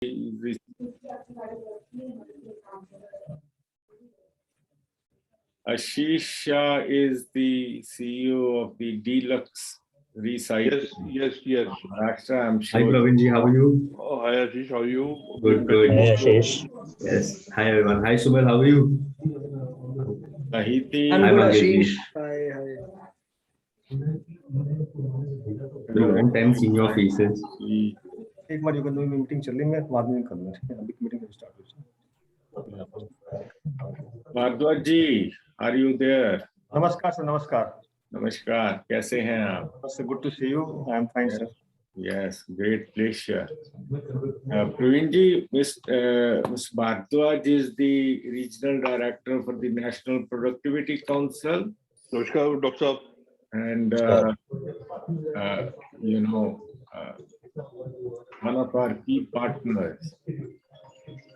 Ashish Shah is the CEO of the Deluxe Recyclable. Yes. Maharashtra, I'm sure. Hi Pravinji, how are you? Oh, hi Ashish, how are you? Good. Hi, Ashish. Yes. Hi everyone. Hi Subal, how are you? Sahiti. I'm Hi, good, Mangesh ji. Ashish. Hi. Long time seeing your faces. एक बार युगल में meeting चल रही है, मैं बाद में कर लूँ, ठीक है? अभी मीटिंग स्टार्ट हो जाए। Bhardwaj ji, are you there? नमस्कार सर, नमस्कार। नमस्कार, कैसे हैं आप? Good to see you. I am fine, sir. Yes, great pleasure. Praveen ji, Ms. Bhardwaj is the Regional Director for the National Productivity Council. Namaskar, Dr. Saab. And, one of our key partners.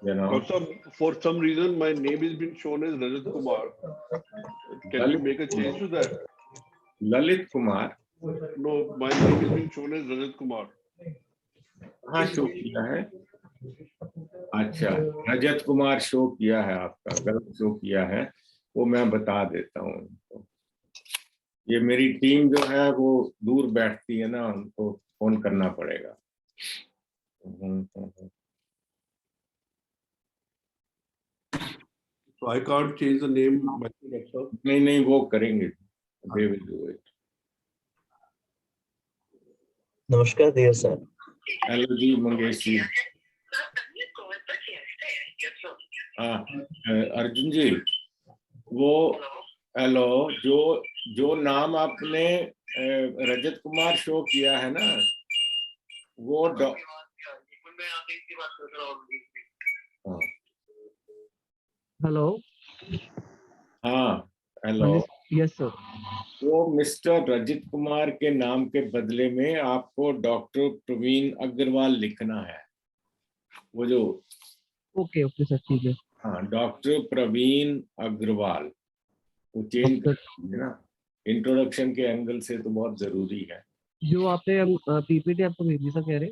Dr. Saab, for some reason, my name has been shown as Rajat Kumar. Can you make a change to that? Lalit Kumar. No, my name has been shown as Rajat Kumar. हाँ show किया है। अच्छा, Rajat Kumar show किया है, आपका गलत show किया है, वो मैं बता देता हूँ। ये मेरी टीम जो है वो दूर बैठती है ना, उनको फोन करना पड़ेगा। So I can't change the name. नहीं वो करेंगे। They will do it. Namaskar, dear sir. Hello जी मंगेश जी। अर्जुन जी, वो हेलो, जो नाम आपने रजत कुमार शो किया है ना, वो हेलो। हाँ हेलो। Yes sir. वो मिस्टर रजत कुमार के नाम के बदले में आपको डॉक्टर प्रवीण अग्रवाल लिखना है। वो जो ओके सर, ठीक है। हाँ, डॉक्टर प्रवीण अग्रवाल, वो चेंज करना ना, इंट्रोडक्शन के एंगल से तो बहुत जरूरी है। जो आपने पीपीटी आपको भेजी सर, कह रहे?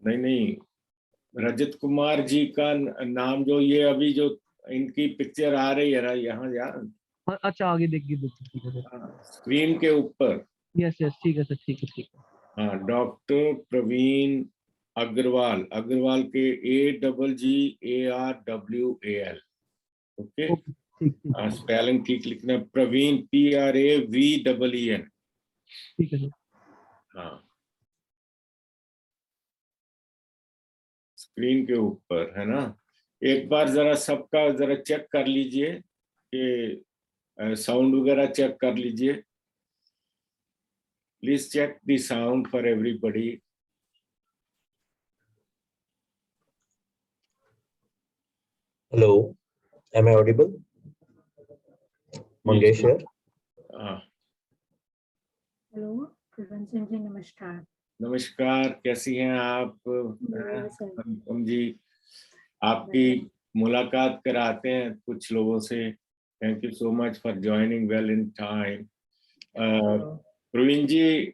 नहीं, रजत कुमार जी का नाम जो ये अभी जो इनकी पिक्चर आ रही है ना यहाँ यार। अच्छा, आगे देखिए, ठीक है सर। स्क्रीन के ऊपर। यस ठीक है सर, ठीक है। हाँ, डॉक्टर प्रवीण अग्रवाल, अग्रवाल के AGGARWAL। ओके, स्पेलिंग ठीक लिखना, प्रवीण PRAVEEN। ठीक है सर। हाँ, स्क्रीन के ऊपर है ना। एक बार जरा सबका जरा चेक कर लीजिए कि साउंड वगैरह चेक कर लीजिए। Please check the sound for everybody. Hello, am I audible? Mangesh here. Hello, Kulwant Singh ji, नमस्कार। नमस्कार, कैसी हैं आप? अनुपम जी, आपकी मुलाकात कराते हैं कुछ लोगों से। Thank you so much for joining well in time. Praveen ji,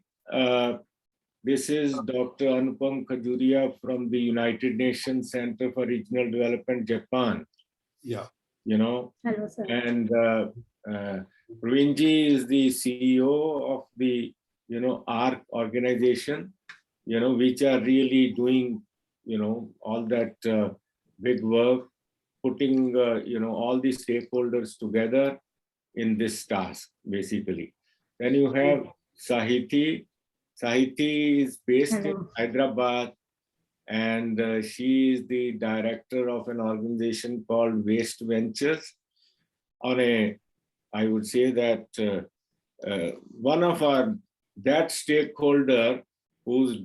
this is Dr. Anupam Khajuria from the United Nations Center for Regional Development, Japan. Yeah. Hello, sir. And Praveen ji is the CEO of the, ARC organization, which are really doing, all that big work, putting, all the stakeholders together in this task, basically. Then you have Sahiti. Sahiti is based in Hyderabad, and she is the director of an organization called Waste Ventures. I would say that one of that stakeholder who's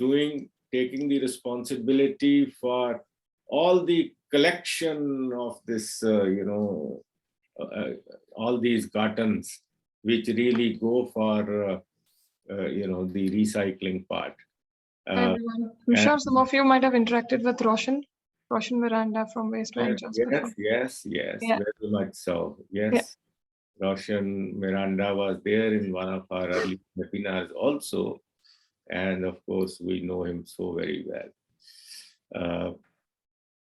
taking the responsibility for all the collection of this, all these cartons, which really go for the recycling part. Hi everyone. I'm sure some of you might have interacted with Roshan Miranda from Waste Ventures. Yes, Yeah. very much so. Yes, yeah. Roshan Miranda was there in one of our early webinars also, and of course we know him so very well.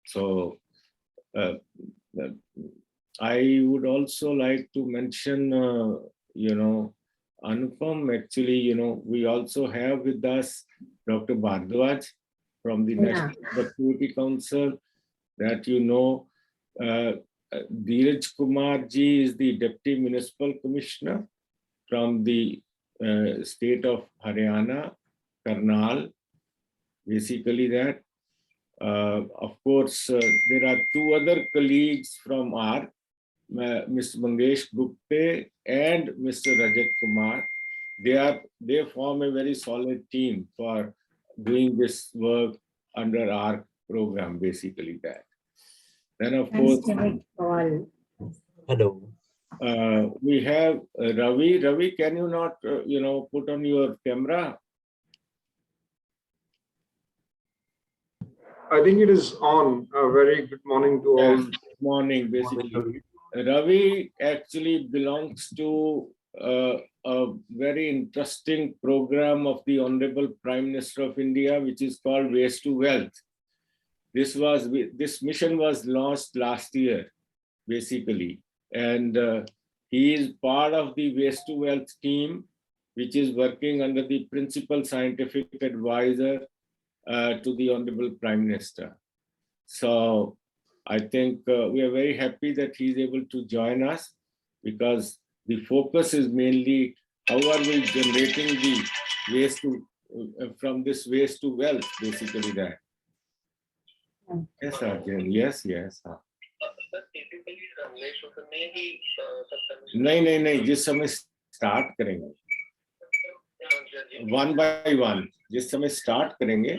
So I would also like to mention, Anupam, actually, we also have with us Dr. Bhardwaj from the National Productivity Council that Dheeraj Kumar ji is the Deputy Municipal Commissioner from the state of Haryana, Karnal, basically that. Of course, there are two other colleagues from ARC, Mr. Mangesh Gupte and Mr. Rajat Kumar. They form a very solid team for doing this work under our program, basically that. Then of course, Hello. we have Ravi. Ravi, can you not, put on your camera? I think it is on. A very good morning to all. Good morning, basically. Ravi actually belongs to a very interesting program of the Honorable Prime Minister of India, which is called Waste to Wealth. This mission was launched last year, basically, and he is part of the Waste to Wealth team, which is working under the principal scientific advisor to the Honorable Prime Minister. So I think we are very happy that he is able to join us, because the focus is mainly how are we generating the waste from this waste to wealth, basically that. Yes, Arjun. Yes. नहीं, जिस समय start करेंगे one by one, जिस समय start करेंगे,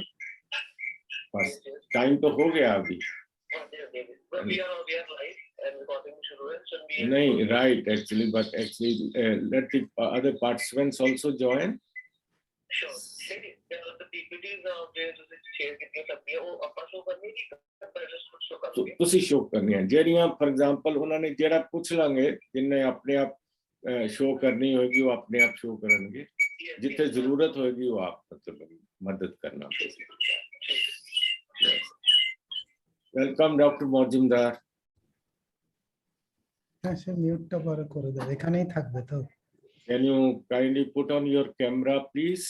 बस time तो हो गया अभी. नहीं, right, actually, but actually let the other participants also join. Sure. ਤੁਸੀਂ ਸ਼ੋ ਕਰਨੀਆਂ ਜਿਹੜੀਆਂ ਫॉर एग्जांपल ਉਹਨਾਂ ਨੇ ਜਿਹੜਾ ਪੁੱਛ ਲਾਂਗੇ, ਜਿੰਨੇ ਆਪਣੇ ਆਪ ਸ਼ੋ ਕਰਨੀ ਹੋਏਗੀ ਉਹ ਆਪਣੇ ਆਪ ਸ਼ੋ ਕਰਨਗੇ, ਜਿੱਥੇ ਜ਼ਰੂਰਤ ਹੋਏਗੀ ਉਹ ਆਪ ਮਤਲਬ ਮਦਦ ਕਰਨਾ ਪਏਗੀ. Welcome doctor मौजूमदार. সে মিউটটা পরে করে দাও, এখানেই থাকবে তো. Can you kindly put on your camera, please?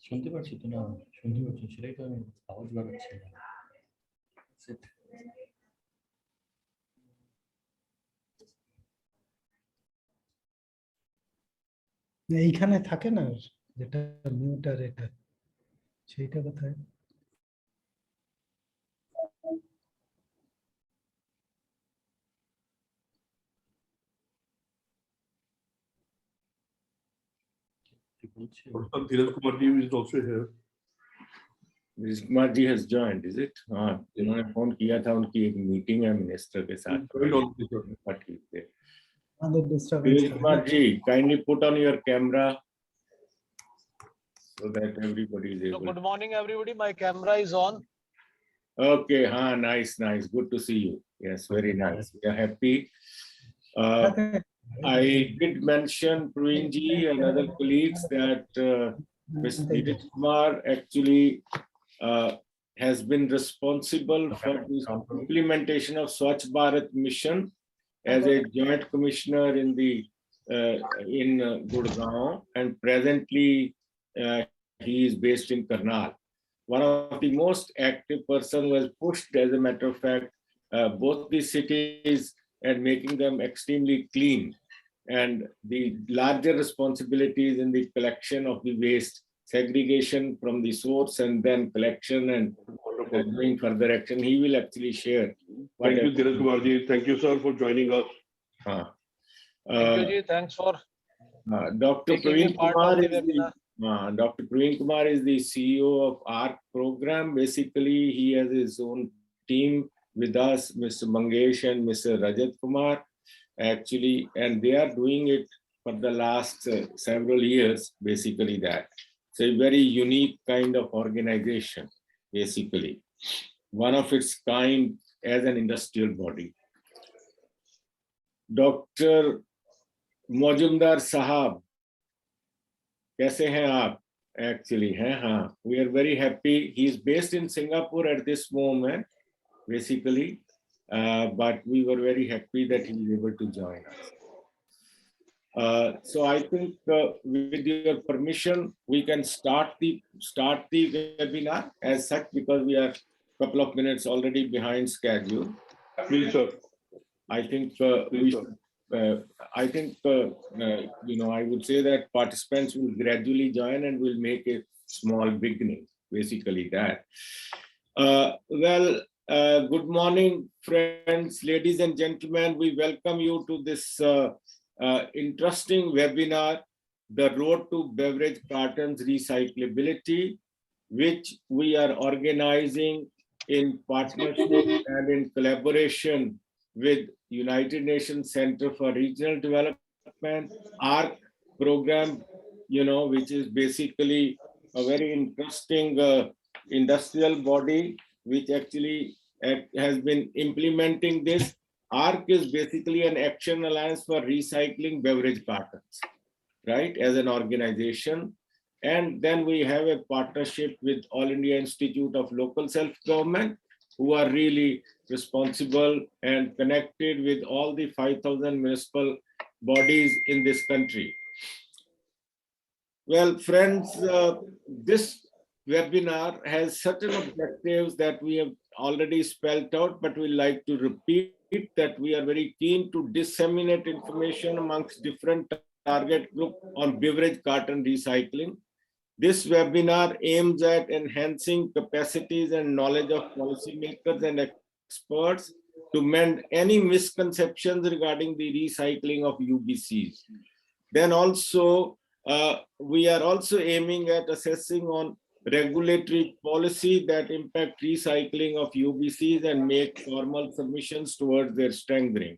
শুনতে পাচ্ছি তো না, শুনতে পাচ্ছি, সেটাই তো আমি আওয়াজ বাড়াচ্ছি. এইখানে থাকে না যেটা মিউটার, এটা সেইটা কোথায়? Dheeraj Kumar ji is also here. Dheeraj Kumar ji has joined, is it? हाँ, जिन्होंने फोन किया था उनकी एक मीटिंग है मिनिस्टर के साथ. Dheeraj Kumar ji, kindly put on your camera so that everybody is able. Good morning, everybody. My camera is on. Okay, हाँ, nice. Good to see you. Yes, very nice. We are happy. I did mention Praveen ji and other colleagues that Mr. Dheeraj Kumar actually has been responsible for the implementation of Swachh Bharat mission as a joint commissioner in Gurgaon, and presently he is based in Karnal. One of the most active person who has pushed, as a matter of fact, both the cities and making them extremely clean, and the larger responsibilities in the collection of the waste, segregation from the source and then collection and doing further action. He will actually share. Thank you, Dheeraj Kumar ji. Thank you, sir, for joining us. Thank you, ji. Thanks for Dr. Praveen Kumar is the CEO of ARC program. Basically, he has his own team with us, Mr. Mangesh and Mr. Rajat Kumar, actually, and they are doing it for the last several years, basically that. It's a very unique kind of organization, basically. One of its kind as an industrial body. Dr. Majumdar Sahab, कैसे हैं आप? actually. We are very happy. He's based in Singapore at this moment, basically. But we were very happy that he was able to join us. So I think with your permission, we can start the webinar as such, because we are a couple of minutes already behind schedule. Please, sir. I think I would say that participants will gradually join and will make a small beginning, basically that. Good morning, friends, ladies and gentlemen. We welcome you to this interesting webinar, The Road to Beverage Cartons Recyclability, which we are organizing in partnership and in collaboration with United Nations Center for Regional Development, ARC program, which is basically a very interesting industrial body, which actually has been implementing this. ARC is basically an action alliance for recycling beverage cartons, right, as an organization. And then we have a partnership with All India Institute of Local Self-Government, who are really responsible and connected with all the 5,000 municipal bodies in this country. Well, friends, this webinar has certain objectives that we have already spelled out, but we like to repeat that we are very keen to disseminate information amongst different target group on beverage carton recycling. This webinar aims at enhancing capacities and knowledge of policymakers and experts to mend any misconceptions regarding the recycling of UBCs. Then also, we are also aiming at assessing on regulatory policy that impact recycling of UBCs and make formal submissions towards their strengthening.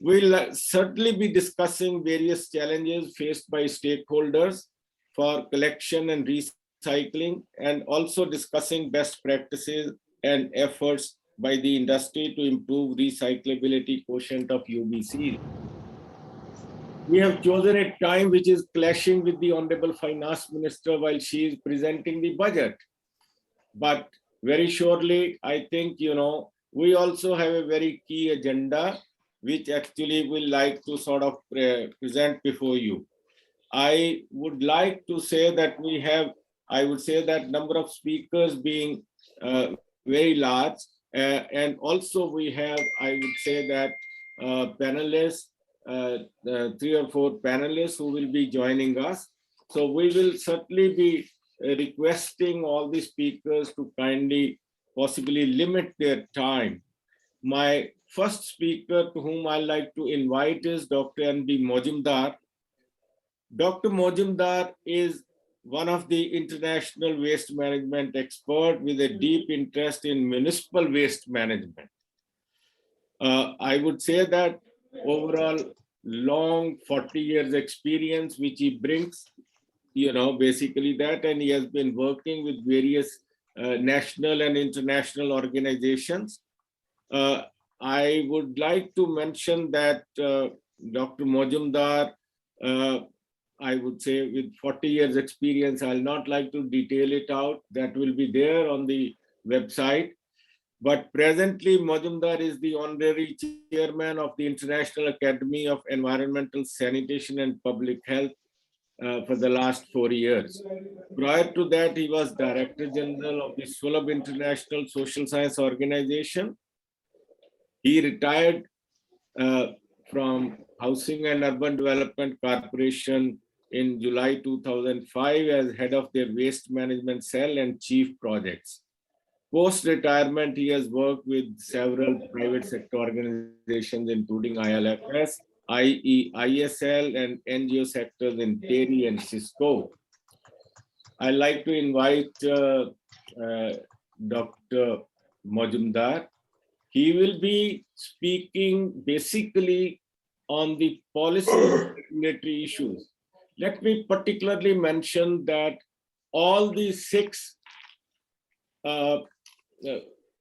We'll certainly be discussing various challenges faced by stakeholders for collection and recycling, and also discussing best practices and efforts by the industry to improve recyclability quotient of UBC. We have chosen a time which is clashing with the Honorable Finance Minister while she is presenting the budget. But very shortly, I think, we also have a very key agenda, which actually we'll like to sort of present before you. I would like to say that we have, I would say that number of speakers being very large, and also we have, I would say that panelists, 3 or 4 panelists who will be joining us. So we will certainly be requesting all the speakers to kindly possibly limit their time. My first speaker to whom I like to invite is Dr. N.B. Mojumdar. Dr. Mojumdar is one of the international waste management expert with a deep interest in municipal waste management. I would say that overall long 40 years experience which he brings, basically that, and he has been working with various national and international organizations. I would like to mention that Dr. Mojumdar, I would say with 40 years experience, I'll not like to detail it out. That will be there on the website. But presently, Mojumdar is the honorary chairman of the International Academy of Environmental Sanitation and Public Health for the last 4 years. Prior to that, he was Director General of the Sulabh International Social Science Organization. He retired from Housing and Urban Development Corporation in July 2005 as head of their waste management cell and chief projects. Post-retirement, he has worked with several private sector organizations, including ILFS, IESL, and NGO sectors in TERI and Cisco. I'd like to invite Dr. Mojumdar. He will be speaking basically on the policy and regulatory issues. Let me particularly mention that all the 6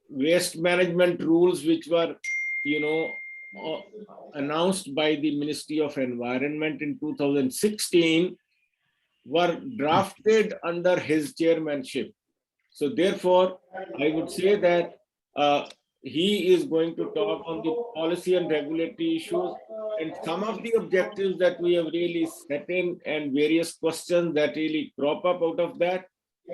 waste management rules which were, announced by the Ministry of Environment in 2016 were drafted under his chairmanship. So therefore, I would say that he is going to talk on the policy and regulatory issues, and some of the objectives that we have really set in and various questions that really crop up out of that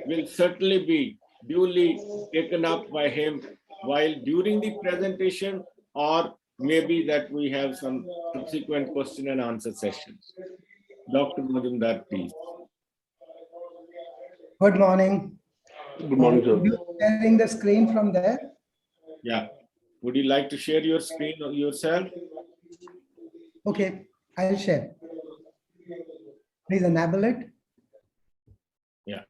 will certainly be duly taken up by him while during the presentation, or maybe that we have some subsequent question and answer sessions. Dr. Majumdar, please. Good morning. Good morning, sir. You sharing the screen from there? Yeah. Would you like to share your screen yourself? Okay, I'll share. Please enable it. Yeah.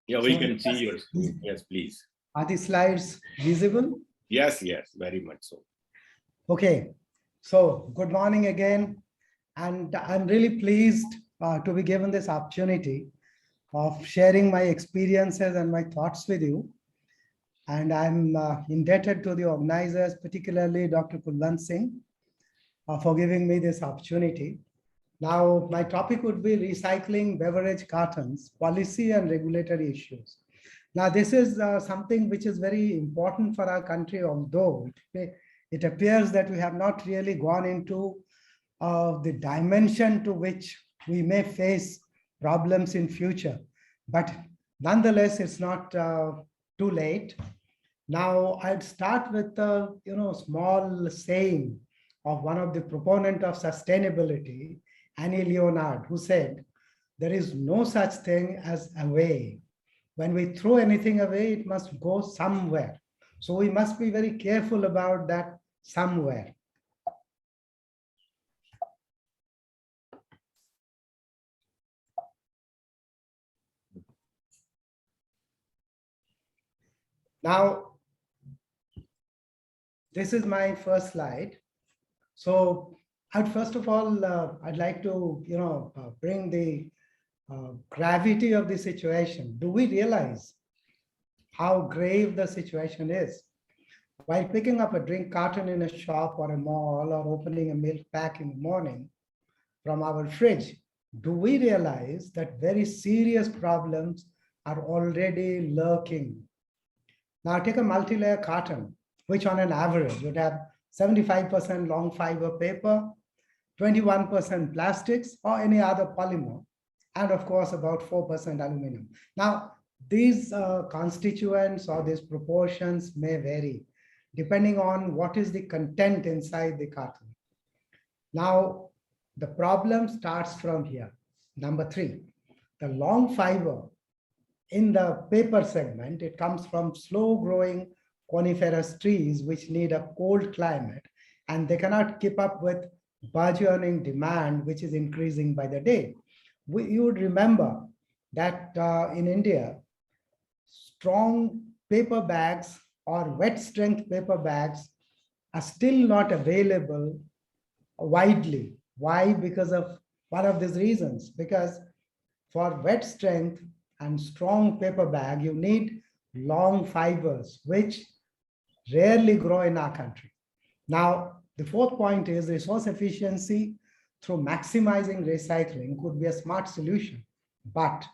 Yeah, we can see your screen. Yes, please. Are the slides visible? Yes, yes, very much so. Okay, so good morning again. And I'm really pleased to be given this opportunity of sharing my experiences and my thoughts with you. And I'm indebted to the organizers, particularly Dr. Kulwant Singh, for giving me this opportunity. Now, my topic would be recycling beverage cartons, policy and regulatory issues. Now, this is something which is very important for our country, although it appears that we have not really gone into the dimension to which we may face problems in future. But nonetheless, it's not too late. Now, I'd start with a small saying of one of the proponents of sustainability, Annie Leonard, who said, "There is no such thing as away. When we throw anything away, it must go somewhere." So we must be very careful about that somewhere. Now, this is my first slide. So first of all, I'd like to, bring the gravity of the situation. Do we realize how grave the situation is? While picking up a drink carton in a shop or a mall or opening a milk pack in the morning from our fridge, do we realize that very serious problems are already lurking? Now take a multi-layer carton, which on an average would have 75% long fiber paper, 21% plastics or any other polymer, and of course about 4% aluminum. Now, these constituents or these proportions may vary depending on what is the content inside the carton. Now, the problem starts from here. Number 3, the long fiber in the paper segment, it comes from slow growing coniferous trees which need a cold climate, and they cannot keep up with burgeoning demand, which is increasing by the day. You would remember that in India, strong paper bags or wet strength paper bags are still not available widely. Why? Because of one of these reasons. Because for wet strength and strong paper bag, you need long fibers, which rarely grow in our country. Now, the fourth point is resource efficiency through maximizing recycling could be a smart solution. But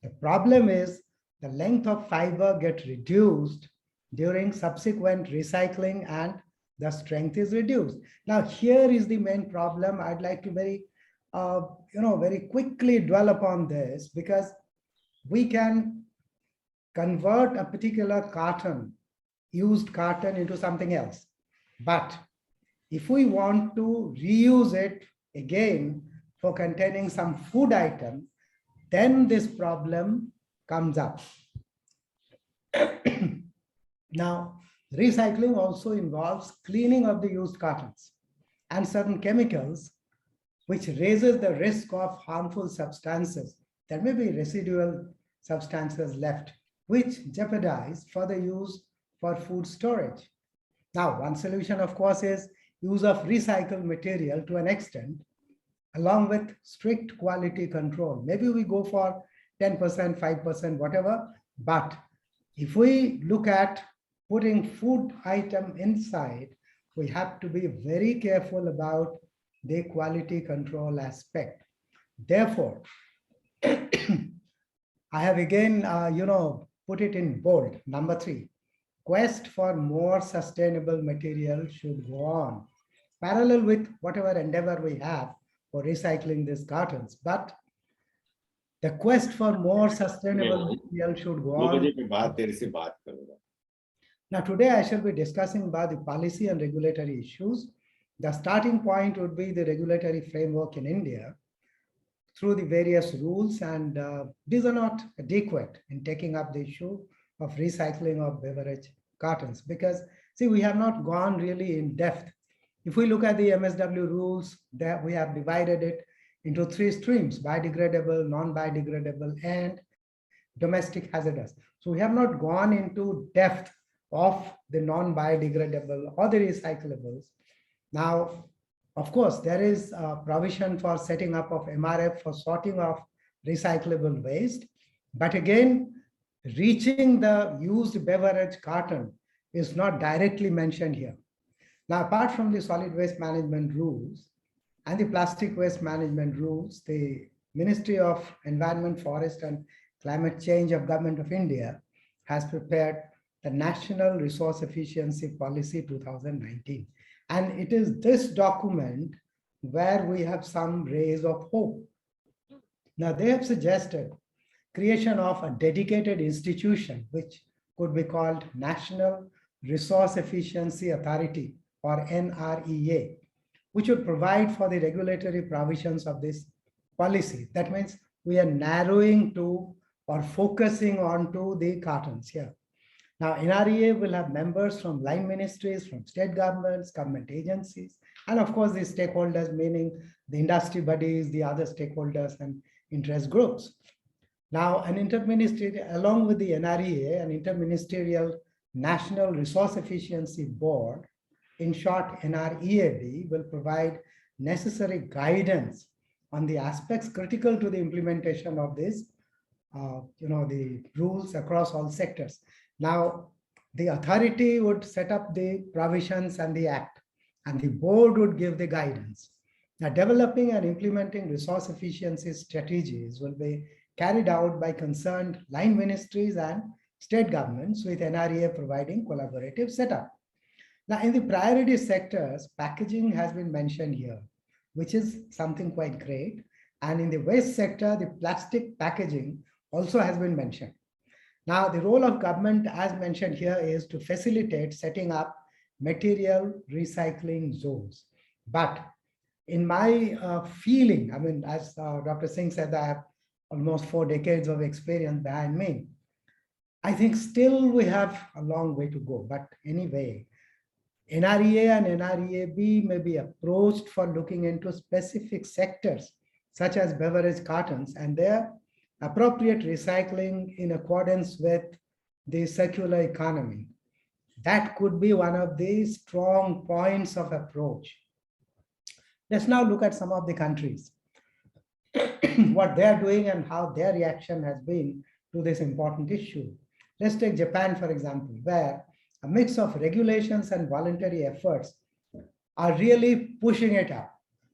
the problem is the length of fiber gets reduced during subsequent recycling and the strength is reduced. Now, here is the main problem. I'd like to very quickly dwell upon this, because we can convert a particular carton, used carton, into something else. But if we want to reuse it again for containing some food item, then this problem comes up. Now, Recycling also involves cleaning of the used cartons and certain chemicals, which raises the risk of harmful substances. There may be residual substances left, which jeopardize further use for food storage. Now, one solution, of course, is use of recycled material to an extent, along with strict quality control. Maybe we go for 10%, 5%, whatever, but if we look at putting food item inside, we have to be very careful about the quality control aspect. Therefore, I have again, put it in bold. Number 3, quest for more sustainable material should go on, parallel with whatever endeavor we have for recycling these cartons. But the quest for more sustainable material should go on. Now, today I shall be discussing about the policy and regulatory issues. The starting point would be the regulatory framework in India through the various rules, and these are not adequate in taking up the issue of recycling of beverage cartons, because see, we have not gone really in depth. If we look at the MSW rules, that we have divided it into 3 streams: biodegradable, non-biodegradable, and domestic hazardous. So we have not gone into depth of the non-biodegradable or the recyclables. Now, of course, there is a provision for setting up of MRF for sorting of recyclable waste. But again, reaching the used beverage carton is not directly mentioned here. Now, apart from the solid waste management rules and the plastic waste management rules, the Ministry of Environment, Forest and Climate Change of Government of India has prepared the National Resource Efficiency Policy 2019. And it is this document where we have some rays of hope. Now, they have suggested creation of a dedicated institution, which could be called National Resource Efficiency Authority, or NREA, which would provide for the regulatory provisions of this policy. That means we are narrowing to or focusing on to the cartons here. Now, NREA will have members from line ministries, from state governments, government agencies, and of course, the stakeholders, meaning the industry bodies, the other stakeholders and interest groups. Now, an interministerial, along with the NREA, an interministerial National Resource Efficiency Board, in short, NREAB, will provide necessary guidance on the aspects critical to the implementation of this, the rules across all sectors. Now, the authority would set up the provisions and the act, and the board would give the guidance. Now, developing and implementing resource efficiency strategies will be carried out by concerned line ministries and state governments, with NREA providing collaborative setup. Now, in the priority sectors, packaging has been mentioned here, which is something quite great. And in the waste sector, the plastic packaging also has been mentioned. Now, the role of government, as mentioned here, is to facilitate setting up material recycling zones. But in my feeling, I mean, as Dr. Singh said, I have almost 4 decades of experience behind me. I think still we have a long way to go. But anyway, NREA and NREAB may be approached for looking into specific sectors, such as beverage cartons, and their appropriate recycling in accordance with the circular economy. That could be one of the strong points of approach. Let's now look at some of the countries, what they're doing and how their reaction has been to this important issue. Let's take Japan, for example, where a mix of regulations and voluntary efforts are really pushing it up.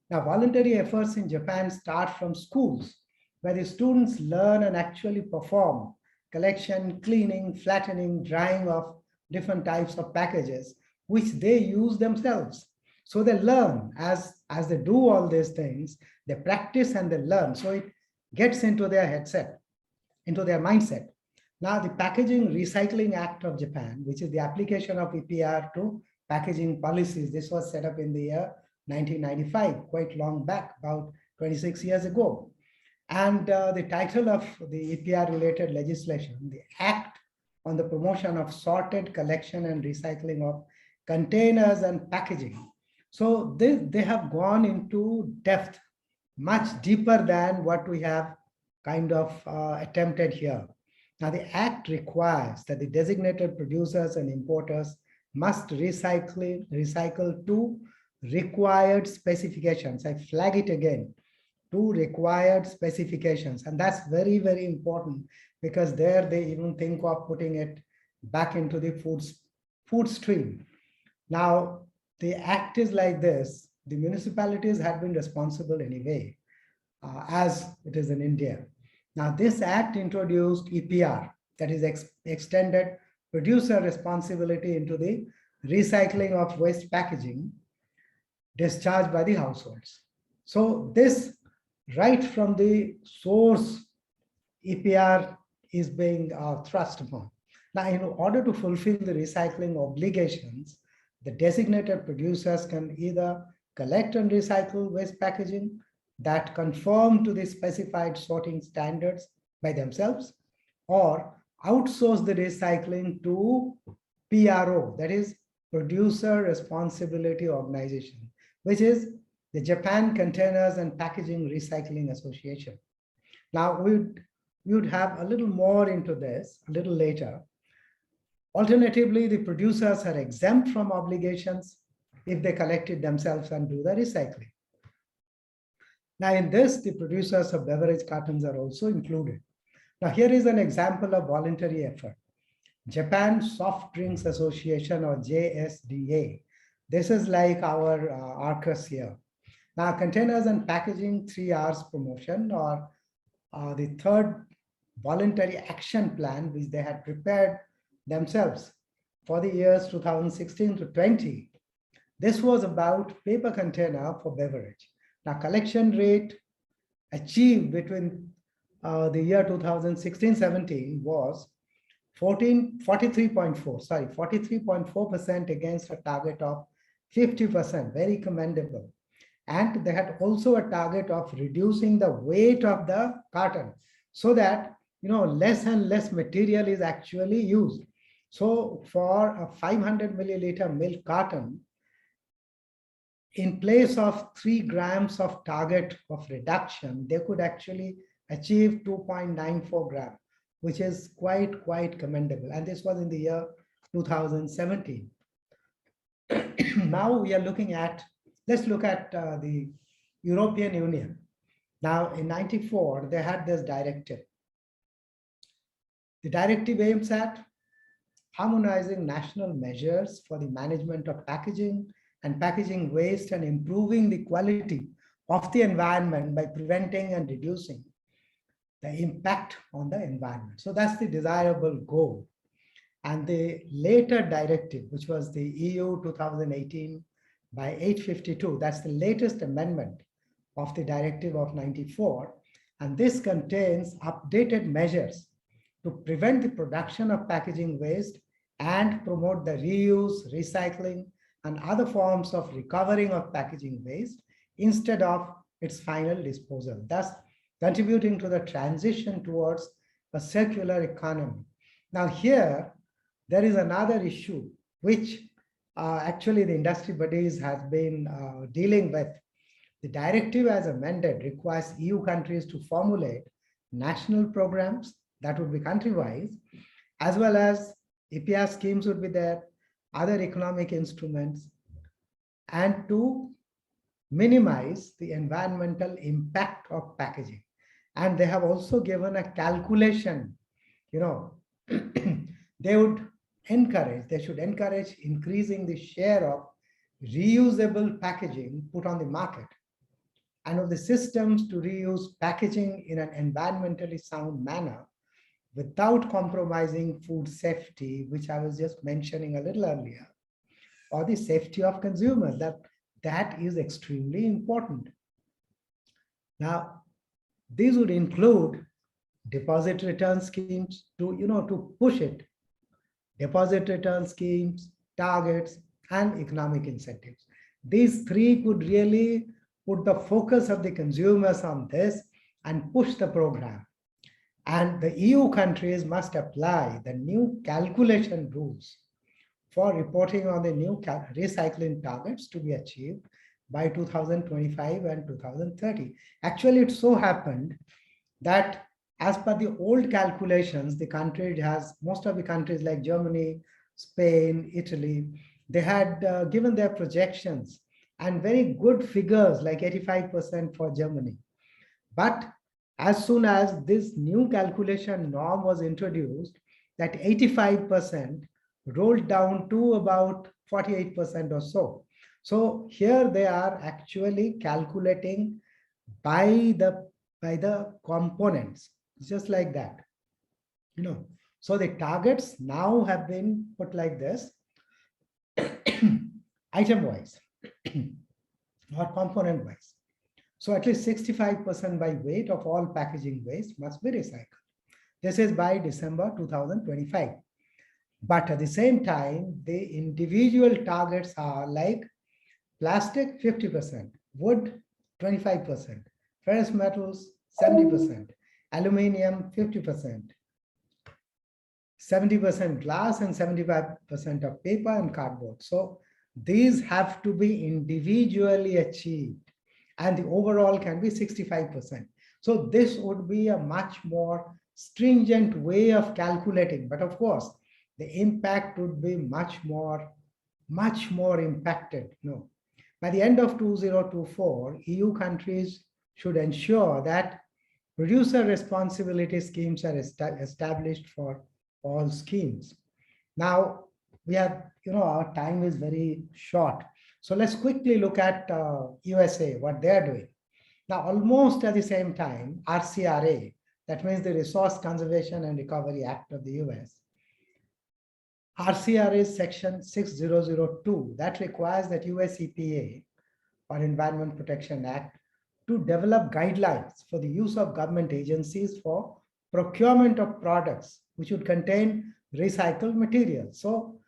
Now, voluntary efforts in Japan start from schools, where the students learn and actually perform collection, cleaning, flattening, drying of different types of packages, which they use themselves. So they learn as they do all these things, they practice and they learn. So it gets into their headset, into their mindset. Now, the Packaging Recycling Act of Japan, which is the application of EPR to packaging policies, this was set up in the year 1995, quite long back, about 26 years ago. And the title of the EPR related legislation, the act on the promotion of sorted collection and recycling of containers and packaging. So they have gone into depth, much deeper than what we have kind of attempted here. Now, the Act requires that the designated producers and importers must recycle to required specifications. I flag it again, to required specifications. And that's very, very important, because there they even think of putting it back into the food stream. Now, the Act is like this. The municipalities have been responsible anyway, as it is in India. Now, this Act introduced EPR, that is extended producer responsibility into the recycling of waste packaging discharged by the households. So this, right from the source, EPR is being thrust upon. Now, in order to fulfill the recycling obligations, the designated producers can either collect and recycle waste packaging that conform to the specified sorting standards by themselves, or outsource the recycling to PRO, that is Producer Responsibility Organization, which is the Japan Containers and Packaging Recycling Association. Now, we would have a little more into this a little later. Alternatively, the producers are exempt from obligations if they collect it themselves and do the recycling. Now, in this, the producers of beverage cartons are also included. Now, here is an example of voluntary effort. Japan Soft Drinks Association, or JSDA. This is like our ARCUS here. Now, containers and packaging 3 R's promotion, or the third voluntary action plan, which they had prepared themselves for the years 2016 to 20. This was about paper container for beverage. Now, collection rate achieved between the year 2016-17 was 43.4% against a target of 50%, very commendable. And they had also a target of reducing the weight of the carton so that, less and less material is actually used. So for a 500 milliliter milk carton, in place of 3 grams of target of reduction, they could actually achieve 2.94 grams, which is quite commendable. And this was in the year 2017. Now we are looking at, let's look at the European Union. Now in 94, they had this directive. The directive aims at harmonizing national measures for the management of packaging and packaging waste and improving the quality of the environment by preventing and reducing the impact on the environment. So that's the desirable goal. And the later directive, which was the EU 2018 by 852, that's the latest amendment of the directive of 94. And this contains updated measures to prevent the production of packaging waste and promote the reuse, recycling, and other forms of recovering of packaging waste instead of its final disposal, thus contributing to the transition towards a circular economy. Now here, there is another issue which actually the industry bodies has been dealing with. The directive as amended requires EU countries to formulate national programs that would be country-wise, as well as EPR schemes would be there, other economic instruments, and to minimize the environmental impact of packaging. And they have also given a calculation, they should encourage increasing the share of reusable packaging put on the market and of the systems to reuse packaging in an environmentally sound manner without compromising food safety, which I was just mentioning a little earlier, or the safety of consumers. That is extremely important. Now, these would include deposit return schemes to push it, deposit return schemes, targets, and economic incentives. These 3 could really put the focus of the consumers on this and push the program. And the EU countries must apply the new calculation rules for reporting on the new recycling targets to be achieved by 2025 and 2030. Actually, it so happened that as per the old calculations, the country has, most of the countries like Germany, Spain, Italy, they had given their projections and very good figures like 85% for Germany. But as soon as this new calculation norm was introduced, that 85% rolled down to about 48% or so. So here they are actually calculating by the components, just like that. So the targets now have been put like this, item wise or component wise. So at least 65% by weight of all packaging waste must be recycled. This is by December 2025. But at the same time, the individual targets are like plastic 50%, wood 25%, ferrous metals 70%, aluminium 50%, 70% glass, and 75% of paper and cardboard. So these have to be individually achieved, and the overall can be 65%. So this would be a much more stringent way of calculating, but of course, the impact would be much more impacted. By the end of 2024, EU countries should ensure that producer responsibility schemes are established for all schemes. Now, we have, our time is very short. So let's quickly look at USA, what they're doing. Now, almost at the same time, RCRA, that means the Resource Conservation and Recovery Act of the US, RCRA section 6002, that requires that US EPA or Environment Protection Act to develop guidelines for the use of government agencies for procurement of products which would contain recycled materials. So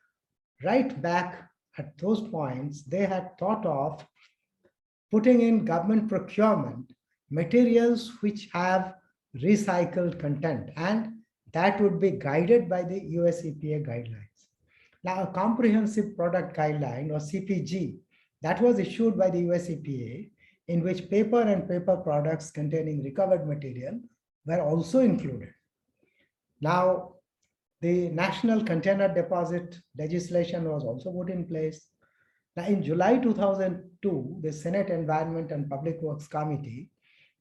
right back at those points, they had thought of putting in government procurement materials which have recycled content, and that would be guided by the US EPA guidelines. Now, a comprehensive product guideline, or CPG, that was issued by the US EPA, in which paper and paper products containing recovered material were also included. Now, the National Container Deposit legislation was also put in place. Now, in July 2002, the Senate Environment and Public Works Committee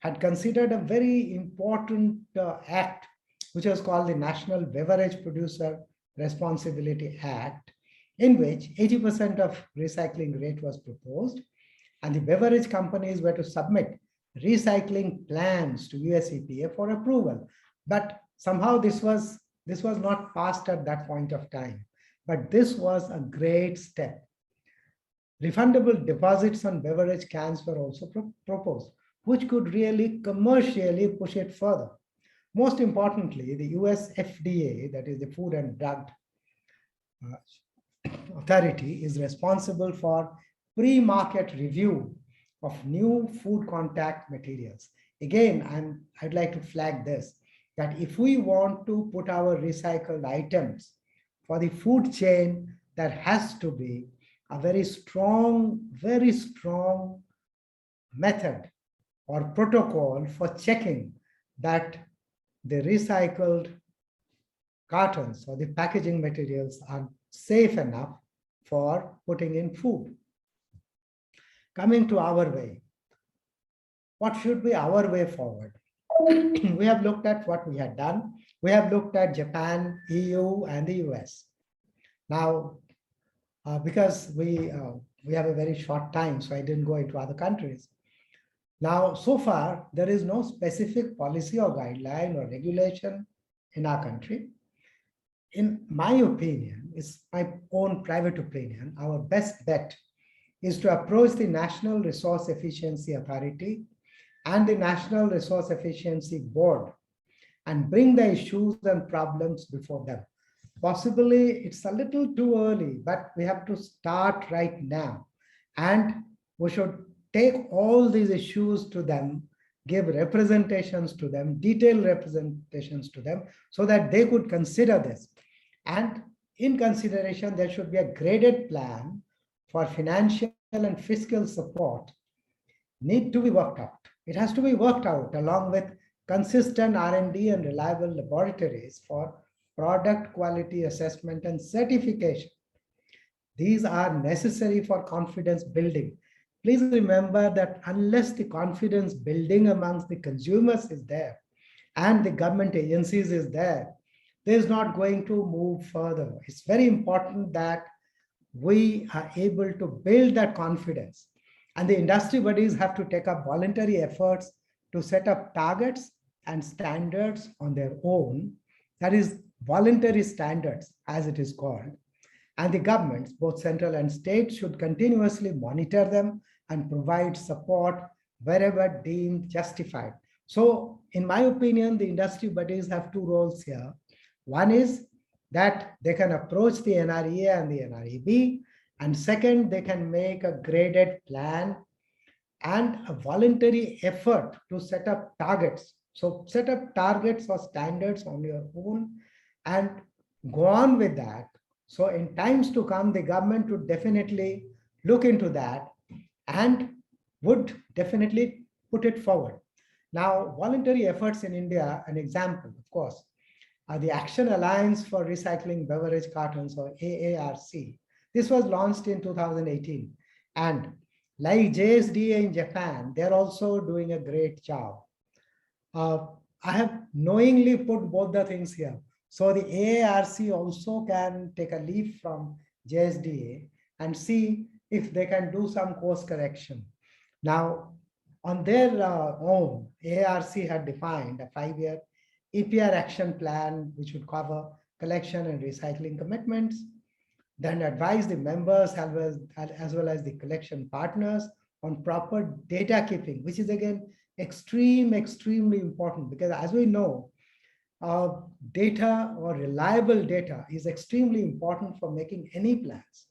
had considered a very important act, which was called the National Beverage Producer Responsibility Act, in which 80% of recycling rate was proposed, and the beverage companies were to submit recycling plans to US EPA for approval. But somehow this was not passed at that point of time. But this was a great step. Refundable deposits on beverage cans were also proposed, which could really commercially push it further. Most importantly, the US FDA, that is the Food and Drug Authority, is responsible for pre-market review of new food contact materials. Again, I'd like to flag this, that if we want to put our recycled items for the food chain, there has to be a very strong method or protocol for checking that the recycled cartons or the packaging materials are safe enough for putting in food. Coming to our way, what should be our way forward? We have looked at what we had done. We have looked at Japan, EU, and the US. Now, because we have a very short time, so I didn't go into other countries. Now, so far, there is no specific policy or guideline or regulation in our country. In my opinion, it's my own private opinion, our best bet is to approach the National Resource Efficiency Authority and the National Resource Efficiency Board and bring the issues and problems before them. Possibly it's a little too early, but we have to start right now. And we should take all these issues to them give representations to them, detailed representations to them, so that they could consider this. And in consideration, there should be a graded plan for financial and fiscal support need to be worked out. It has to be worked out along with consistent R&D and reliable laboratories for product quality assessment and certification. These are necessary for confidence building. Please remember that unless the confidence building amongst the consumers is there and the government agencies is there, there's not going to move further. It's very important that we are able to build that confidence. And the industry bodies have to take up voluntary efforts to set up targets and standards on their own. That is voluntary standards, as it is called. And the governments, both central and state, should continuously monitor them and provide support wherever deemed justified. So in my opinion, the industry bodies have two roles here. One is that they can approach the NREA and the NREB, and second, they can make a graded plan and a voluntary effort to set up targets. So set up targets or standards on your own and go on with that. So in times to come, the government would definitely look into that and would definitely put it forward. Now, voluntary efforts in India, an example, of course, are the Action Alliance for Recycling Beverage Cartons, or AARC. This was launched in 2018. And like JSDA in Japan, they're also doing a great job. I have knowingly put both the things here. So the AARC also can take a leaf from JSDA and see if they can do some course correction. Now, on their own, AARC had defined a 5-year EPR action plan, which would cover collection and recycling commitments, then advise the members as well as the collection partners on proper data keeping, which is again extremely important, because as we know, data or reliable data is extremely important for making any plans.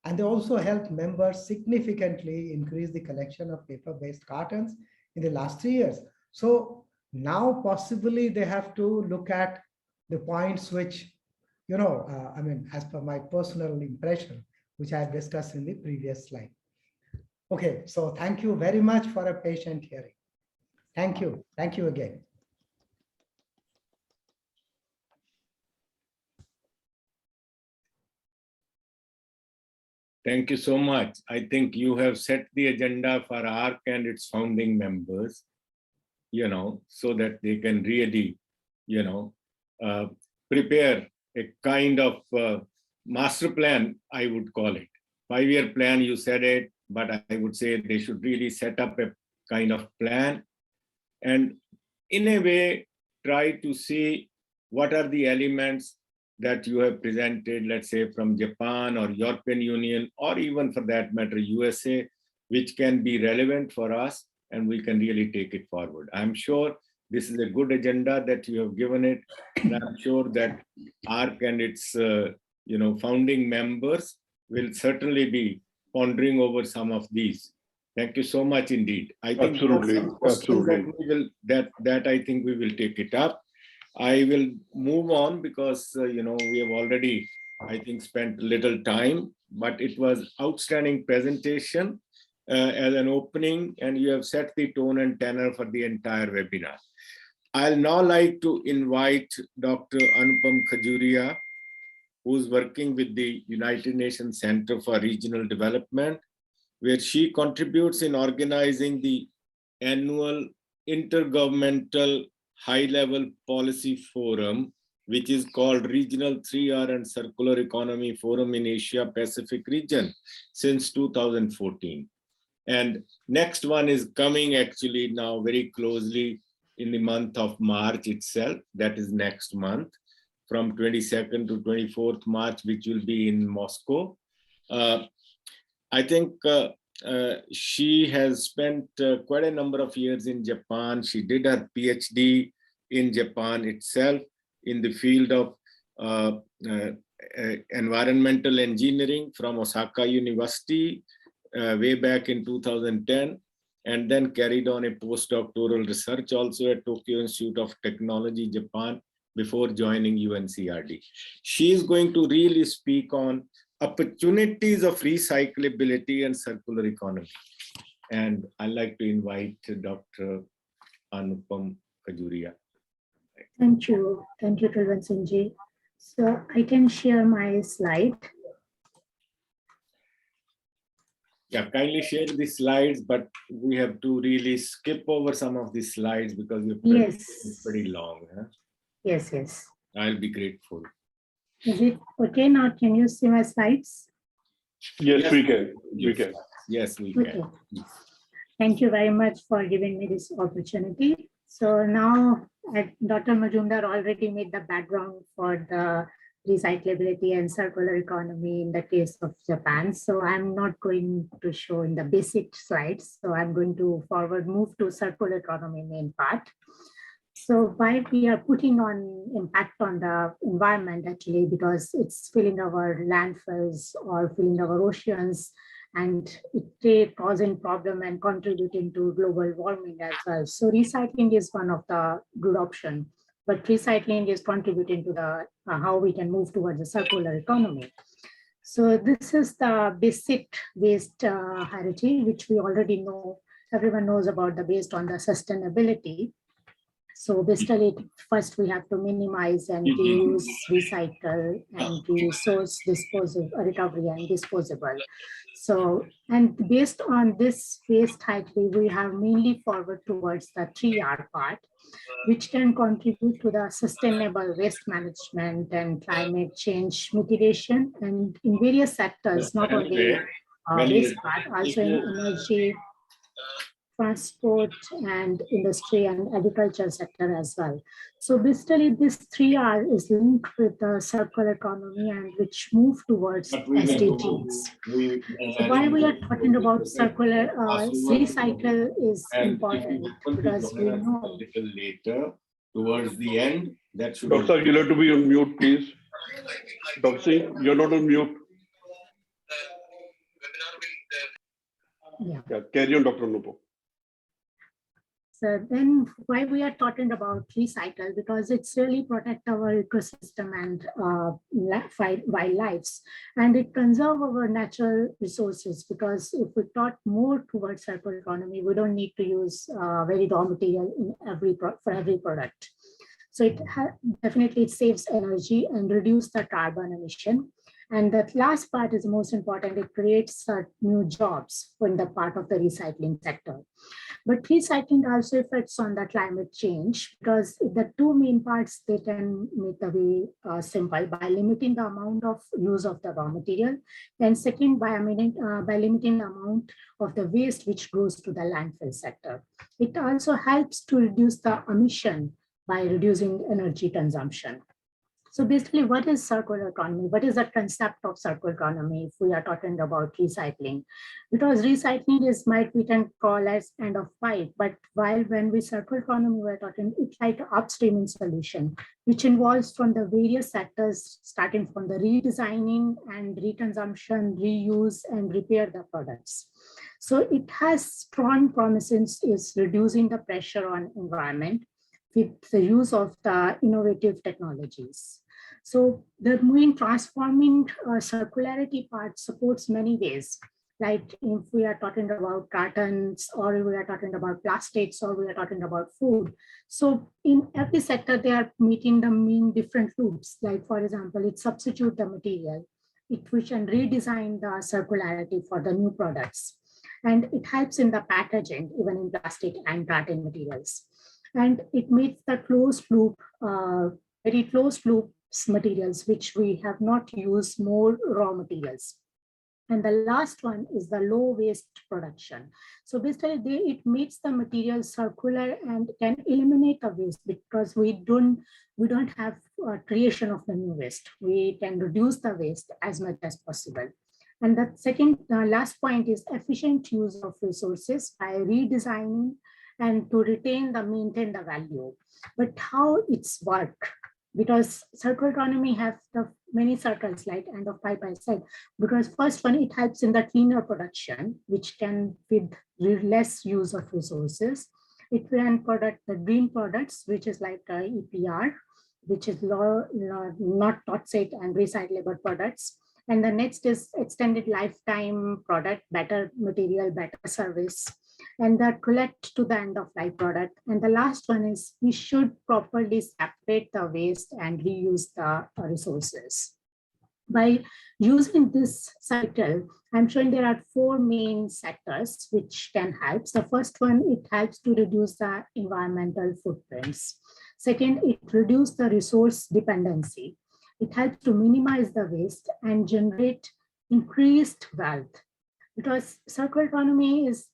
And they also help members significantly increase the collection of paper-based cartons in the last 3 years. So now possibly they have to look at the points which, I mean, as per my personal impression, which I have discussed in the previous slide. Okay, so thank you very much for a patient hearing. Thank you. Thank you again. Thank you so much. I think you have set the agenda for ARC and its founding members, so that they can really, prepare a kind of master plan, I would call it. 5-year plan, you said it, but I would say they should really set up a kind of plan and in a way try to see what are the elements that you have presented, let's say from Japan or European Union, or even for that matter, USA, which can be relevant for us and we can really take it forward. I'm sure this is a good agenda that you have given it. And I'm sure that ARC and its founding members will certainly be pondering over some of these. Thank you so much indeed. I think absolutely. That I think we will take it up. I will move on because we have already, I think, spent little time, but it was outstanding presentation as an opening, and you have set the tone and tenor for the entire webinar. I'll now like to invite Dr. Anupam Khajuria, who's working with the United Nations Center for Regional Development, where she contributes in organizing the annual Intergovernmental High-Level Policy Forum, which is called Regional 3R and Circular Economy Forum in Asia Pacific region since 2014. And next one is coming actually now very closely in the month of March itself. That is next month from 22nd to 24th March, which will be in Moscow. I think she has spent quite a number of years in Japan. She did her PhD in Japan itself in the field of environmental engineering from Osaka University way back in 2010. and then carried on a postdoctoral research also at Tokyo Institute of Technology, Japan, before joining UNCRD. She is going to really speak on opportunities of recyclability and circular economy. And I'd like to invite Dr. Anupam Khajuria. Thank you. Thank you, Kulwant Singh ji. So I can share my slide. Yeah, kindly share the slides, but we have to really skip over some of the slides because your presentation is pretty long. Huh? Yes, yes. I'll be grateful. Is it okay now? Can you see my slides? Yes, we can. Yes. We can. Yes, we Okay. can. Thank you very much for giving me this opportunity. So now Dr. Majumdar already made the background for the recyclability and circular economy in the case of Japan. So I'm not going to show in the basic slides. So I'm going to move to circular economy main part. So why we are putting on impact on the environment actually, because it's filling our landfills or filling our oceans, and it causing problem and contributing to global warming as well. So recycling is one of the good option, but recycling is contributing to the how we can move towards a circular economy. So this is the basic waste hierarchy, which we already know. Everyone knows about the based on the sustainability. So basically, first we have to minimize and reuse, recycle, and resource disposal, recovery and disposable. So, and based on this waste hierarchy, we have mainly forward towards the 3R part, which can contribute to the sustainable waste management and climate change mitigation, and in various sectors, not only waste part, also in energy, transport and industry and agriculture sector as well. So basically this 3R is linked with the circular economy and which move towards SDGs. So why we are talking about circular recycle is important because we know. Later, towards the end, that should. Doctor, you'll have to be on mute, please. Doctor, you're not on mute. Yeah. Carry on, Dr. Nupo. So then why we are talking about recycle, because it's really protect our ecosystem and wildlife, and it conserve our natural resources, because if we thought more towards circular economy, we don't need to use very raw material in for every product. So it definitely saves energy and reduce the carbon emission. And that last part is the most important. It creates new jobs in the part of the recycling sector. But recycling also affects on the climate change, because the two main parts they can make the way simple by limiting the amount of use of the raw material, and second by limiting the amount of the waste which goes to the landfill sector. It also helps to reduce the emission by reducing energy consumption. So basically, what is circular economy? What is the concept of circular economy if we are talking about recycling? Because recycling is we can call as end of pipe, but when we circular economy, we're talking, it's like an upstreaming solution, which involves from the various sectors, starting from the redesigning and reconsumption, reuse, and repair the products. So it has strong promises is reducing the pressure on environment with the use of the innovative technologies. So the main transforming circularity part supports many ways. Like if we are talking about cartons, or we are talking about plastics, or we are talking about food. So in every sector, they are meeting the mean different loops. Like for example, it substitute the material, which can redesign the circularity for the new products. And it helps in the packaging, even in plastic and carton materials. And it makes the closed loop, very closed loop materials, which we have not used more raw materials. And the last one is the low waste production. So basically it makes the material circular and can eliminate the waste, because we don't have creation of the new waste. We can reduce the waste as much as possible. And the second, last point is efficient use of resources by redesigning and to maintain the value. But how it's work? because circular economy have the many circles like end of pipe I said, because first one, it helps in the cleaner production, which can with less use of resources. It can product the green products, which is like EPR, which is not toxic and recyclable products. And the next is extended lifetime product, better material, better service, and that collect to the end of life product. And the last one is we should properly separate the waste and reuse the resources. By using this cycle, I'm showing there are 4 main sectors which can help. The first one, it helps to reduce the environmental footprints. Second, it reduces the resource dependency. It helps to minimize the waste and generate increased wealth. Because circular economy is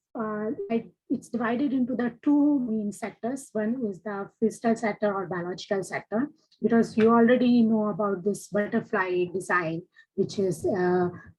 it's divided into the 2 main sectors. One is the physical sector or biological sector, because you already know about this butterfly design, which is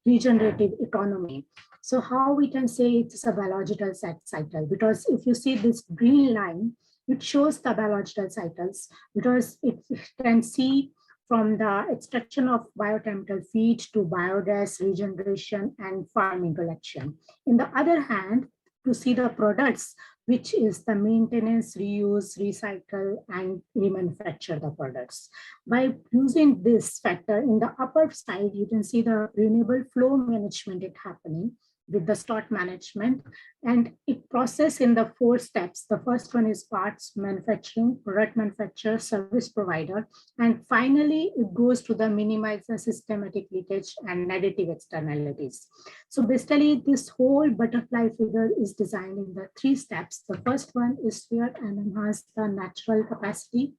regenerative economy. So how we can say it's a biological cycle? Because if you see this green line, it shows the biological cycles, because it can see from the extraction of biochemical feed to biogas regeneration and farming collection. In the other hand, to see the products, which is the maintenance, reuse, recycle, and remanufacture the products. By using this factor in the upper side, you can see the renewable flow management is happening with the stock management, and it process in the 4 steps. The first one is parts manufacturing, product manufacturer, service provider, and finally it goes to the minimize the systematic leakage and negative externalities. So basically this whole butterfly figure is designed in the 3 steps. The first one is sphere and enhance the natural capacity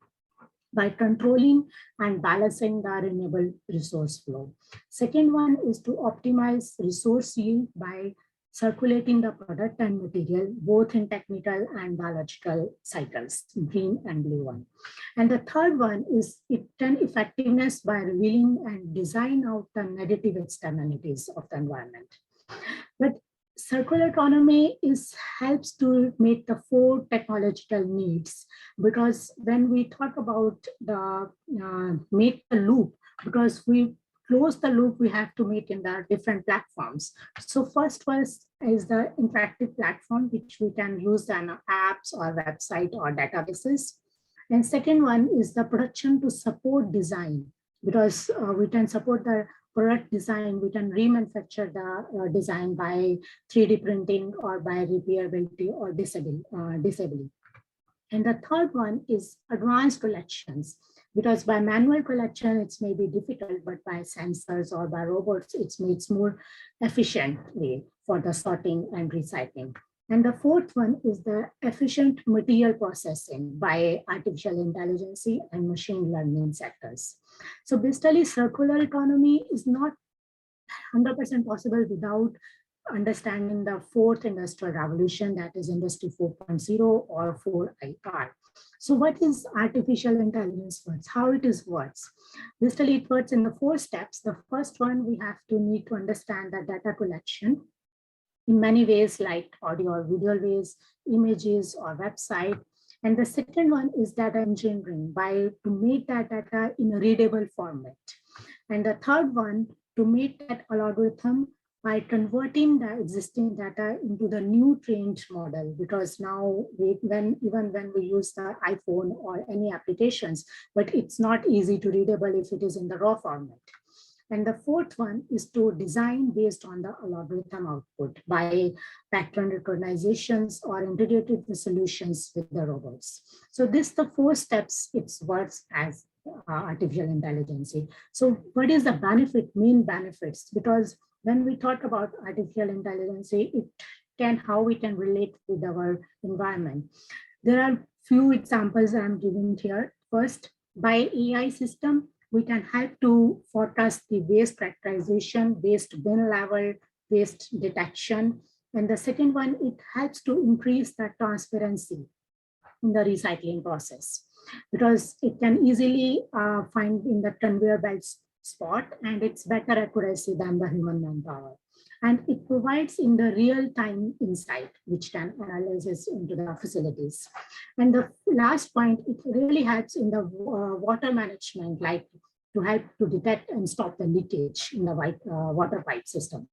by controlling and balancing the renewable resource flow. Second one is to optimize resource yield by circulating the product and material, both in technical and biological cycles, green and blue one. And the third one is effectiveness by revealing and design out the negative externalities of the environment. But circular economy helps to meet the 4 technological needs, because when we talk about the make the loop, because we close the loop, we have to meet in the different platforms. So first was is the interactive platform, which we can use in apps or website or databases. And second one is the production to support design, because we can support the product design, we can remanufacture the design by 3D printing or by repairability or disabling. And the third one is advanced collections, because by manual collection, it's maybe difficult, but by sensors or by robots, it's more efficient way for the sorting and recycling. And the fourth one is the efficient material processing by artificial intelligence and machine learning sectors. So basically, circular economy is not 100% possible without understanding the 4th industrial revolution, that is Industry 4.0 or 4IR. So what is artificial intelligence works? How it works? Basically, it works in the 4 steps. The first one, we need to understand the data collection in many ways, like audio or video ways, images or website. And the second one is data engineering, to make that data in a readable format. And the third one, to make that algorithm by converting the existing data into the new trained model, because now even when we use the iPhone or any applications, but it's not easy to readable if it is in the raw format. And the fourth one is to design based on the algorithm output by pattern recognitions or integrated the solutions with the robots. So the 4 steps, it works as artificial intelligence. So what is the main benefits? Because when we talk about artificial intelligence, how we can relate with our environment. There are few examples I'm giving here. First, by AI system, we can help to forecast the waste characterization, waste bin level, waste detection. And the second one, it helps to increase the transparency in the recycling process, because it can easily find in the conveyor belt spot, and it's better accuracy than the human manpower. And it provides in the real-time insight, which can analyze into the facilities. And the last point, it really helps in the water management, like to help to detect and stop the leakage in the water pipe systems.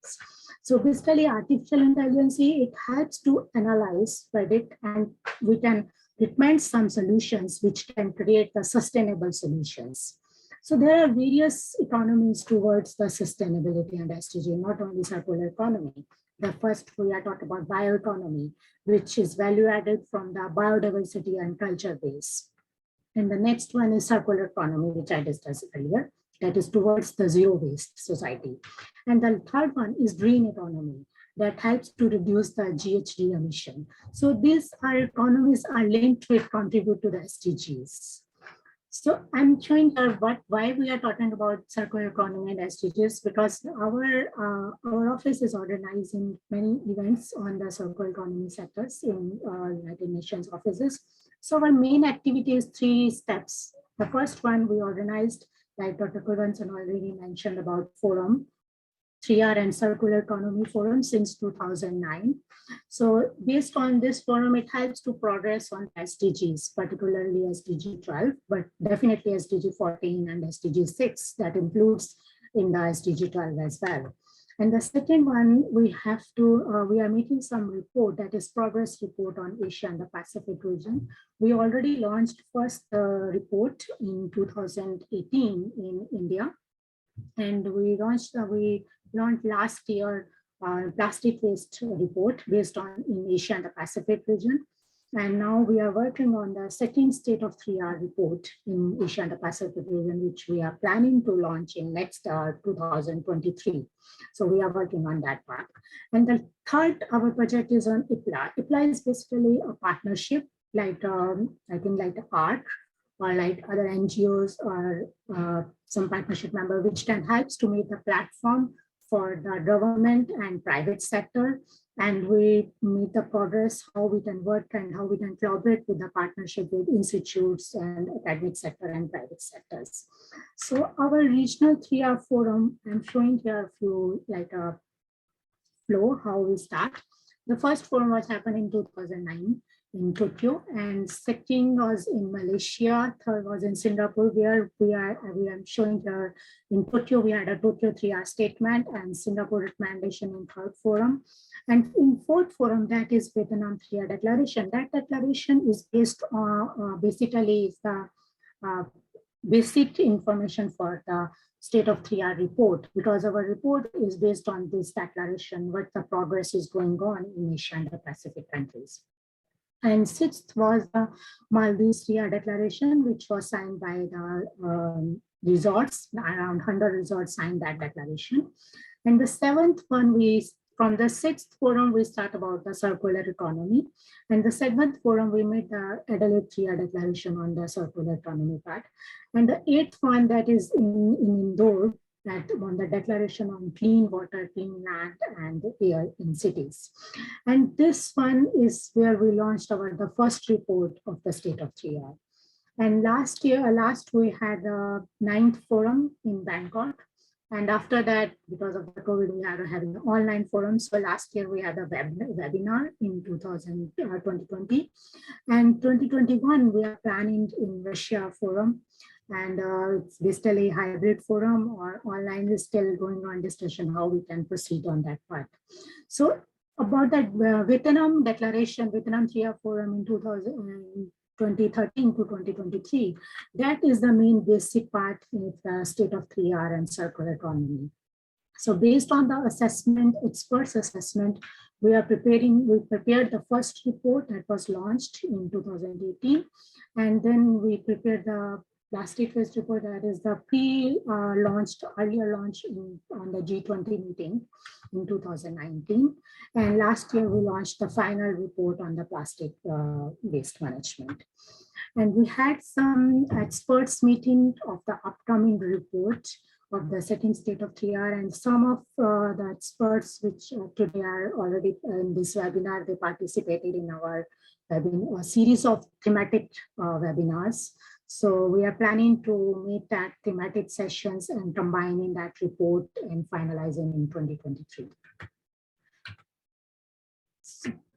So basically, artificial intelligence, it helps to analyze, predict, and we can recommend some solutions which can create the sustainable solutions. So there are various economies towards the sustainability and SDG, not only circular economy. The first, we are talking about bioeconomy, which is value added from the biodiversity and culture base. And the next one is circular economy, which I discussed earlier, that is towards the zero waste society. And the third one is green economy, that helps to reduce the GHG emission. So these economies are linked to it, contribute to the SDGs. So I'm showing here why we are talking about circular economy and SDGs, because our office is organizing many events on the circular economy sectors in United Nations offices. So our main activity is 3 steps. The first one we organized, like Dr. Kurvanson already mentioned, about forum, 3R and Circular Economy Forum since 2009. So based on this forum, it helps to progress on SDGs, particularly SDG 12, but definitely SDG 14 and SDG 6 that includes in the SDG 12 as well. And the second one, we are making some report, that is progress report on Asia and the Pacific region. We already launched first report in 2018 in India. And we launched last year plastic waste report based on in Asia and the Pacific region. And now we are working on the second state of 3R report in Asia and the Pacific region, which we are planning to launch in next 2023. So we are working on that part. And the third, our project is on IPLA. IPLA is basically a partnership, like I think like the ARC, or like other NGOs or some partnership member, which can help to make the platform for the government and private sector. And we meet the progress, how we can work and how we can collaborate with the partnership with institutes and academic sector and private sectors. So our regional 3R forum, I'm showing here a few like a flow, how we start. The first forum was happened in 2009 in Tokyo, and second was in Malaysia, third was in Singapore, where we are showing here in Tokyo, we had a Tokyo 3R statement and Singapore recommendation in third forum. And in fourth forum, that is Vietnam 3R declaration. That declaration is based on basically is the basic information for the state of 3R report, because our report is based on this declaration, what the progress is going on in Asia and the Pacific countries. And sixth was the Maldives 3R declaration, which was signed by the resorts, around 100 resorts signed that declaration. And the seventh one, from the sixth forum, we start about the circular economy. And the seventh forum, we made the Adelaide 3R declaration on the circular economy part. And the eighth one, that is in Indore, that on the declaration on clean water, clean land, and air in cities. And this one is where we launched the first report of the state of 3R. And last we had a 9th forum in Bangkok. And after that, because of the COVID, we had having an online forum. So last year we had a webinar in 2020. And 2021, we are planning in Russia forum. And it's basically a hybrid forum, or online is still going on discussion how we can proceed on that part. So about that Vietnam declaration, Vietnam 3R forum in 2013 to 2023, that is the main basic part in the state of 3R and circular economy. So based on the assessment, experts assessment, we prepared the first report that was launched in 2018. And then we prepared the plastic waste report, that is the earlier launch on the G20 meeting in 2019. And last year we launched the final report on the plastic waste management. And we had some experts meeting of the upcoming report of the second state of 3R, and some of the experts which today are already in this webinar, they participated in our series of thematic webinars. So we are planning to meet that thematic sessions and combining that report and finalizing in 2023.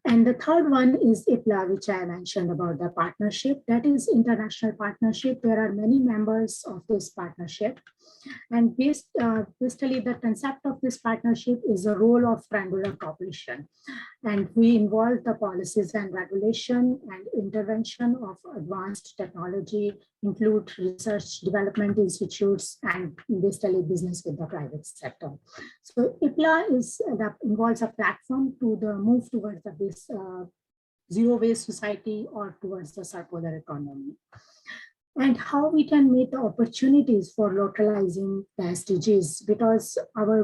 And the third one is IPLA, which I mentioned about the partnership. That is international partnership. There are many members of this partnership. And basically, the concept of this partnership is a role of triangular cooperation. And we involve the policies and regulation and intervention of advanced technology, include research development institutes, and basically business with the private sector. So IPLA involves a platform to the move towards the zero waste society or towards the circular economy. And how we can make the opportunities for localizing the SDGs, because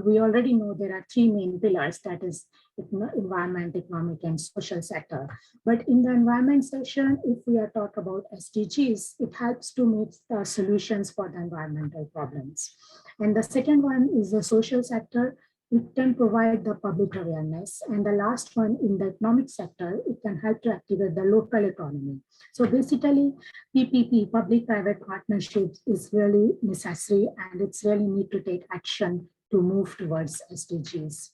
we already know there are three main pillars, that is environment, economic, and social sector. But in the environment section, if we are talking about SDGs, it helps to make the solutions for the environmental problems. And the second one is the social sector. It can provide the public awareness. And the last one, in the economic sector, it can help to activate the local economy. So basically, PPP, public-private partnerships, is really necessary, and it's really need to take action to move towards SDGs.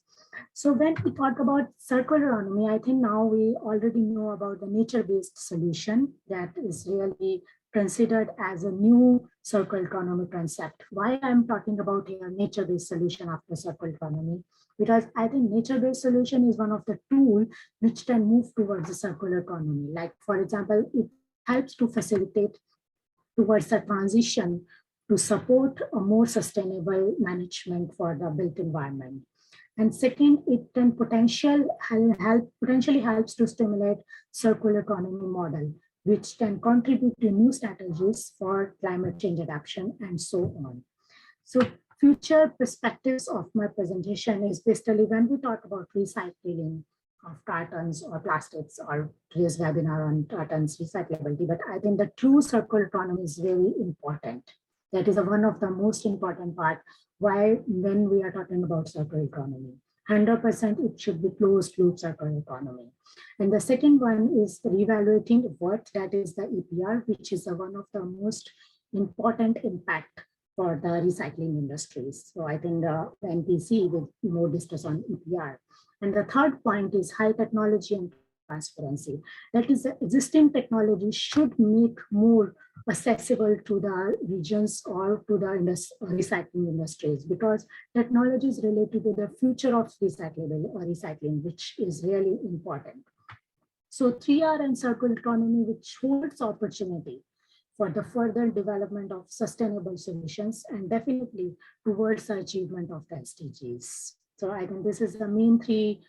So when we talk about circular economy, I think now we already know about the nature-based solution that is really considered as a new circular economy concept. Why I'm talking about here nature-based solution after circular economy? Because I think nature-based solution is one of the tools which can move towards the circular economy. Like, for example, it helps to facilitate towards a transition to support a more sustainable management for the built environment. And second, it can potentially helps to stimulate circular economy model, which can contribute to new strategies for climate change adaptation and so on. So future perspectives of my presentation is basically when we talk about recycling of cartons or plastics, or today's webinar on cartons recyclability, but I think the true circular economy is very important. That is one of the most important part why when we are talking about circular economy. 100% it should be closed loop circular economy. And the second one is reevaluating what that is the EPR, which is one of the most important impact for the recycling industries. So I think the NPC will more discuss on EPR. And the third point is high technology and transparency. That is, the existing technology should make more accessible to the regions or to the recycling industries, because technology is related to the future of recyclable or recycling, which is really important. So 3R and circular economy, which holds opportunity for the further development of sustainable solutions and definitely towards the achievement of the SDGs. So I think this is the main three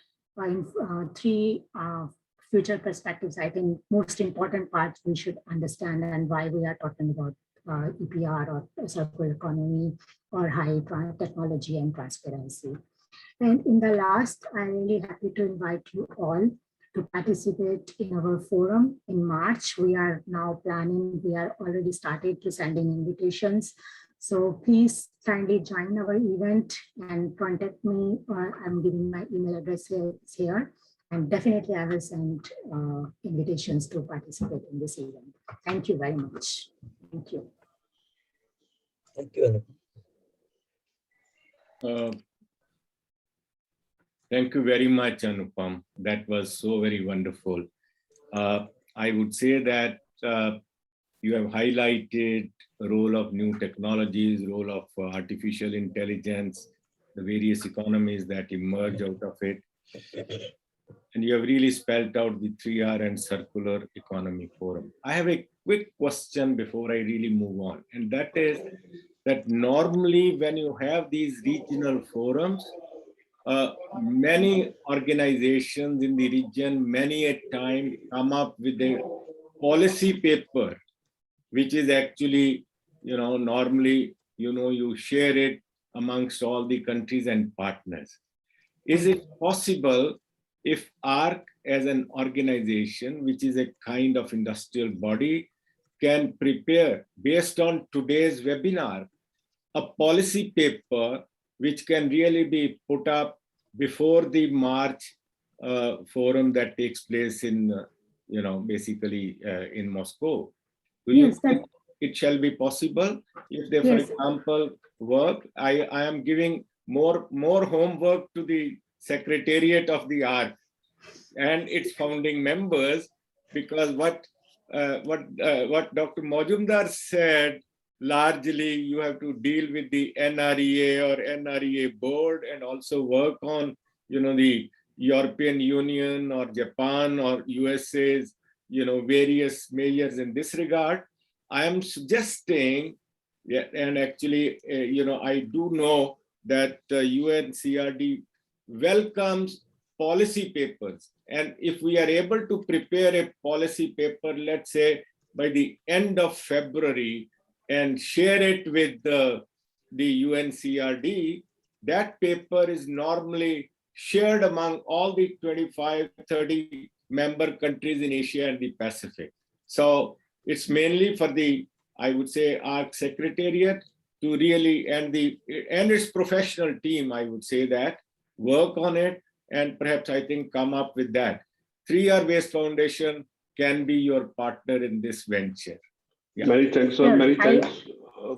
future perspectives. I think most important parts we should understand, and why we are talking about EPR or circular economy or high technology and transparency. And in the last, I'm really happy to invite you all to participate in our forum in March. We are now planning, we are already started to sending invitations. So please kindly join our event and contact me. I'm giving my email address here. And definitely I will send invitations to participate in this event. Thank you very much. Thank you. Thank you, Anupam. Thank you very much, Anupam. That was so very wonderful. I would say that you have highlighted the role of new technologies, role of artificial intelligence, the various economies that emerge out of it. And you have really spelled out the 3R and Circular Economy Forum. I have a quick question before I really move on. And that is that normally when you have these regional forums, many organizations in the region, many a time come up with a policy paper, which is actually, normally, you share it amongst all the countries and partners. Is it possible if ARC as an organization, which is a kind of industrial body, can prepare based on today's webinar, a policy paper which can really be put up before the March forum that takes place in, basically in Moscow? Do you think it shall be possible if they, for example, work? I am giving more homework to the Secretariat of the ARC and its founding members, because what Dr. Majumdar said, largely you have to deal with the NREA or NREA board and also work on, the European Union or Japan or USA's, various measures in this regard. I am suggesting, and actually, I do know that UNCRD welcomes policy papers. And if we are able to prepare a policy paper, let's say by the end of February, and share it with the UNCRD, that paper is normally shared among all the 25, 30 member countries in Asia and the Pacific. So it's mainly for the, I would say, ARC Secretariat to really, and its professional team, I would say that, work on it, and perhaps I think come up with that. 3R Waste Foundation can be your partner in this venture. Yeah. Many thanks, sir. Many thanks.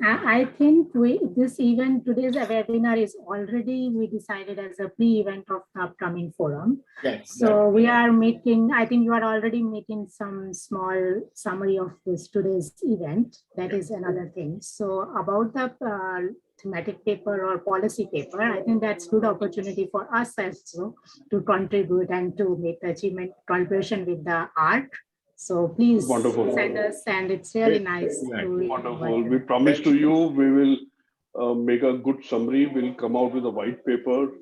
I think this event, today's webinar is already, we decided as a pre-event of the upcoming forum. Yes. So we are making, I think you are already making some small summary of today's event. That is another thing. So about the thematic paper or policy paper, I think that's good opportunity for us also to contribute and to make the achievement collaboration with the ARC. So please send us, and it's really nice. Wonderful. We promise to you, we will make a good summary. We'll come out with a white paper,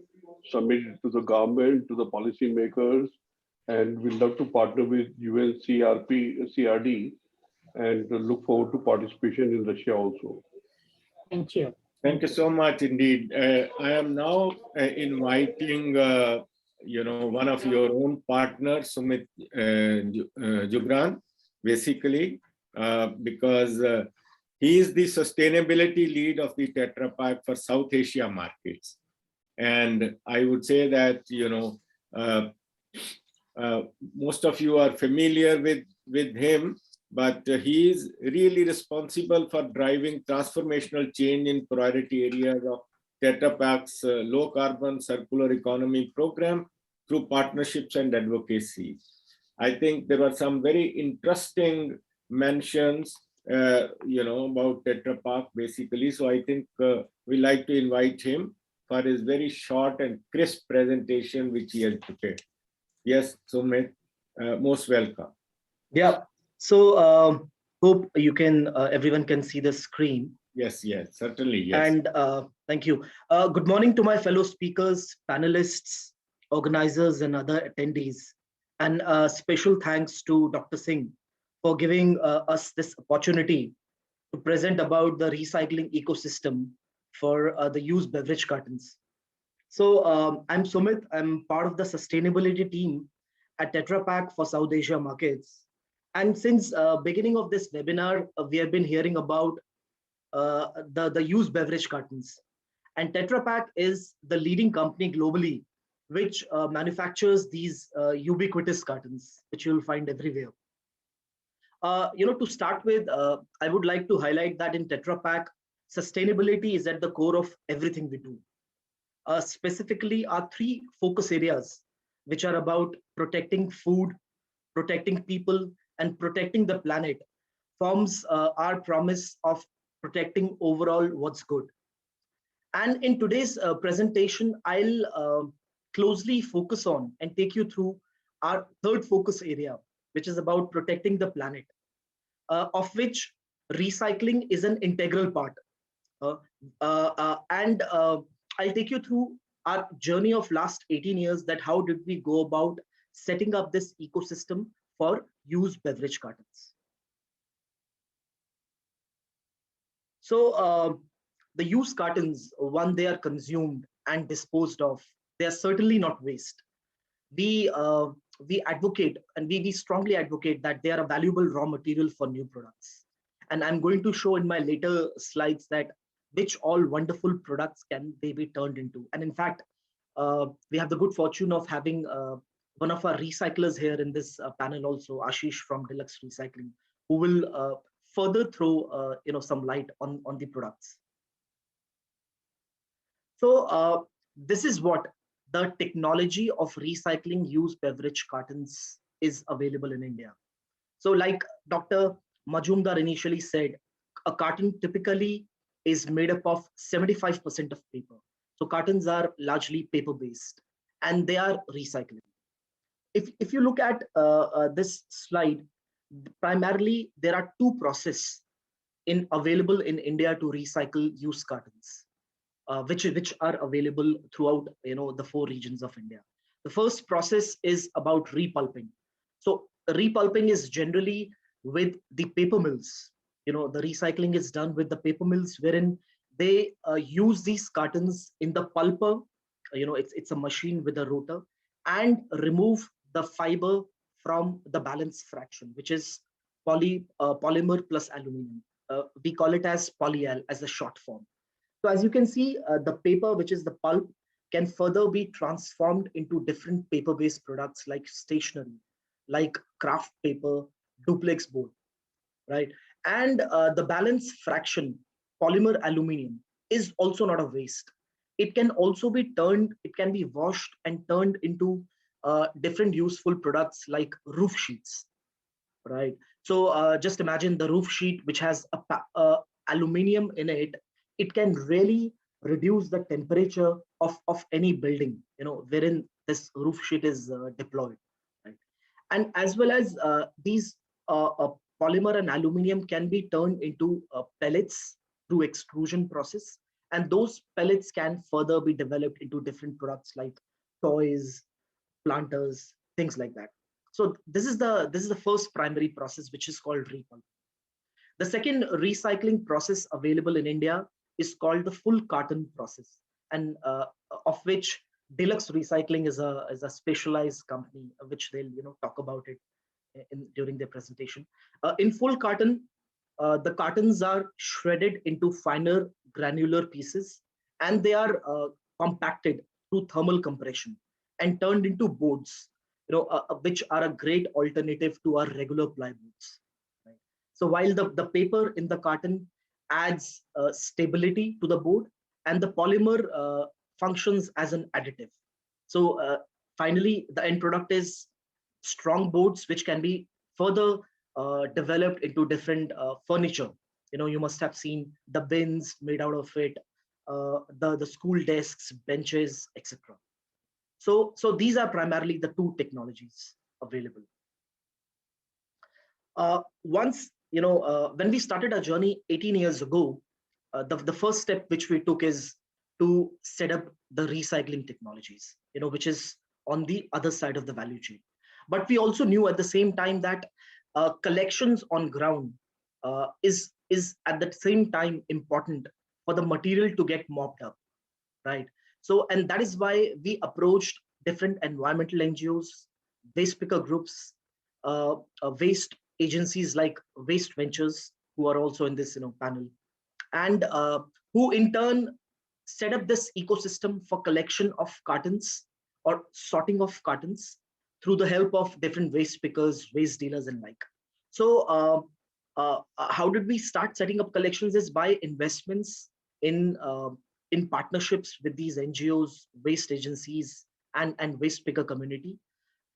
submit it to the government, to the policy makers, and we'd love to partner with CRD, and look forward to participation in Russia also. Thank you. Thank you so much indeed. I am now inviting one of your own partners, Sumit Jugran, basically, because he is the sustainability lead of the Tetra Pak for South Asia markets. And I would say that, most of you are familiar with him, but he is really responsible for driving transformational change in priority areas of Tetra Pak's low carbon circular economy program through partnerships and advocacy. I think there were some very interesting mentions, about Tetra Pak basically. So I think we like to invite him for his very short and crisp presentation, which he has prepared. Yes, Sumit, most welcome. Yeah. So hope you can, everyone can see the screen. Yes, certainly. Yes. And thank you. Good morning to my fellow speakers, panelists, organizers, and other attendees. And special thanks to Dr. Singh for giving us this opportunity to present about the recycling ecosystem for the used beverage cartons. So I'm Sumit. I'm part of the sustainability team at Tetra Pak for South Asia markets. And since beginning of this webinar, we have been hearing about the used beverage cartons. And Tetra Pak is the leading company globally which manufactures these ubiquitous cartons, which you'll find everywhere. To start with, I would like to highlight that in Tetra Pak, sustainability is at the core of everything we do. Specifically, our three focus areas, which are about protecting food, protecting people, and protecting the planet, forms our promise of protecting overall what's good. And in today's presentation, I'll closely focus on and take you through our third focus area, which is about protecting the planet, of which recycling is an integral part. And I'll take you through our journey of last 18 years, that how did we go about setting up this ecosystem for used beverage cartons. So the used cartons, when they are consumed and disposed of, they are certainly not waste. We advocate, and we strongly advocate that they are a valuable raw material for new products. And I'm going to show in my later slides that which all wonderful products can they be turned into. And in fact, we have the good fortune of having one of our recyclers here in this panel also, Ashish from Deluxe Recycling, who will further throw some light on the products. So this is what the technology of recycling used beverage cartons is available in India. So like Dr. Majumdar initially said, a carton typically is made up of 75% of paper. So cartons are largely paper-based and they are recyclable. If you look at this slide, primarily there are two processes available in India to recycle used cartons, which are available throughout the 4 regions of India. The first process is about repulping. So repulping is generally with the paper mills. The recycling is done with the paper mills, wherein they use these cartons in the pulper. It's a machine with a rotor, and remove the fiber from the balance fraction, which is polymer plus aluminum. We call it as polyal as a short form. So as you can see, the paper, which is the pulp, can further be transformed into different paper-based products like stationery, like craft paper, duplex board, right? And the balance fraction, polymer aluminum, is also not a waste. It can also be turned, it can be washed and turned into different useful products like roof sheets, right? So just imagine the roof sheet, which has aluminum in it. It can really reduce the temperature of any building, wherein this roof sheet is deployed, right? And as well as these polymer and aluminum can be turned into pellets through extrusion process, and those pellets can further be developed into different products like toys, planters, things like that. So this is the first primary process, which is called repulp. The second recycling process available in India is called the full carton process, and of which Deluxe Recycling is a specialized company, which they'll talk about it during their presentation. In full carton, the cartons are shredded into finer granular pieces, and they are compacted through thermal compression and turned into boards, which are a great alternative to our regular plyboards. Right? So while the paper in the carton adds stability to the board, and the polymer functions as an additive. So finally, the end product is strong boards, which can be further developed into different furniture. You must have seen the bins made out of it, the school desks, benches, etc. So these are primarily the two technologies available. Once, when we started our journey 18 years ago, the first step which we took is to set up the recycling technologies, which is on the other side of the value chain. But we also knew at the same time that collections on ground is at the same time important for the material to get mopped up, right? So, and that is why we approached different environmental NGOs, waste picker groups, waste agencies like Waste Ventures, who are also in this panel, and who in turn set up this ecosystem for collection of cartons or sorting of cartons through the help of different waste pickers, waste dealers, and like. So how did we start setting up collections? Is by investments in partnerships with these NGOs, waste agencies, and waste picker community,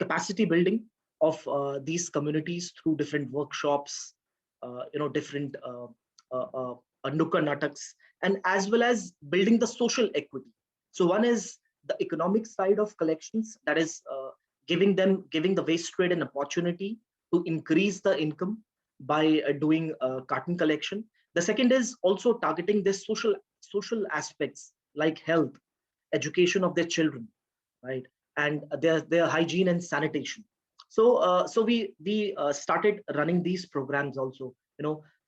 capacity building of these communities through different workshops, different Nukkad Nataks, and as well as building the social equity. So one is the economic side of collections, that is giving the waste trade an opportunity to increase the income by doing carton collection. The second is also targeting the social aspects like health, education of their children, right, and their hygiene and sanitation. So we started running these programs also,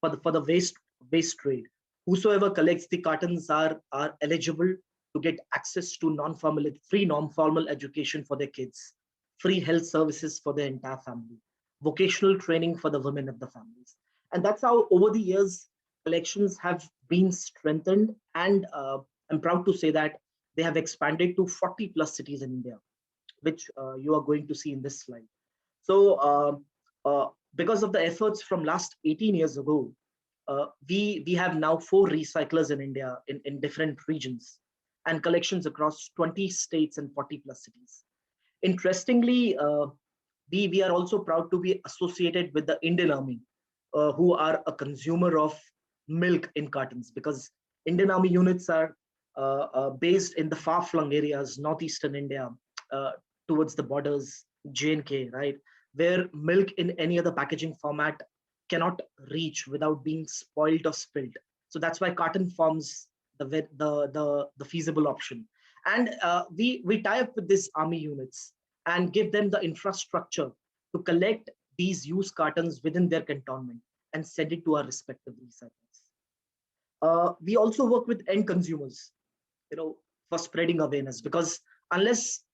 for the waste trade. Whosoever collects the cartons are eligible to get access to free non-formal education for their kids, free health services for their entire family, vocational training for the women of the families. And that's how over the years, collections have been strengthened, and I'm proud to say that they have expanded to 40 plus cities in India, which you are going to see in this slide. So because of the efforts from last 18 years ago, we have now 4 recyclers in India in different regions. and collections across 20 states and 40 plus cities. Interestingly, we are also proud to be associated with the Indian Army, who are a consumer of milk in cartons, because Indian Army units are based in the far-flung areas, northeastern India, towards the borders, J&K, right, where milk in any other packaging format cannot reach without being spoiled or spilled. So that's why carton forms the feasible option. And we tie up with these army units and give them the infrastructure to collect these used cartons within their cantonment and send it to our respective recyclers. We also work with end consumers, for spreading awareness, because unless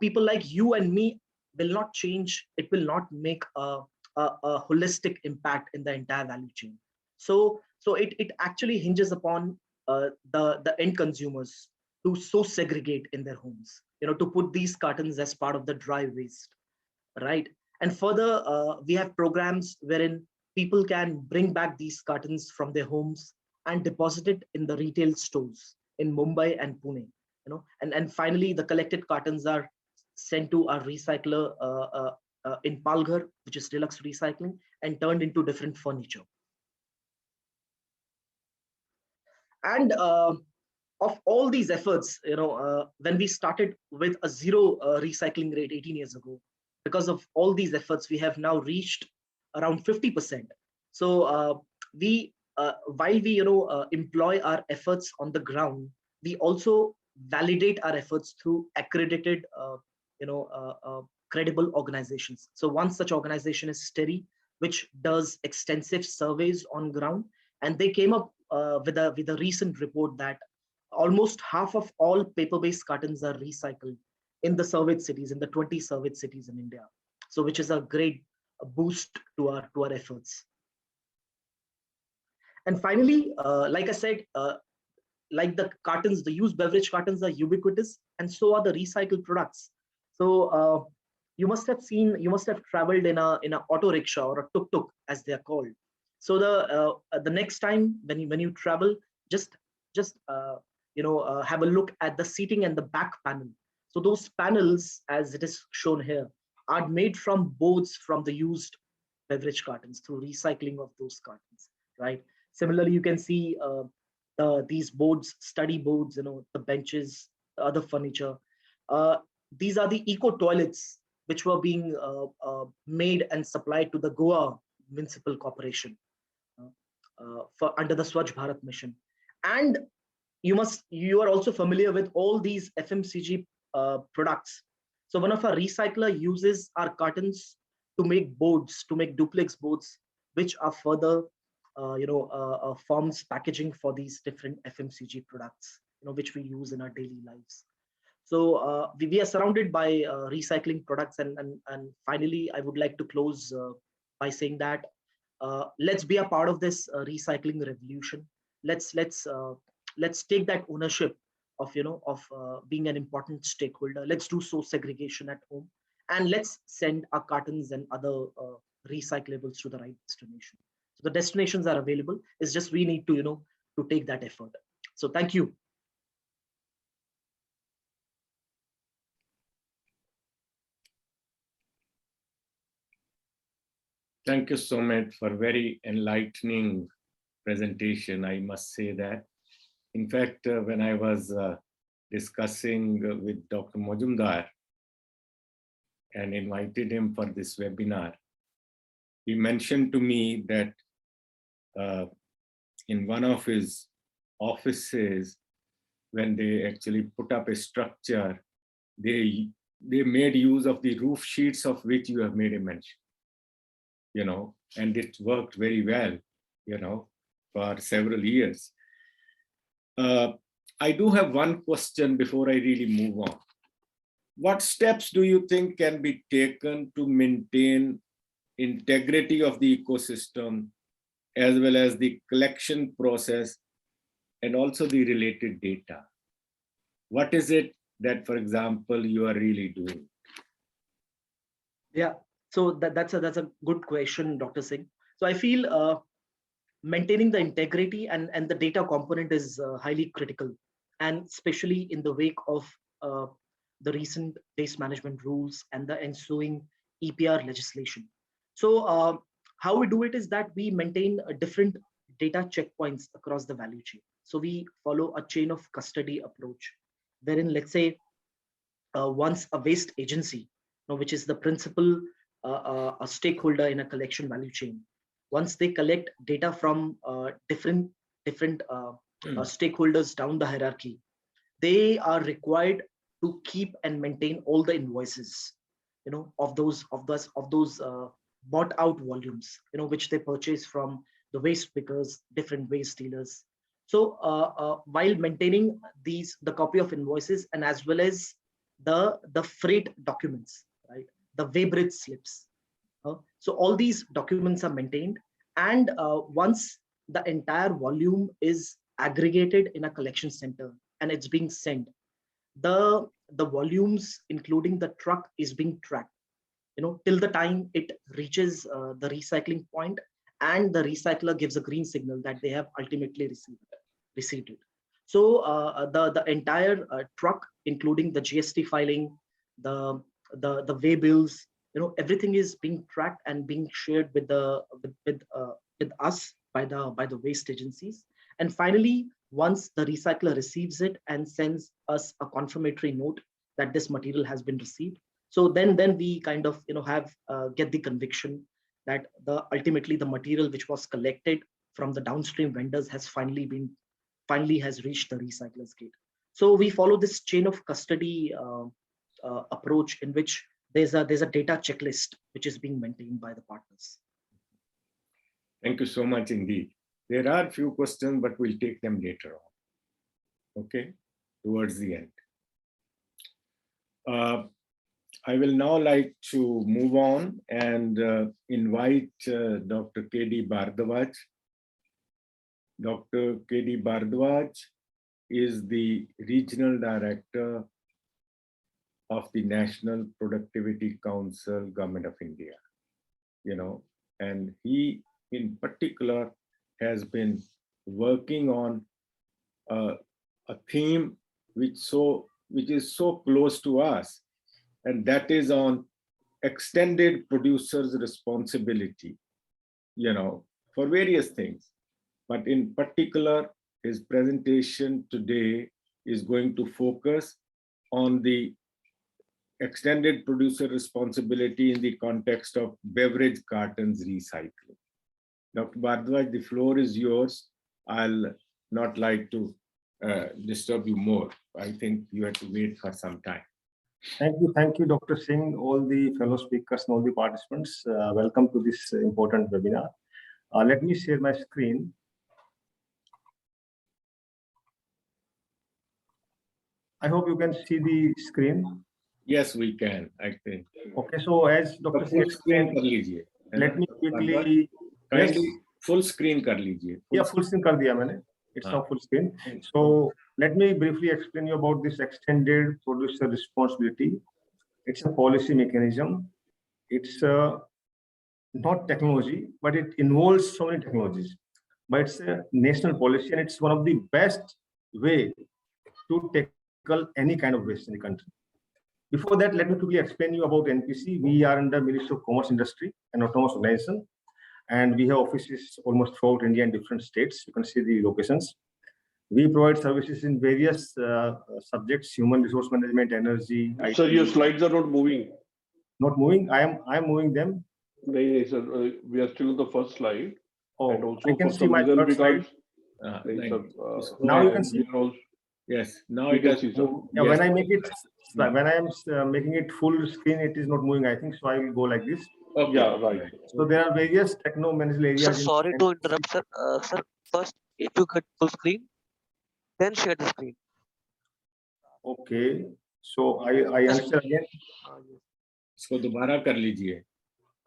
people like you and me will not change, it will not make a holistic impact in the entire value chain. So it actually hinges upon the end consumers to so segregate in their homes, to put these cartons as part of the dry waste, right? And further, we have programs wherein people can bring back these cartons from their homes and deposit it in the retail stores in Mumbai and Pune, and finally the collected cartons are sent to our recycler in Palghar, which is deluxe recycling, and turned into different furniture. And of all these efforts, when we started with a zero recycling rate 18 years ago, because of all these efforts, we have now reached around 50%. So while we employ our efforts on the ground, we also validate our efforts through accredited credible organizations. So one such organization is STERI, which does extensive surveys on ground, and they came up with a recent report that almost half of all paper-based cartons are recycled in the surveyed cities, in the 20 surveyed cities in India. So which is a great boost to our efforts. And finally, like I said, like the cartons, the used beverage cartons are ubiquitous, and so are the recycled products. So you must have traveled in a auto rickshaw or a tuk-tuk, as they are called. So the next time when you travel, just have a look at the seating and the back panel. So those panels, as it is shown here, are made from boards from the used beverage cartons through recycling of those cartons, right? Similarly, you can see these boards, study boards, the benches, the other furniture. These are the eco toilets which were being made and supplied to the Goa Municipal Corporation under the Swachh Bharat mission. And you are also familiar with all these FMCG products. So one of our recycler uses our cartons to make boards, to make duplex boards, which are further forms packaging for these different FMCG products, which we use in our daily lives. So we are surrounded by recycling products, and finally, I would like to close by saying that let's be a part of this recycling revolution. Let's take that ownership of being an important stakeholder. Let's do source segregation at home, and let's send our cartons and other recyclables to the right destination. So the destinations are available. It's just we need to to take that effort. So thank you. Thank you so much for very enlightening presentation, I must say that. In fact, when I was discussing with Dr. Majumdar and invited him for this webinar, he mentioned to me that in one of his offices, when they actually put up a structure, they made use of the roof sheets of which you have made a mention. And it worked very well, for several years. I do have one question before I really move on. What steps do you think can be taken to maintain integrity of the ecosystem, as well as the collection process and also the related data? What is it that, for example, you are really doing? Yeah. So that's a good question, Dr. Singh. So I feel maintaining the integrity and the data component is highly critical. and especially in the wake of the recent waste management rules and the ensuing EPR legislation. So how we do it is that we maintain different data checkpoints across the value chain. So we follow a chain of custody approach, wherein, let's say, once a waste agency, which is the principal a stakeholder in a collection value chain, once they collect data from different stakeholders down the hierarchy, they are required to keep and maintain all the invoices, of those bought out volumes, which they purchase from the waste pickers, different waste dealers. So while maintaining the copy of invoices, and as well as the freight documents, right, the weighbridge slips. So all these documents are maintained, and once the entire volume is aggregated in a collection center and it's being sent, the volumes, including the truck, is being tracked, till the time it reaches the recycling point, and the recycler gives a green signal that they have ultimately received it. So the entire truck, including the GST filing, the way bills, everything is being tracked and being shared with us by the waste agencies. And finally, once the recycler receives it and sends us a confirmatory note that this material has been received, so then we kind of get the conviction that ultimately the material which was collected from the downstream vendors has finally reached the recycler's gate. So we follow this chain of custody approach, in which there's a data checklist which is being maintained by the partners. Thank you so much indeed. There are a few questions, but we'll take them later on. Okay, towards the end. I will now like to move on and invite Dr. K.D. Bhardwaj. Dr. K.D. Bhardwaj is the Regional Director of the National Productivity Council, Government of India. And he in particular has been working on a theme which is so close to us, and that is on extended producers' responsibility, for various things. But in particular, his presentation today is going to focus on the extended producer responsibility in the context of beverage cartons recycling. Dr. Bhardwaj, the floor is yours. I'll not like to disturb you more. I think you have to wait for some time. Thank you, Dr. Singh, all the fellow speakers and all the participants. Welcome to this important webinar. Let me share my screen. I hope you can see the screen. Yes, we can, I think. Okay, so as Dr. Singh explained, let me quickly kindly full screen kar lijiye. Yeah, full screen kar diya maine. It's now full screen. So let me briefly explain you about this extended producer responsibility. It's a policy mechanism. It's not technology, but it involves so many technologies. But it's a national policy, and it's one of the best way to tackle any kind of waste in the country. Before that, let me quickly explain you about NPC. We are under Ministry of Commerce Industry, an autonomous organization, and we have offices almost throughout India in different states. You can see the locations. We provide services in various subjects: human resource management, energy. Sir, your slides are not moving. Not moving. I am moving them. No, sir. We are still on the first slide. Oh, and also I can for see some my reason, third because slide. Now you can see. Yes, now we it can has see, sir. moved. Yeah, Yes. when I make it, when I am making it full screen, it is not moving, I think. So I will go like this. Okay. Yeah, right. So there are various techno-managerial areas. Sir, sorry to interrupt, sir. Sir, first, if you get full screen, then share the screen. Okay. So I answer again. इसको दोबारा कर लीजिए.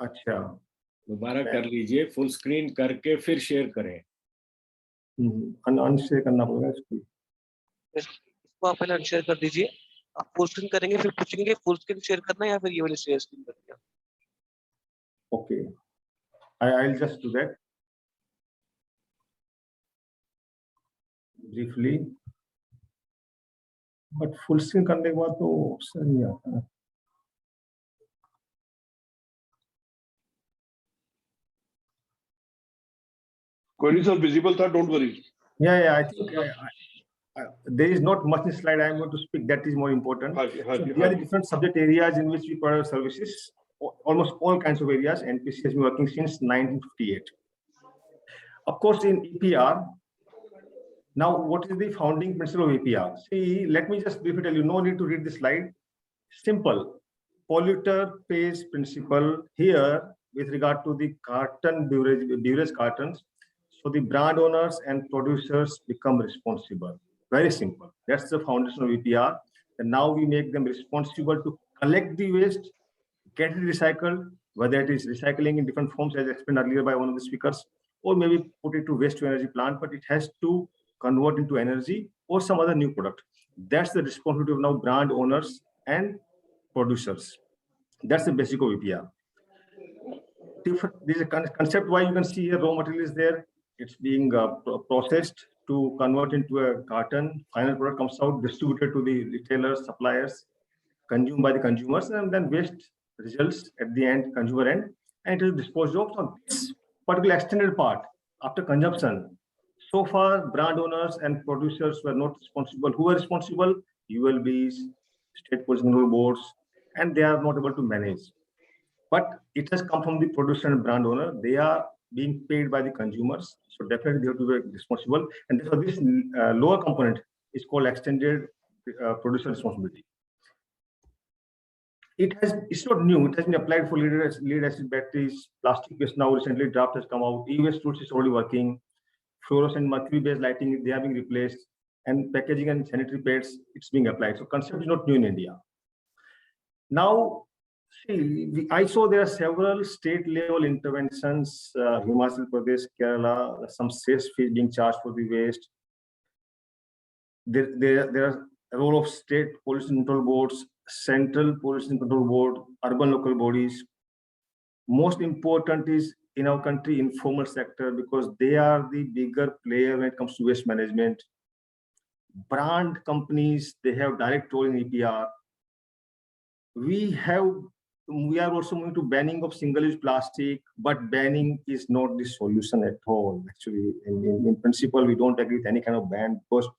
अच्छा. दोबारा कर लीजिए, full screen करके फिर शेयर करें. अनशेयर करना पड़ेगा इसको. इसको आप पहले अनशेयर कर दीजिए. आप फुल स्क्रीन करेंगे, फिर पूछेंगे फुल स्क्रीन शेयर करना है या फिर ये वाली शेयर स्क्रीन करनी है. Okay. I'll just do that. Briefly. But full screen करने के बाद तो सही आता है. Queries are visible, sir. Don't worry. Yeah, I think there is not much in slide I am going to speak. That is more important. So there are the different subject areas in which we provide services. Almost all kinds of areas. NPC has been working since 1958. Of course, in EPR. Now, what is the founding principle of EPR? See, let me just briefly tell you. No need to read the slide. Simple. Polluter pays principle here with regard to the carton beverage cartons. So the brand owners and producers become responsible. Very simple. That's the foundation of EPR. And now we make them responsible to collect the waste, get it recycled, whether it is recycling in different forms as explained earlier by one of the speakers, or maybe put it to waste to energy plant, but it has to convert into energy or some other new product. That's the responsibility of now brand owners and producers. That's the basic of EPR. This is a concept why you can see here raw material is there. It's being processed to convert into a carton. Final product comes out, distributed to the retailers, suppliers, consumed by the consumers, and then waste results at the end, consumer end, and it is disposed of. So this particular extended part after consumption. So far, brand owners and producers were not responsible. Who are responsible? ULBs, state pollution control boards, and they are not able to manage. But it has come from the producer and brand owner. They are being paid by the consumers. So definitely they have to be responsible. And therefore this lower component is called extended producer responsibility. It's not new. It has been applied for lead acid batteries, plastic waste. Now recently draft has come out. E-waste tools is already working. Fluorescent mercury-based lighting, they are being replaced. And packaging and sanitary pads, it's being applied. So concept is not new in India. Now, see, I saw there are several state level interventions, Himachal Pradesh, Kerala, some sales fees being charged for the waste. There are a role of state pollution control boards, central pollution control board, urban local bodies. Most important is in our country, informal sector, because they are the bigger player when it comes to waste management. Brand companies, they have direct role in EPR. We are also moving to banning of single-use plastic, but banning is not the solution at all. Actually, in principle, we don't agree with any kind of ban because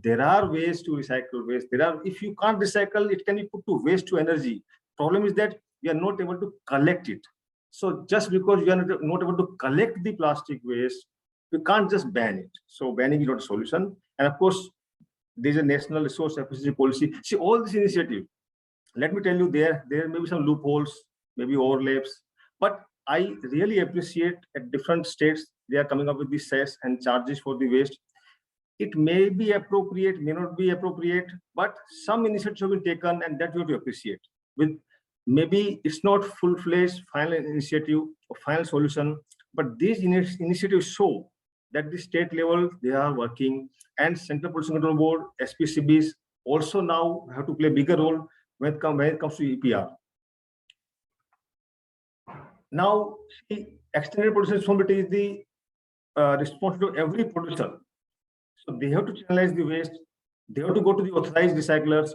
there are ways to recycle waste. If you can't recycle, it can be put to waste to energy. Problem is that we are not able to collect it. So just because we are not able to collect the plastic waste, we can't just ban it. So banning is not a solution. And of course, there's a national resource efficiency policy. See, all this initiative, let me tell you, there may be some loopholes, maybe overlaps, but I really appreciate at different states, they are coming up with the cess and charges for the waste. It may be appropriate, may not be appropriate, but some initiatives have been taken and that we have to appreciate. With maybe it's not full-fledged final initiative or final solution, but these initiatives show that the state level, they are working, and Central Pollution Control Board, SPCBs also now have to play a bigger role when it comes to EPR. Now, see, extended producer responsibility is the responsibility of every producer. So they have to channelize the waste, they have to go to the authorized recyclers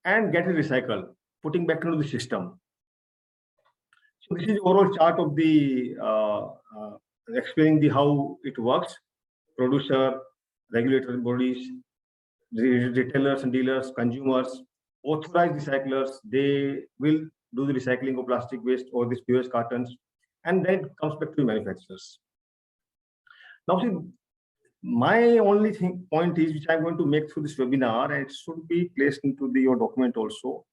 and get it recycled, putting back into the system. So this is the overall chart of the explaining the how it works. Producer, regulatory bodies, the retailers and dealers, consumers, authorized recyclers, they will do the recycling of plastic waste or these beverage cartons, and then it comes back to the manufacturers. Now, see, my only point is, which I'm going to make through this webinar, and it should be placed into your document also.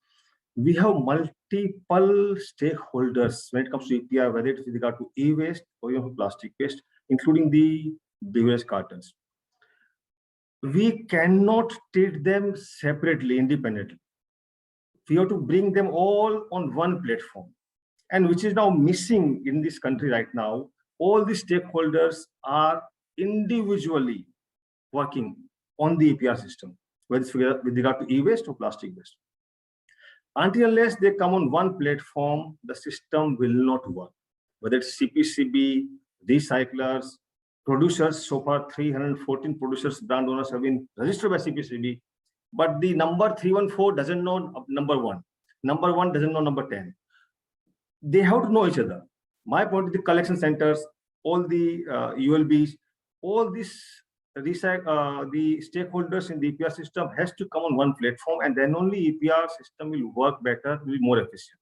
We have multiple stakeholders when it comes to EPR, whether it is with regard to e-waste or even plastic waste, including the beverage cartons. We cannot treat them separately, independently. We have to bring them all on one platform, and which is now missing in this country right now. All the stakeholders are individually working on the EPR system, whether it's with regard to e-waste or plastic waste. Until unless they come on one platform, the system will not work. Whether it's CPCB, recyclers, producers, so far 314 producers, brand owners have been registered by CPCB. but the number 314 doesn't know number 1. Number 1 doesn't know number 10. They have to know each other. My point is the collection centers, all the ULBs, all this the stakeholders in the EPR system has to come on one platform, and then only EPR system will work better, will be more efficient.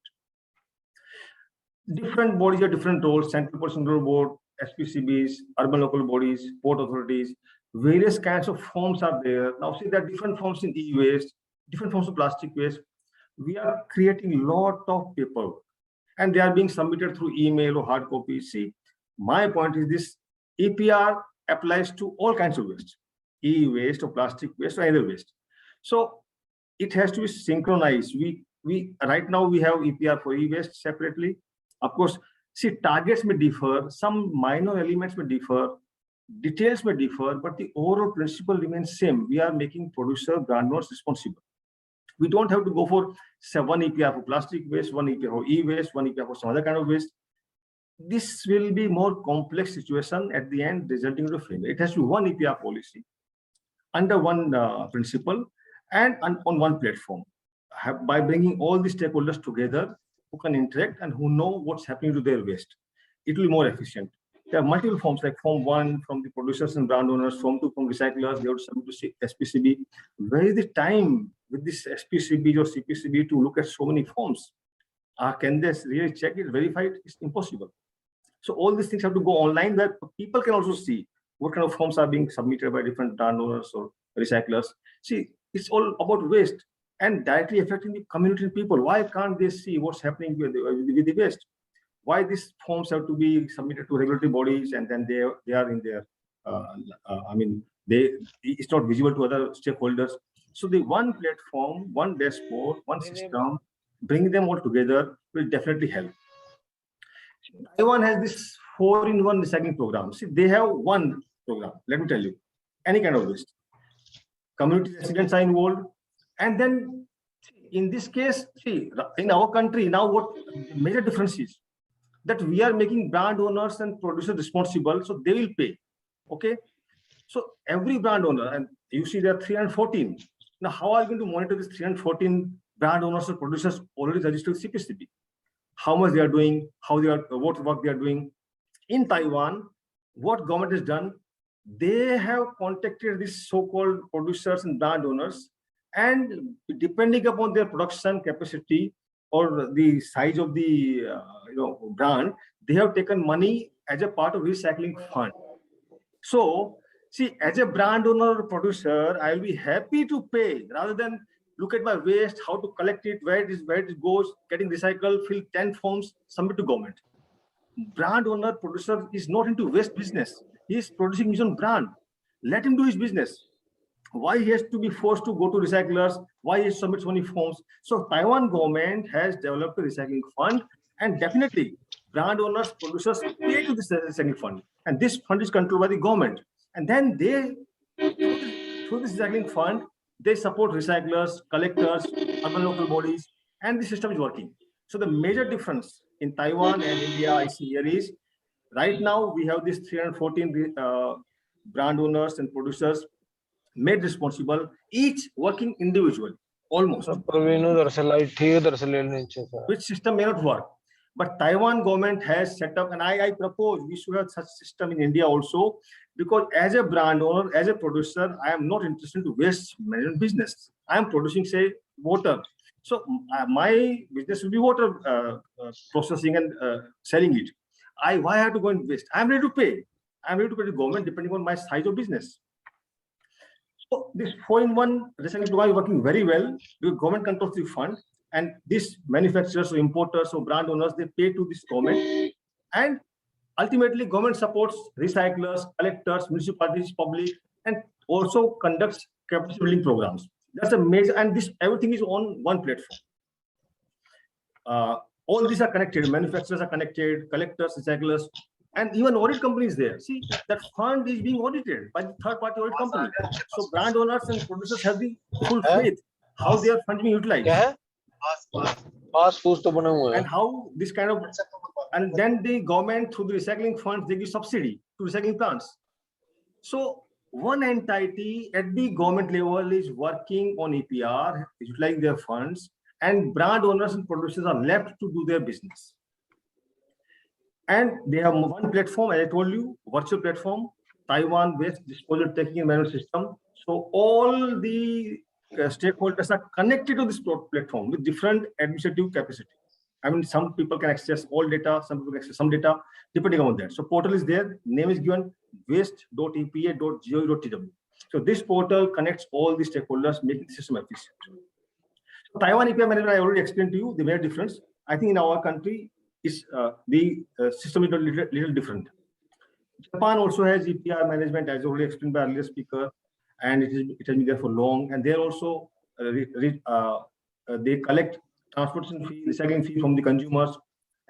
Different bodies have different roles: Central Pollution Control Board, SPCBs, urban local bodies, port authorities. Various kinds of forms are there. Now see, there are different forms in e-waste, different forms of plastic waste. We are creating a lot of paperwork, and they are being submitted through email or hard copy. See, my point is this: EPR applies to all kinds of waste, e-waste or plastic waste or other waste. So it has to be synchronized. We right now we have EPR for e-waste separately. Of course, see, targets may differ, some minor elements may differ, details may differ, but the overall principle remains same. We are making producer, brand owners responsible. We don't have to go for, say, one EPR for plastic waste, one EPR for e-waste, one EPR for some other kind of waste. This will be more complex situation at the end, resulting in a failure. It has to be one EPR policy under one principle and on one platform. By bringing all the stakeholders together who can interact and who know what's happening to their waste, it will be more efficient. There are multiple forms, like Form 1 from the producers and brand owners, Form 2 from recyclers. They have to submit to SPCB. Where is the time with this SPCB or CPCB to look at so many forms? Can they really check it, verify it? It's impossible. So all these things have to go online, where people can also see what kind of forms are being submitted by different brand owners or recyclers. See, it's all about waste and directly affecting the community and people. Why can't they see what's happening with the waste? Why these forms have to be submitted to regulatory bodies and then they are in their, it's not visible to other stakeholders. So the one platform, one dashboard, one system, bring them all together will definitely help. Taiwan has this 4-in-1 recycling program. See, they have one program, let me tell you, any kind of waste. Community residents are involved. And then in this case, see, in our country, now what the major difference is that we are making brand owners and producers responsible, so they will pay. Okay. So every brand owner, and you see there are 314. Now, how are you going to monitor this 314 brand owners or producers already registered with CPCB? How much they are doing, how they are, what work they are doing. In Taiwan, what government has done, they have contacted these so-called producers and brand owners, and depending upon their production capacity or the size of the brand, they have taken money as a part of recycling fund. So, see, as a brand owner or producer, I will be happy to pay rather than look at my waste, how to collect it, where it goes, getting recycled, fill 10 forms, submit to government. Brand owner, producer is not into waste business. He is producing his own brand. Let him do his business. Why he has to be forced to go to recyclers? Why he submits so many forms? So Taiwan government has developed a recycling fund, and definitely brand owners, producers pay to this recycling fund. And this fund is controlled by the government. And then they, through this recycling fund, they support recyclers, collectors, urban local bodies, and the system is working. So the major difference in Taiwan and India I see here is, right now we have this 314 brand owners and producers made responsible, each working individually, almost. Which system may not work. But Taiwan government has set up, and I propose we should have such system in India also, because as a brand owner, as a producer, I am not interested in waste management business. I am producing, say, water. So my business will be water processing and selling it. Why I have to go in waste? I am ready to pay. I am ready to pay the government depending on my size of business. So this 4-in-1 recycling program is working very well. The government controls the fund, and these manufacturers or importers or brand owners, they pay to this government, and ultimately government supports recyclers, collectors, municipalities, public, and also conducts capacity building programs. That's a major, and this everything is on one platform. All these are connected. Manufacturers are connected, collectors, recyclers, and even audit companies there. See, that fund is being audited by the third-party audit company. So brand owners and producers have the full faith how their funds being utilized. And how this kind of, and then the government through the recycling funds, they give subsidy to recycling plants. So one entity at the government level is working on EPR, utilizing their funds, and brand owners and producers are left to do their business. And they have one platform, as I told you, virtual platform, Taiwan-based disposal taking and management system. So all the stakeholders are connected to this platform with different administrative capacity. I mean, some people can access all data, some people can access some data, depending on that. So portal is there, name is given, waste.epa.gov.tw. So this portal connects all the stakeholders, making the system efficient. So Taiwan EPR management, I already explained to you the main difference. I think in our country, the system is a little different. Japan also has EPR management, as already explained by earlier speaker, and it has been there for long. And they're also they collect transportation fee, recycling fee from the consumers.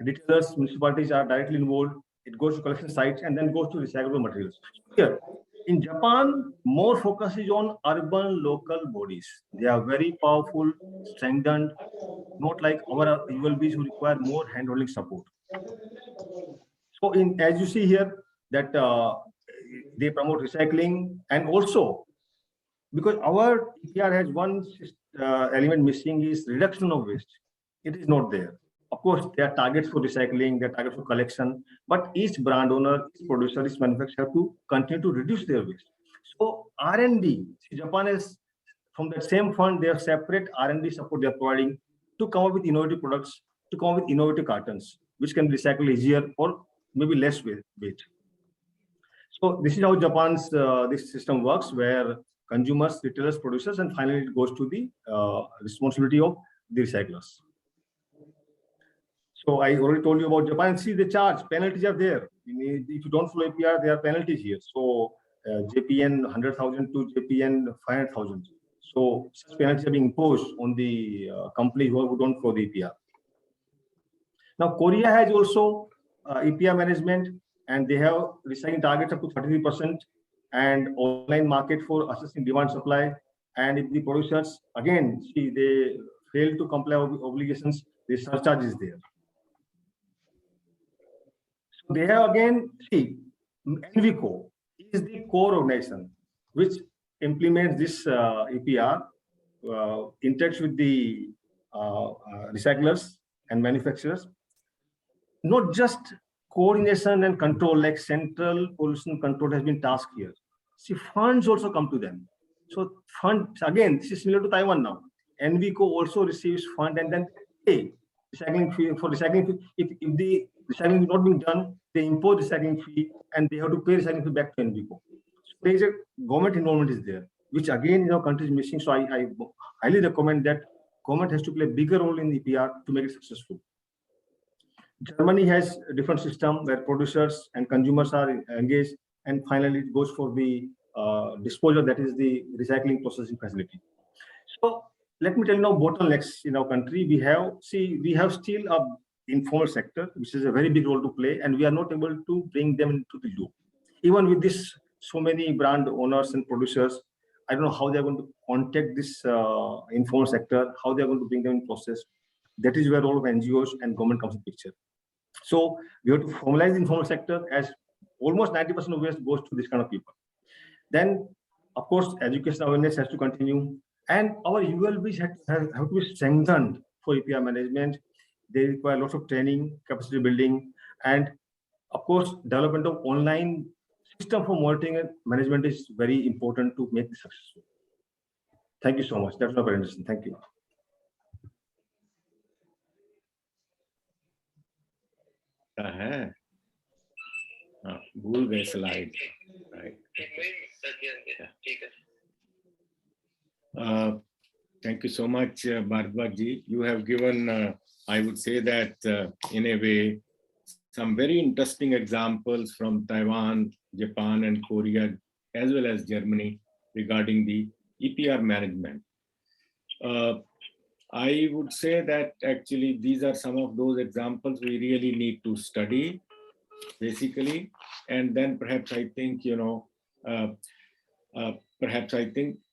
Retailers, municipalities are directly involved. It goes to collection sites and then goes to recyclable materials. Here in Japan, more focus is on urban local bodies. They are very powerful, strengthened, not like our ULBs who require more hand-holding support. So as you see here, that they promote recycling, and also because our EPR has one element missing is reduction of waste. It is not there. Of course, there are targets for recycling, there are targets for collection, but each brand owner, each producer, each manufacturer have to continue to reduce their waste. So R&D, Japan is from that same fund, they have separate R&D support they are providing to come up with innovative products, to come up with innovative cartons, which can be recycled easier or maybe less weight. So this is how Japan's this system works, where consumers, retailers, producers, and finally it goes to the responsibility of the recyclers. So I already told you about Japan. See, the charge penalties are there. If you don't follow APR, there are penalties here. So JPN 100,000 to JPN 500,000. So such penalties are being imposed on the companies who don't follow the APR. Now Korea has also EPR management, and they have recycling targets up to 33%, and online market for assessing demand supply. And if the producers again see they fail to comply with obligations, the surcharge is there. So they have again, see, NVCO is the core organization which implements this EPR, interacts with the recyclers and manufacturers. Not just coordination and control, like central pollution control has been tasked here. See, funds also come to them. So funds, again, this is similar to Taiwan now. NVCO also receives fund and then pay recycling fee for recycling fee. If the recycling is not being done, they impose recycling fee and they have to pay recycling fee back to NVCO. So there is a government involvement is there, which again in our country is missing. So I highly recommend that government has to play a bigger role in EPR to make it successful. Germany has a different system where producers and consumers are engaged, and finally it goes for the disposal, that is the recycling processing facility. So let me tell you now bottlenecks in our country. We have still a informal sector, which is a very big role to play, and we are not able to bring them into the loop. Even with this, so many brand owners and producers, I don't know how they're going to contact this informal sector, how they're going to bring them in process. That is where all of NGOs and government comes in picture. So we have to formalize the informal sector, as almost 90% of waste goes to this kind of people. Then, of course, education awareness has to continue, and our ULBs have to be strengthened for EPR management. They require lots of training, capacity building, and of course, development of online system for monitoring and management is very important to make this successful. Thank you so much. That's my presentation. Thank you. भूल गए slide, right? Thank you so much, Bhardwaj ji. You have given, I would say that in a way, some very interesting examples from Taiwan, Japan, and Korea, as well as Germany, regarding the EPR management. I would say that actually these are some of those examples we really need to study, basically, and then perhaps I think,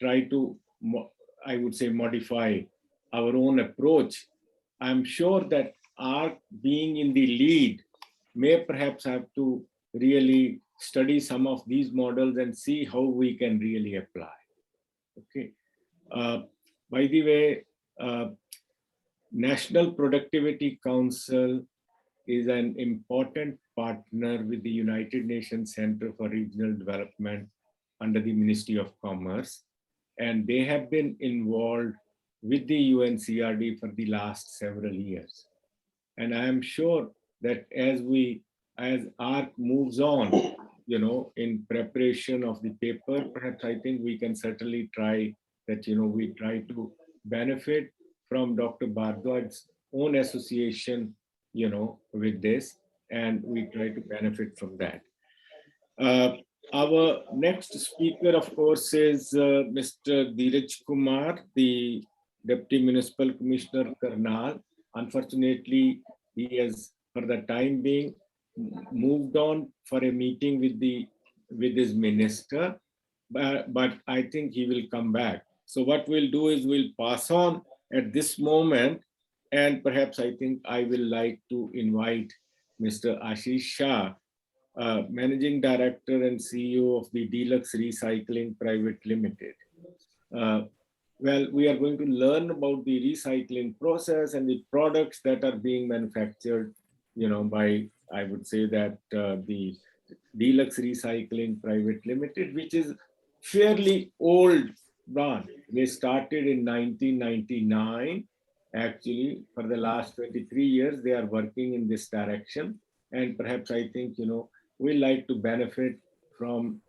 try to, I would say, modify our own approach. I'm sure that our being in the lead may perhaps have to really study some of these models and see how we can really apply. Okay. By the way, National Productivity Council is an important partner with the United Nations Center for Regional Development under the Ministry of Commerce. And they have been involved with the UNCRD for the last several years. And I am sure that as ARC moves on, in preparation of the paper, perhaps I think we can certainly try that, we try to benefit from Dr. Bhardwaj's own association, with this, and we try to benefit from that. Our next speaker, of course, is Mr. Dheeraj Kumar, the Deputy Municipal Commissioner, Karnal. Unfortunately, he has, for the time being, moved on for a meeting with his minister, but I think he will come back. So what we'll do is we'll pass on at this moment, and perhaps I think I will like to invite Mr. Ashish Shah, Managing Director and CEO of the Deluxe Recycling Private Limited. Well, we are going to learn about the recycling process and the products that are being manufactured, by, I would say that the Deluxe Recycling Private Limited, which is fairly old brand. They started in 1999. Actually, for the last 23 years, they are working in this direction. And perhaps I think, we like to benefit from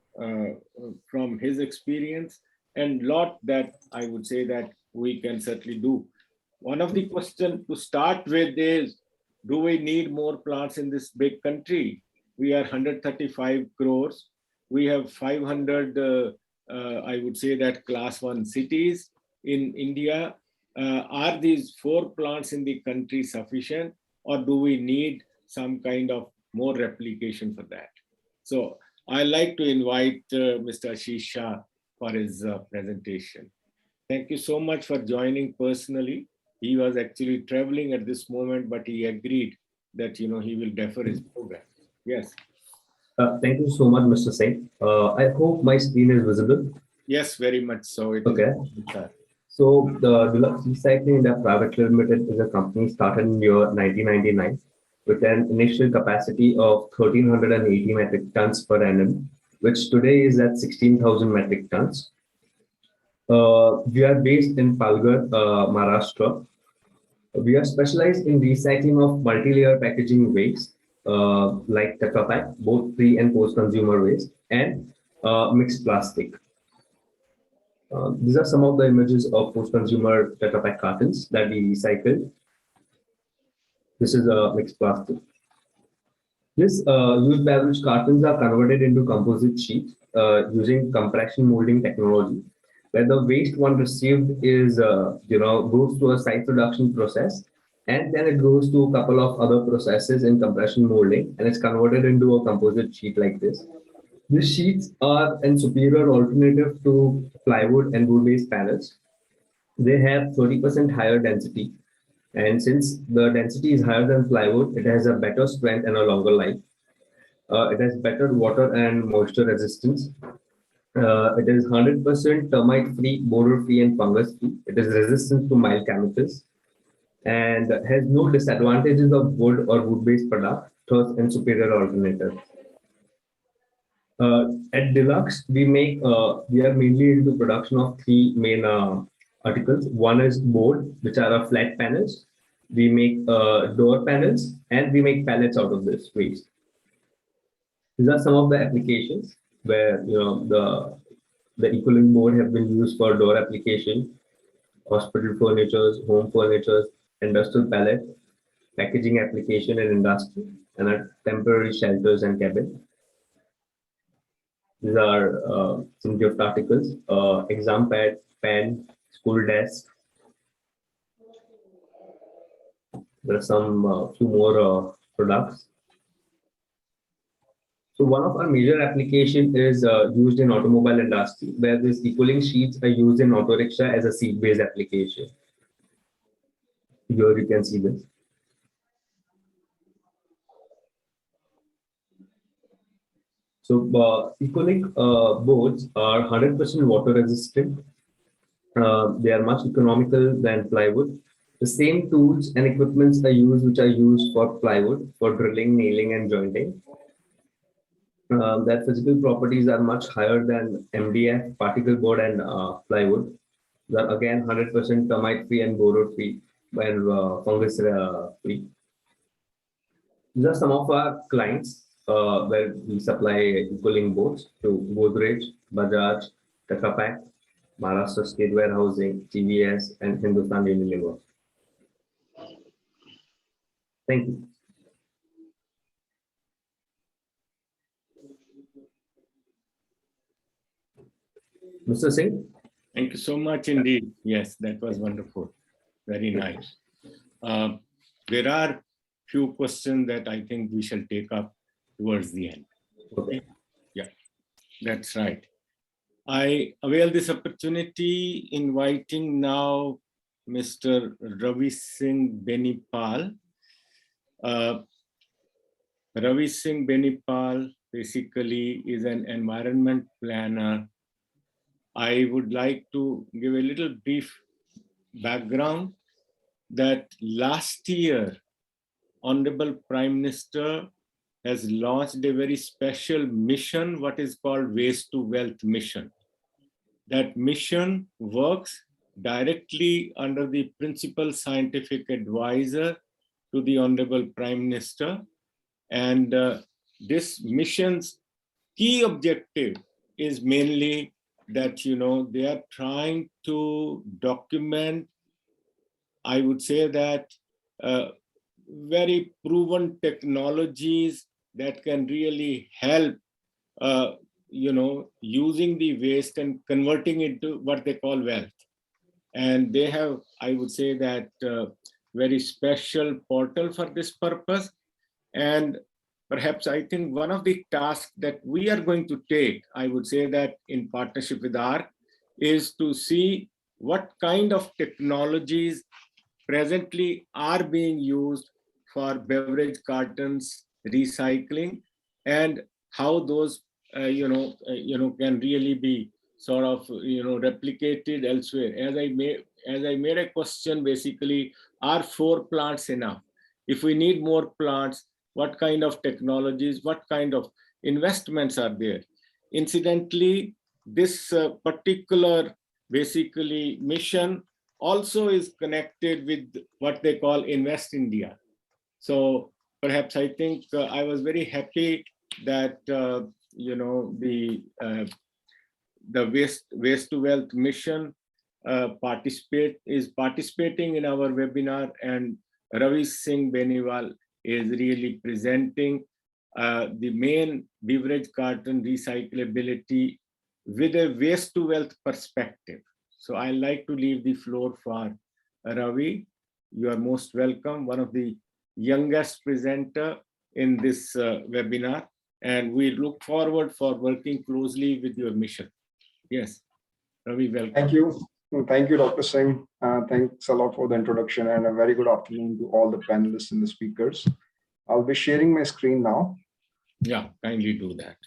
his experience, and lot that I would say that we can certainly do. One of the questions to start with is, do we need more plants in this big country? We are 135 crores. We have 500, I would say that class 1 cities in India. Are these 4 plants in the country sufficient, or do we need some kind of more replication for that? So I like to invite Mr. Ashish Shah for his presentation. Thank you so much for joining personally. He was actually traveling at this moment, but he agreed that, he will defer his program. Yes. Thank you so much, Mr. Singh. I hope my screen is visible. Yes, very much so. Okay. So the Deluxe Recycling India Private Limited is a company started in year 1999 with an initial capacity of 1,380 metric tons per annum, which today is at 16,000 metric tons. We are based in Palghar, Maharashtra. We are specialized in recycling of multi-layer packaging waste, like Tetra Pak, both pre and post-consumer waste, and mixed plastic. These are some of the images of post-consumer Tetra Pak cartons that we recycled. This is a mixed plastic. This used beverage cartons are converted into composite sheets using compression molding technology, where the waste one received is, goes through a size reduction process, and then it goes to a couple of other processes in compression molding, and it's converted into a composite sheet like this. These sheets are a superior alternative to plywood and wood-based panels. They have 30% higher density, and since the density is higher than plywood, it has a better strength and a longer life. It has better water and moisture resistance. It is 100% termite-free, borer-free, and fungus-free. It is resistant to mild chemicals and has no disadvantages of wood or wood-based product, thus and superior alternatives. At Deluxe, we are mainly into production of 3 main articles. One is board, which are flat panels. We make door panels, and we make pallets out of this waste. These are some of the applications where the eco-link board have been used for door application, hospital furnitures, home furnitures, industrial pallet, packaging application in industry, and temporary shelters and cabin. These are some gift articles: exam pad, pen, school desk. There are some few more products. So one of our major application is used in automobile industry, where these eco-link sheets are used in auto rickshaw as a seat-based application. Here you can see this. So Ecolic boards are 100% water resistant. They are much economical than plywood. The same tools and equipments are used which are used for plywood for drilling, nailing, and jointing. Their physical properties are much higher than MDF, particle board, and plywood. They are again 100% termite free and boron free and fungus free. These are some of our clients where we supply cooling boards to Godrej, Bajaj, Takapak, Maharashtra State Warehousing, TVS, and Hindustan Unilever. Thank you. Mr. Singh? Thank you so much indeed. Yes, that was wonderful. Very nice. There are few questions that I think we shall take up towards the end. Okay. Yeah, that's right. I avail this opportunity inviting now Mr. Ravi Singh Benipal. Ravi Singh Benipal basically is an environment planner. I would like to give a little brief background that last year, Honorable Prime Minister has launched a very special mission, what is called Waste to Wealth Mission. That mission works directly under the principal scientific advisor to the Honorable Prime Minister. And this mission's key objective is mainly that, you know, they are trying to document, I would say that, very proven technologies that can really help, you know, using the waste and converting it to what they call wealth. And they have, I would say that, very special portal for this purpose. And perhaps I think one of the tasks that we are going to take, I would say that in partnership with ARC, is to see what kind of technologies presently are being used for beverage cartons recycling and how those can really be sort of replicated elsewhere. As I made a question, basically, are 4 plants enough? If we need more plants, what kind of technologies, what kind of investments are there? Incidentally, this particular basically mission also is connected with what they call Invest India. So perhaps I think I was very happy that the Waste to Wealth mission is participating in our webinar, and Ravi Singh Benipal is really presenting the main beverage carton recyclability with a waste to wealth perspective. So I like to leave the floor for Ravi. You are most welcome, one of the youngest presenter in this webinar, and we look forward for working closely with your mission. Yes, Ravi, welcome. Thank you. Thank you, Dr. Singh. Thanks a lot for the introduction, and a very good afternoon to all the panelists and the speakers. I'll be sharing my screen now. Yeah, kindly do that.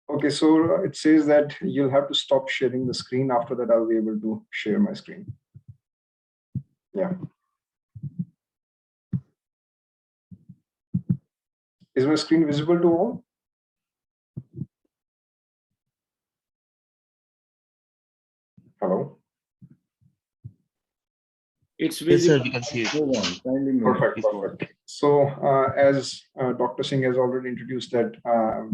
Okay, so it says that you'll have to stop sharing the screen. After that, I'll be able to share my screen. Yeah. Is my screen visible to all? Hello? It's visible. Yes, sir, we can see it. Move on. Kindly move. Perfect. So as Dr. Singh has already introduced that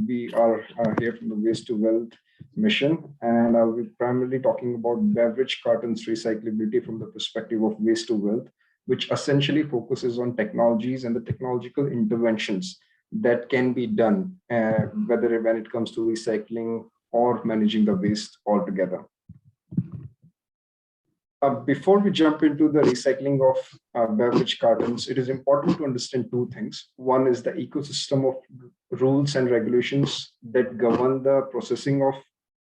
we are here from the Waste to Wealth mission, and I'll be primarily talking about beverage cartons recyclability from the perspective of waste to wealth, which essentially focuses on technologies and the technological interventions that can be done, whether when it comes to recycling or managing the waste altogether. Before we jump into the recycling of beverage cartons, it is important to understand 2 things. One is the ecosystem of rules and regulations that govern the processing of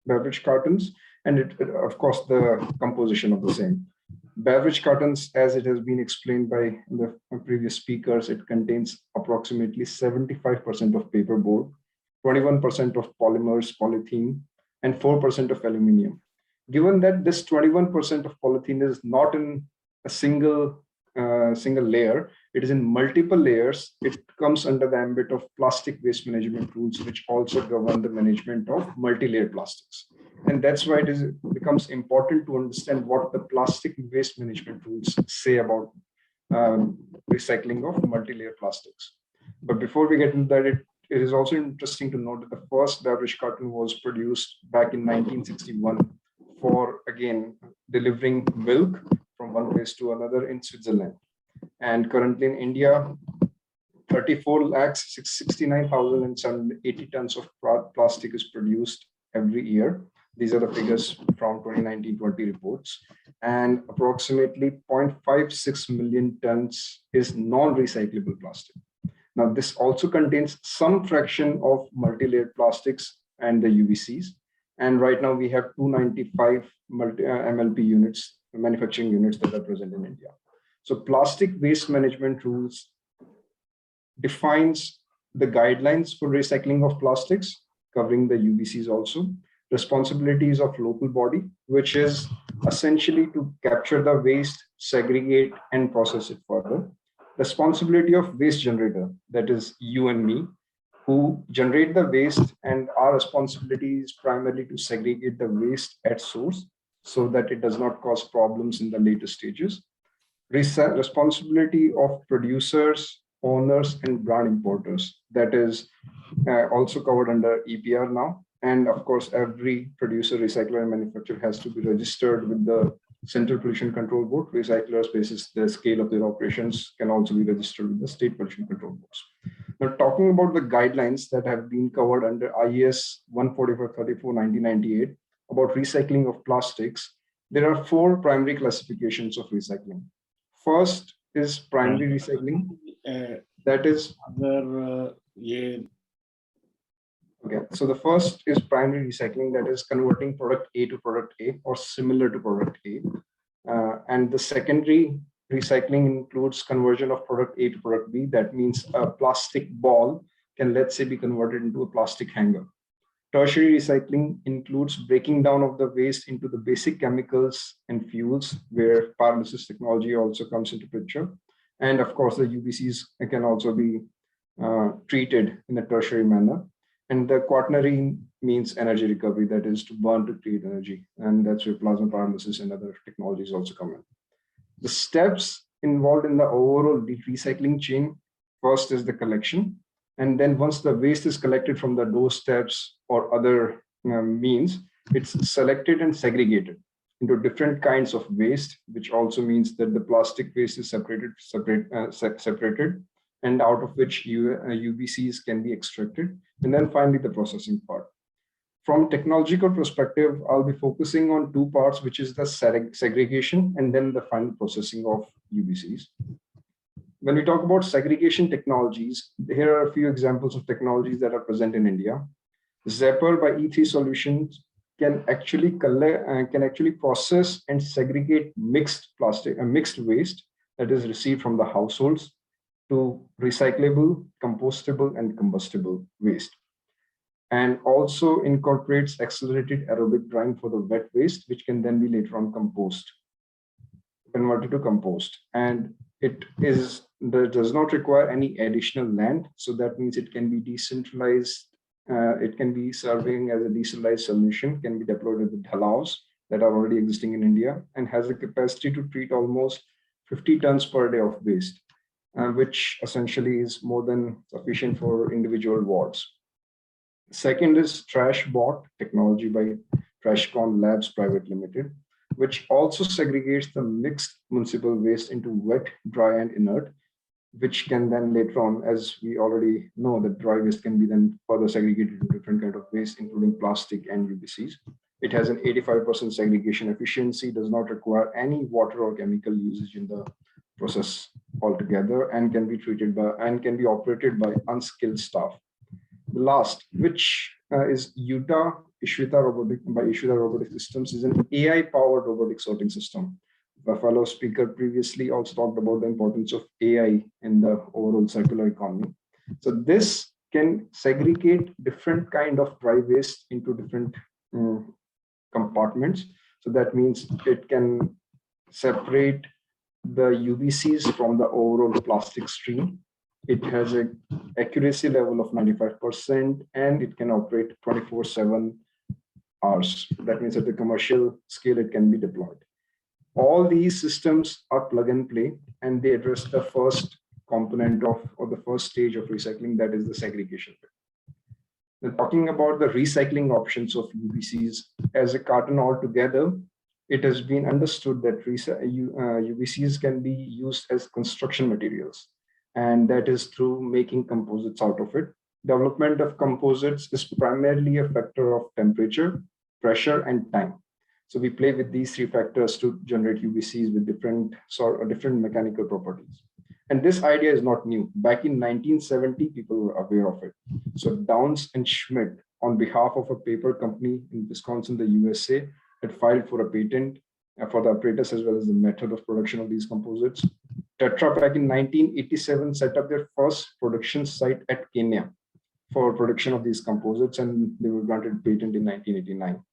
beverage cartons, and of course, the composition of the same. Beverage cartons, as it has been explained by the previous speakers, it contains approximately 75% of paperboard, 21% of polymers, polythene, and 4% of aluminum. Given that this 21% of polythene is not in a single layer, it is in multiple layers, it comes under the ambit of plastic waste management rules, which also govern the management of multi-layered plastics. And that's why it becomes important to understand what the plastic waste management rules say about recycling of multi-layer plastics. But before we get into that, it is also interesting to note that the first beverage carton was produced back in 1961 for, again, delivering milk from one place to another in Switzerland. And currently in India, 34,69,780 tons of plastic is produced every year. These are the figures from 2019-20 reports. And approximately 0.56 million tons is non-recyclable plastic. Now, this also contains some fraction of multi-layered plastics and the UVCs. And right now we have 295 MLP units, manufacturing units that are present in India. So plastic waste management rules defines the guidelines for recycling of plastics, covering the UVCs also. Responsibilities of local body, which is essentially to capture the waste, segregate, and process it further. Responsibility of waste generator, that is you and me, who generate the waste, and our responsibility is primarily to segregate the waste at source so that it does not cause problems in the later stages. Responsibility of producers, owners, and brand importers, that is also covered under EPR now. And of course, every producer, recycler, and manufacturer has to be registered with the Central Pollution Control Board. Recyclers, basis the scale of their operations, can also be registered with the State Pollution Control Boards. Now, talking about the guidelines that have been covered under IES 14434/1998 about recycling of plastics, there are 4 primary classifications of recycling. First is primary recycling. That is okay. So the first is primary recycling, that is converting product A to product A or similar to product A. And the secondary recycling includes conversion of product A to product B. That means a plastic ball can, let's say, be converted into a plastic hanger. Tertiary recycling includes breaking down of the waste into the basic chemicals and fuels, where pyrolysis technology also comes into picture. And of course, the UVCs can also be treated in a tertiary manner. And the quaternary means energy recovery, that is to burn to create energy. And that's where plasma pyrolysis and other technologies also come in. The steps involved in the overall recycling chain, first is the collection. And then once the waste is collected from the doorsteps or other means, it's selected and segregated into different kinds of waste, which also means that the plastic waste is separated, and out of which UVCs can be extracted. And then finally, the processing part. From technological perspective, I'll be focusing on 2 parts, which is the segregation and then the final processing of UVCs. When we talk about segregation technologies, here are a few examples of technologies that are present in India. Zapper by E3 Solutions can actually process and segregate mixed waste that is received from the households to recyclable, compostable, and combustible waste. And also incorporates accelerated aerobic drying for the wet waste, which can then be later on converted to compost. And it does not require any additional land. So that means it can be decentralized. It can be serving as a decentralized solution, can be deployed with the dhalaos that are already existing in India, and has a capacity to treat almost 50 tons per day of waste, which essentially is more than sufficient for individual wards. Second is TrashBot technology by Trashcon Labs Private Limited, which also segregates the mixed municipal waste into wet, dry, and inert, which can then later on, as we already know, that dry waste can be then further segregated into different kind of waste, including plastic and UVCs. It has an 85% segregation efficiency, does not require any water or chemical usage in the process altogether, and can be treated by and can be operated by unskilled staff. The last, which is Ishwita Robotic by Ishwita Robotic Systems, is an AI-powered robotic sorting system. the fellow speaker previously also talked about the importance of AI in the overall circular economy. So this can segregate different kind of dry waste into different compartments. So that means it can separate the UBCs from the overall plastic stream. It has an accuracy level of 95% and it can operate 24/7 hours. That means at the commercial scale, it can be deployed. All these systems are plug and play, and they address the first component of, or the first stage of recycling, that is the segregation. Now, talking about the recycling options of UBCs as a carton altogether, it has been understood that UBCs can be used as construction materials, and that is through making composites out of it. Development of composites is primarily a factor of temperature, pressure, and time. So we play with these three factors to generate UBCs with different mechanical properties. And this idea is not new. Back in 1970, people were aware of it. So Downs and Schmidt, on behalf of a paper company in Wisconsin, the USA, had filed for a patent for the apparatus as well as the method of production of these composites. Tetra Pak in 1987 set up their first production site at Kenya for production of these composites, and they were granted patent in 1989.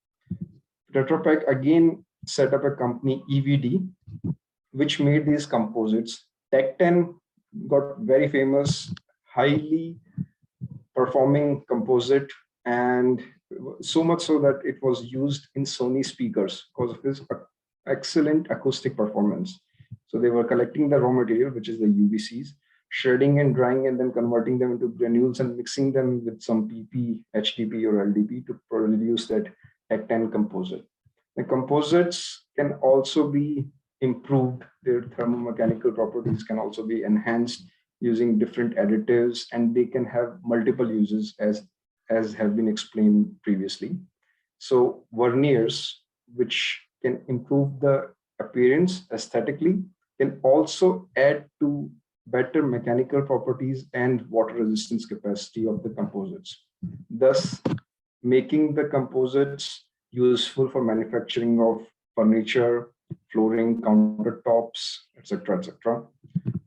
Tetra Pak again set up a company, EVD, which made these composites. Tech 10 got very famous, highly performing composite, and so much so that it was used in Sony speakers because of its excellent acoustic performance. So they were collecting the raw material, which is the UBCs, shredding and drying, and then converting them into granules and mixing them with some PP, HDP, or LDP to produce that Tech 10 composite. The composites can also be improved. Their thermomechanical properties can also be enhanced using different additives, and they can have multiple uses as have been explained previously. So veneers, which can improve the appearance aesthetically, can also add to better mechanical properties and water resistance capacity of the composites, thus making the composites useful for manufacturing of furniture, flooring, countertops, etc., etc.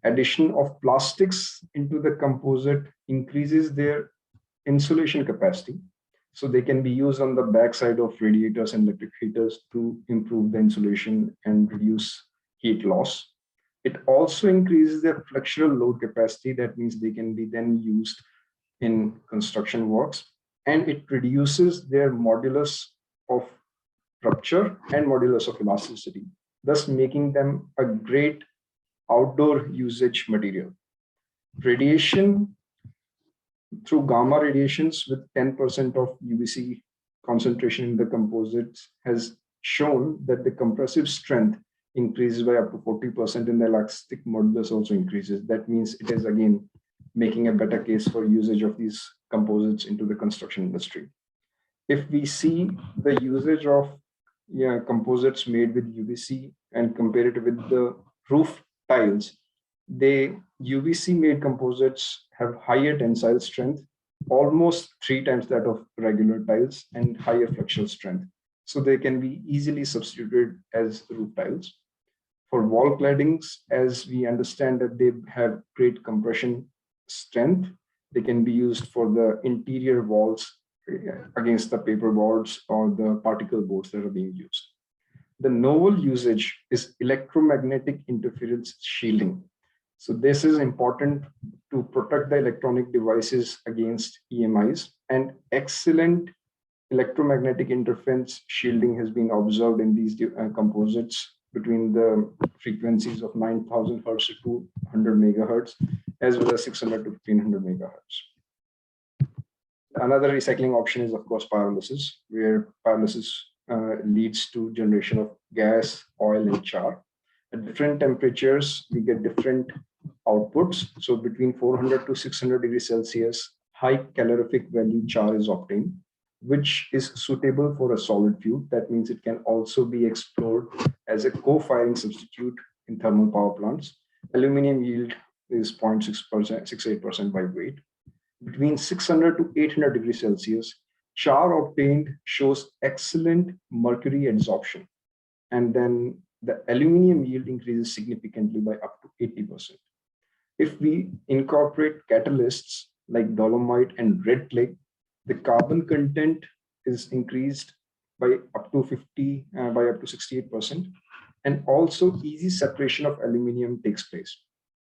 Addition of plastics into the composite increases their insulation capacity, so they can be used on the backside of radiators and electric heaters to improve the insulation and reduce heat loss. It also increases their flexural load capacity. That means they can be then used in construction works, and it reduces their modulus of rupture and modulus of elasticity, thus making them a great outdoor usage material. Radiation through gamma radiations with 10% of UVC concentration in the composites has shown that the compressive strength increases by up to 40%, and the elastic modulus also increases. That means it is again making a better case for usage of these composites into the construction industry. If we see the usage of composites made with UVC and compare it with the roof tiles, the UVC made composites have higher tensile strength, almost 3 times that of regular tiles, and higher flexural strength. So they can be easily substituted as roof tiles. For wall claddings, as we understand that they have great compression strength, they can be used for the interior walls against the paper boards or the particle boards that are being used. The novel usage is electromagnetic interference shielding. So this is important to protect the electronic devices against EMIs, and excellent electromagnetic interference shielding has been observed in these composites between the frequencies of 9,000 Hertz to 200 megahertz, as well as 600 to 1500 megahertz. Another recycling option is, of course, pyrolysis, where pyrolysis leads to generation of gas, oil, and char. At different temperatures, we get different outputs. So between 400 to 600 degrees Celsius, high calorific value char is obtained, which is suitable for a solid fuel. That means it can also be explored as a co-firing substitute in thermal power plants. Aluminum yield is 0.68% by weight. Between 600 to 800 degrees Celsius, char obtained shows excellent mercury adsorption. And then the aluminum yield increases significantly by up to 80%. If we incorporate catalysts like dolomite and red clay, the carbon content is increased by up to 68%, and also easy separation of aluminum takes place.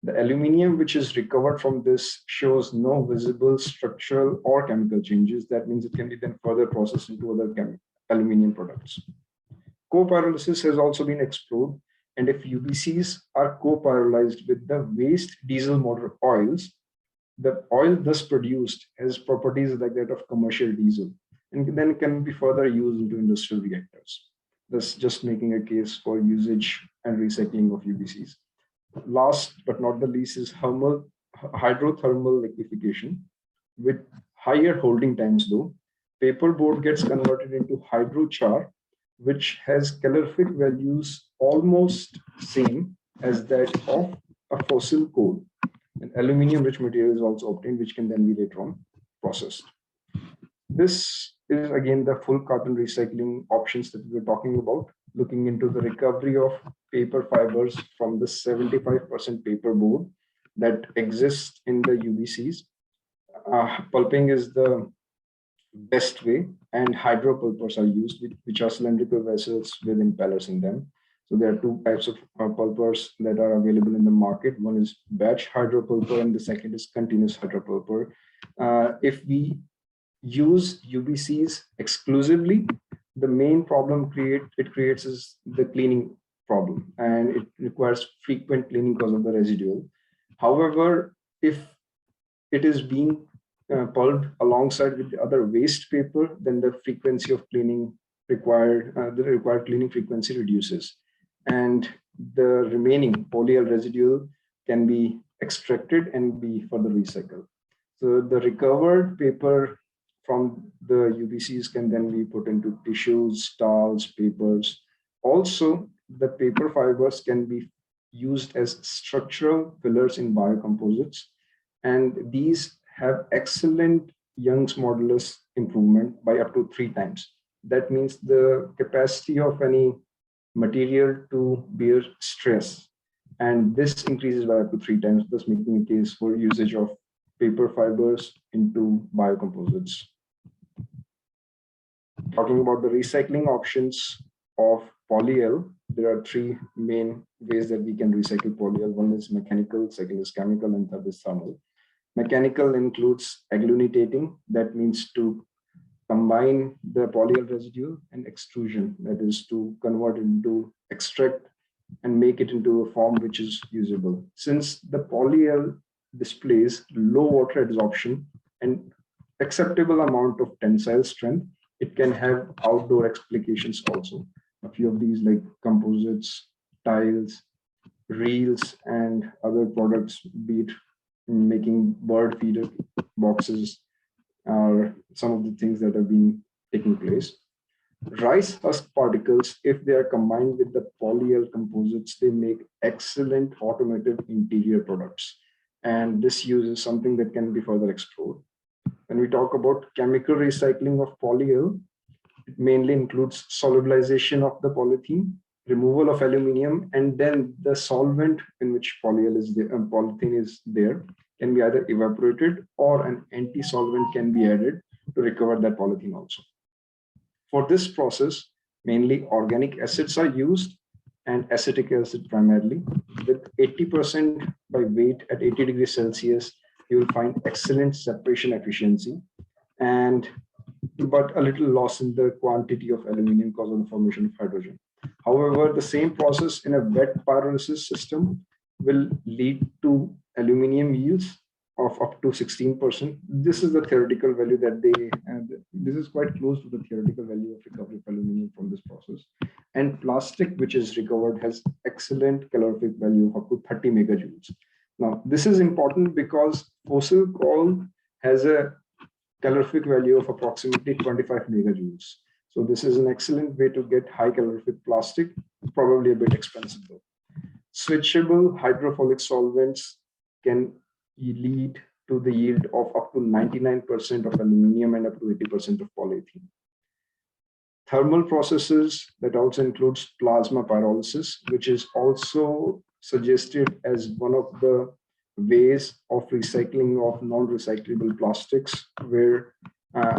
The aluminum which is recovered from this shows no visible structural or chemical changes. That means it can be then further processed into other aluminum products. Co-pyrolysis has also been explored, and if UBCs are co-pyrolyzed with the waste diesel motor oils, the oil thus produced has properties like that of commercial diesel, and then can be further used into industrial reactors, thus just making a case for usage and recycling of UBCs. Last but not the least is hydrothermal liquefaction. With higher holding times though, paperboard gets converted into hydrochar, which has calorific values almost same as that of a fossil coal. And aluminum rich material is also obtained, which can then be later on processed. This is again the full carton recycling options that we were talking about, looking into the recovery of paper fibers from the 75% paper board that exists in the UBCs. Pulping is the best way, and hydropulpers are used, which are cylindrical vessels with impellers in them. So there are two types of pulpers that are available in the market. One is batch hydropulper and the second is continuous hydropulper. If we use UBCs exclusively, the main problem it creates is the cleaning problem, and it requires frequent cleaning because of the residual. However, if it is being pulped alongside with the other waste paper, then the frequency of cleaning required, the required cleaning frequency reduces, and the remaining polyol residual can be extracted and be further recycled. So the recovered paper from the UBCs can then be put into tissues, towels, papers. Also, the paper fibers can be used as structural fillers in biocomposites, and these have excellent Young's modulus improvement by up to 3 times. That means the capacity of any material to bear stress, and this increases by up to 3 times, thus making a case for usage of paper fibers into biocomposites. Talking about the recycling options of polyol, there are 3 main ways that we can recycle polyol. One is mechanical, second is chemical, and third is thermal. Mechanical includes agglutinating, that means to combine the polyol residue, and extrusion, that is to convert it into extract and make it into a form which is usable. Since the polyol displays low water absorption and acceptable amount of tensile strength, it can have outdoor applications also. A few of these like composites, tiles, reels, and other products, be it making bird feeder boxes, are some of the things that have been taking place. Rice husk particles, if they are combined with the polyol composites, they make excellent automotive interior products. And this use is something that can be further explored. When we talk about chemical recycling of polyol, it mainly includes solubilization of the polythene, removal of aluminum, and then the solvent in which polyol is there, polythene is there, can be either evaporated or an anti-solvent can be added to recover that polythene also. For this process, mainly organic acids are used and acetic acid primarily. With 80% by weight at 80 degrees Celsius, you will find excellent separation efficiency, but a little loss in the quantity of aluminum because of the formation of hydrogen. However, the same process in a wet pyrolysis system will lead to aluminum yields of up to 16%. This is the theoretical value that this is quite close to the theoretical value of recovery of aluminum from this process. And plastic, which is recovered, has excellent calorific value of up to 30 megajoules. Now, this is important because fossil coal has a calorific value of approximately 25 megajoules. So this is an excellent way to get high calorific plastic, probably a bit expensive though. Switchable hydrophilic solvents can lead to the yield of up to 99% of aluminum and up to 80% of polyethylene. thermal processes that also includes plasma pyrolysis, which is also suggested as one of the ways of recycling of non-recyclable plastics, where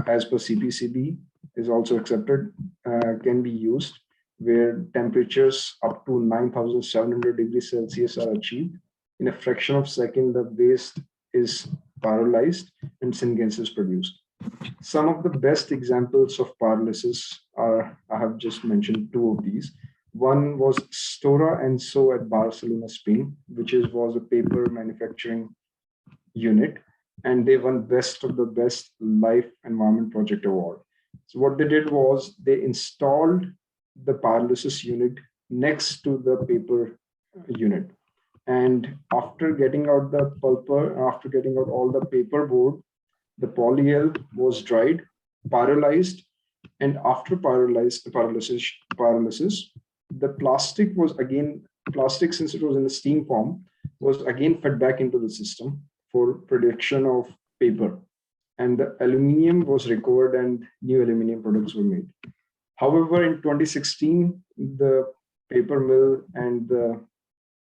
as per CPCB is also accepted, can be used, where temperatures up to 9,700 degrees Celsius are achieved. In a fraction of a second, the waste is pyrolyzed and syngas is produced. Some of the best examples of pyrolysis are, I have just mentioned two of these. One was Stora Enso at Barcelona, Spain, which was a paper manufacturing unit, and they won Best of the Best Life Environment Project Award. So what they did was they installed the pyrolysis unit next to the paper unit. And after getting out the pulper, after getting out all the paper board, the polyol was dried, pyrolyzed, and after pyrolysis, the plastic was again, since it was in a steam form, was again fed back into the system for production of paper. And the aluminium was recovered and new aluminium products were made. However, in 2016, the paper mill and the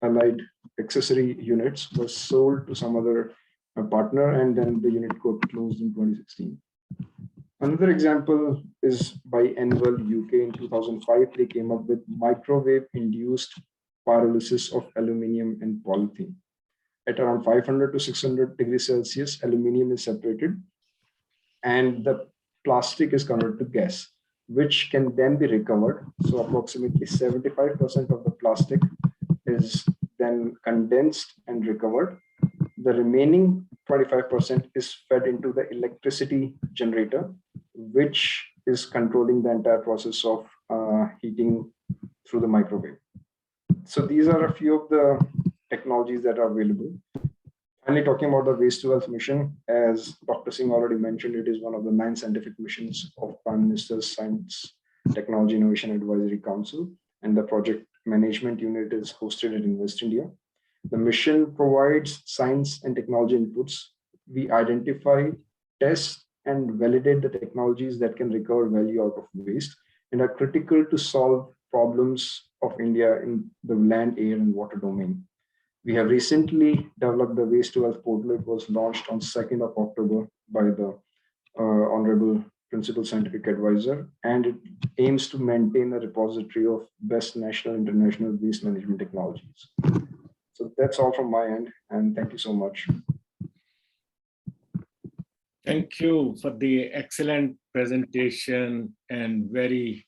allied accessory units were sold to some other partner, and then the unit got closed in 2016. Another example is by Envil UK in 2005. They came up with microwave-induced pyrolysis of aluminium and polythene. At around 500 to 600 degrees Celsius, aluminium is separated and the plastic is converted to gas, which can then be recovered. So approximately 75% of the plastic is then condensed and recovered. The remaining 25% is fed into the electricity generator, which is controlling the entire process of heating through the microwave. So these are a few of the technologies that are available. Finally, talking about the Waste to Wealth mission, as Dr. Singh already mentioned, it is one of the 9 scientific missions of Prime Minister's Science, Technology, Innovation Advisory Council, and the project management unit is hosted at Invest India. The mission provides science and technology inputs. We identify, test, and validate the technologies that can recover value out of waste and are critical to solve problems of India in the land, air, and water domain. We have recently developed the Waste to Wealth portal. It was launched on 2nd of October by the Honorable Principal Scientific Advisor, and it aims to maintain a repository of best national and international waste management technologies. So that's all from my end, and thank you so much. Thank you for the excellent presentation and very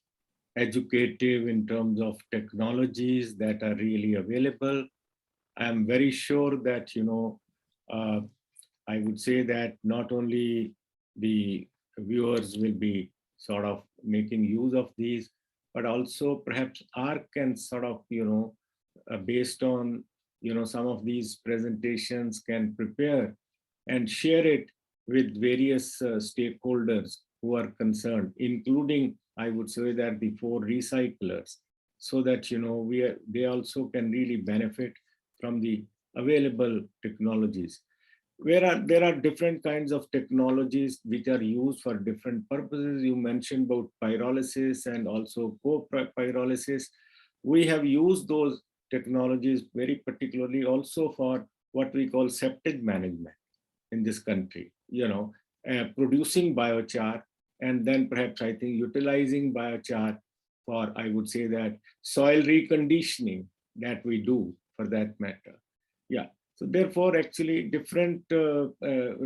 educative in terms of technologies that are really available. I'm very sure that, I would say that not only the viewers will be sort of making use of these, but also perhaps ARC can sort of, based on, some of these presentations can prepare and share it with various stakeholders who are concerned, including, I would say that the 4 recyclers, so that, they also can really benefit from the available technologies. There are different kinds of technologies which are used for different purposes. You mentioned about pyrolysis and also co-pyrolysis. We have used those technologies very particularly also for what we call septic management in this country, producing biochar, and then perhaps I think utilizing biochar for, I would say that, soil reconditioning that we do for that matter. Yeah. So therefore, actually, different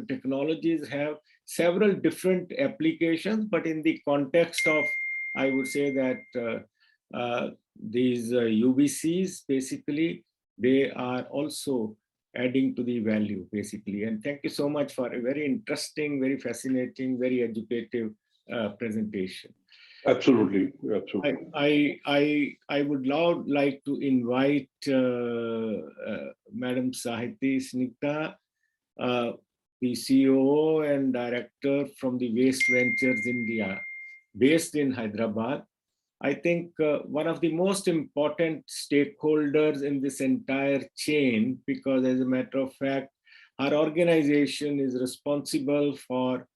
technologies have several different applications, but in the context of, I would say that these UBCs, basically, they are also adding to the value, basically. And thank you so much for a very interesting, very fascinating, very educative presentation. Absolutely, absolutely. I would now like to invite Madam Sahiti Snigdha, the CEO and Director from the Waste Ventures India, based in Hyderabad. I think one of the most important stakeholders in this entire chain, because as a matter of fact, our organization is responsible for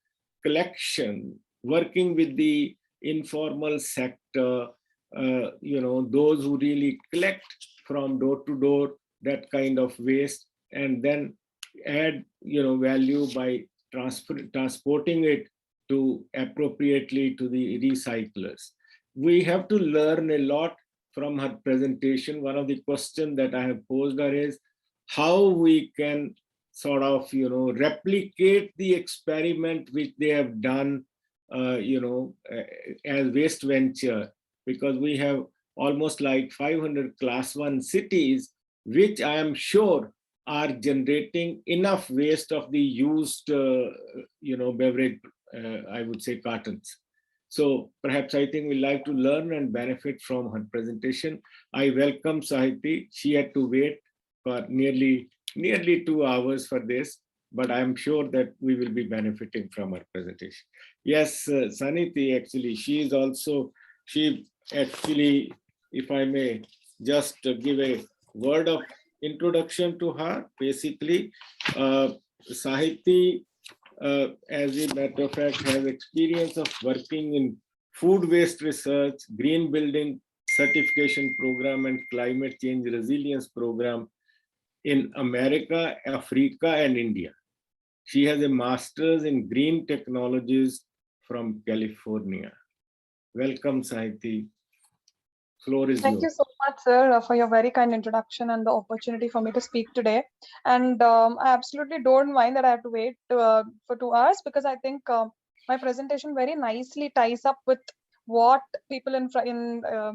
collection, working with the informal sector, those who really collect from door to door that kind of waste and then add, value by transporting it to appropriately to the recyclers. We have to learn a lot from her presentation. One of the questions that I have posed her is how we can sort of, replicate the experiment which they have done, as waste venture, because we have almost like 500 class 1 cities, which I am sure are generating enough waste of the used, beverage, I would say, cartons. So perhaps I think we like to learn and benefit from her presentation. I welcome Sahiti. She had to wait for nearly 2 hours for this, but I'm sure that we will be benefiting from her presentation. Yes, Saniti, actually, she actually, if I may just give a word of introduction to her, basically, Sahiti, as a matter of fact, has experience of working in food waste research, green building certification program, and climate change resilience program in America, Africa, and India. She has a master's in green technologies from California. Welcome, Sahiti. Floor is Thank yours. you so much, sir, for your very kind introduction and the opportunity for me to speak today. And I absolutely don't mind that I have to wait for 2 hours, because I think my presentation very nicely ties up with what people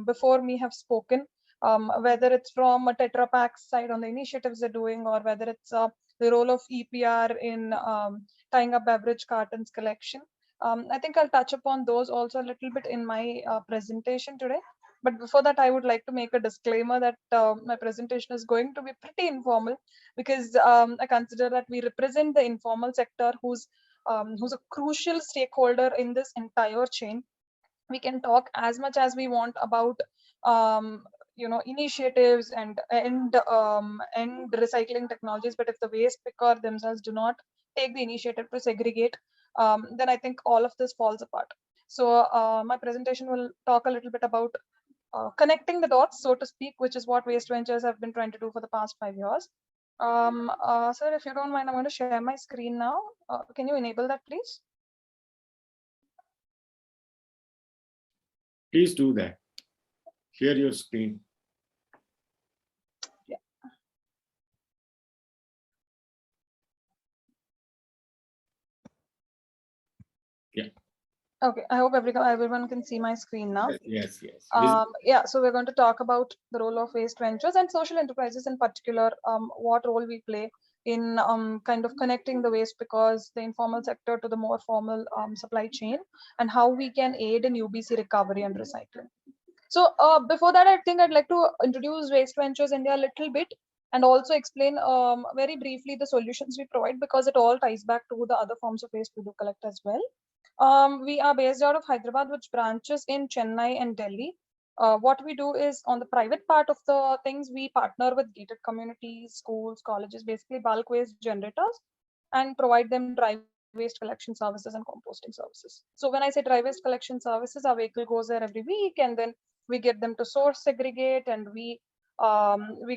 before me have spoken, whether it's from a Tetra Pak's side on the initiatives they're doing, or whether it's the role of EPR in tying up beverage cartons collection. I think I'll touch upon those also a little bit in my presentation today. But before that, I would like to make a disclaimer that my presentation is going to be pretty informal, because I consider that we represent the informal sector, who's a crucial stakeholder in this entire chain. We can talk as much as we want about initiatives and recycling technologies, but if the waste picker themselves do not take the initiative to segregate, then I think all of this falls apart. So my presentation will talk a little bit about connecting the dots, so to speak, which is what Waste Ventures have been trying to do for the past 5 years. Sir, if you don't mind, I'm going to share my screen now. Can you enable that, please? Please do that. Share your screen. Yeah. Yeah. Okay, I hope everyone can see my screen now. Yes, yes. Yeah, so we're going to talk about the role of Waste Ventures and social enterprises in particular, what role we play in kind of connecting the waste, because the informal sector to the more formal supply chain, and how we can aid in UBC recovery and recycling. So before that, I think I'd like to introduce Waste Ventures India a little bit, and also explain very briefly the solutions we provide, because it all ties back to the other forms of waste we do collect as well. We are based out of Hyderabad, which branches in Chennai and Delhi. What we do is, on the private part of the things, we partner with gated communities, schools, colleges, basically bulk waste generators, and provide them dry waste collection services and composting services. So when I say dry waste collection services, our vehicle goes there every week, and then we get them to source segregate, and we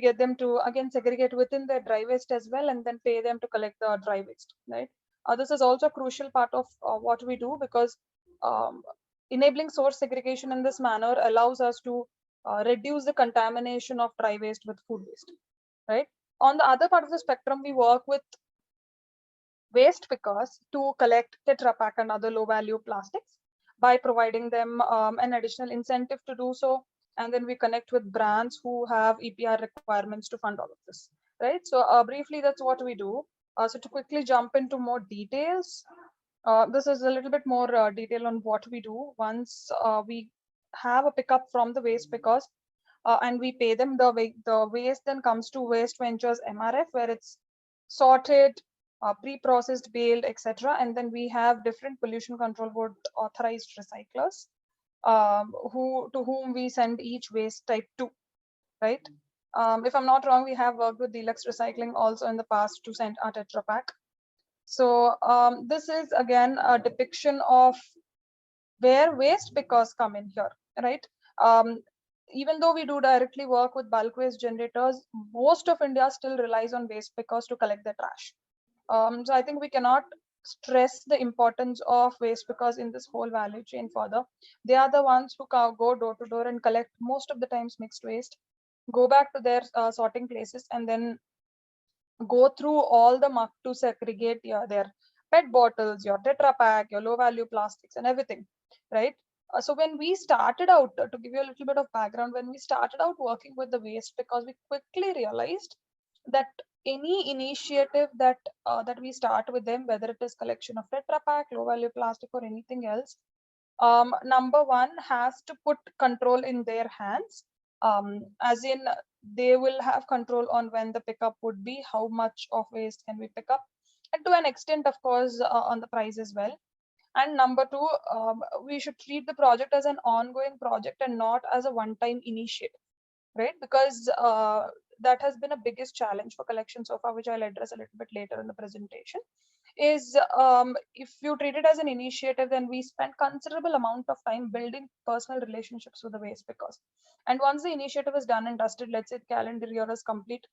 get them to again segregate within their dry waste as well, and then pay them to collect the dry waste, right? This is also a crucial part of what we do, because enabling source segregation in this manner allows us to reduce the contamination of dry waste with food waste, right? On the other part of the spectrum, we work with waste pickers to collect Tetra Pak and other low value plastics by providing them an additional incentive to do so. And then we connect with brands who have EPR requirements to fund all of this, right? So briefly, that's what we do. So to quickly jump into more details, this is a little bit more detail on what we do. Once we have a pickup from the waste pickers and we pay them, the waste then comes to Waste Ventures MRF, where it's sorted, pre-processed, baled, etc. And then we have different pollution control board authorized recyclers to whom we send each waste type to, right? If I'm not wrong, we have worked with Deluxe Recycling also in the past to send our Tetra Pak. So this is again a depiction of where waste pickers come in here, right? Even though we do directly work with bulk waste generators, most of India still relies on waste pickers to collect the trash. So I think we cannot stress the importance of waste pickers in this whole value chain further. They are the ones who go door to door and collect most of the times mixed waste, go back to their sorting places, and then go through all the muck to segregate their PET bottles, your Tetra Pak, your low value plastics and everything, right? So when we started out, to give you a little bit of background, when we started out working with the waste, because we quickly realized that any initiative that that we start with them, whether it is collection of Tetra Pak, low value plastic or anything else, number one has to put control in their hands, as in they will have control on when the pickup would be, how much of waste can we pick up, and to an extent, of course, on the price as well. And number two, we should treat the project as an ongoing project and not as a one-time initiative, right? Because that has been a biggest challenge for collection so far, which I'll address a little bit later in the presentation, is if you treat it as an initiative, then we spend considerable amount of time building personal relationships with the waste pickers. And once the initiative is done and dusted, let's say the calendar year is complete,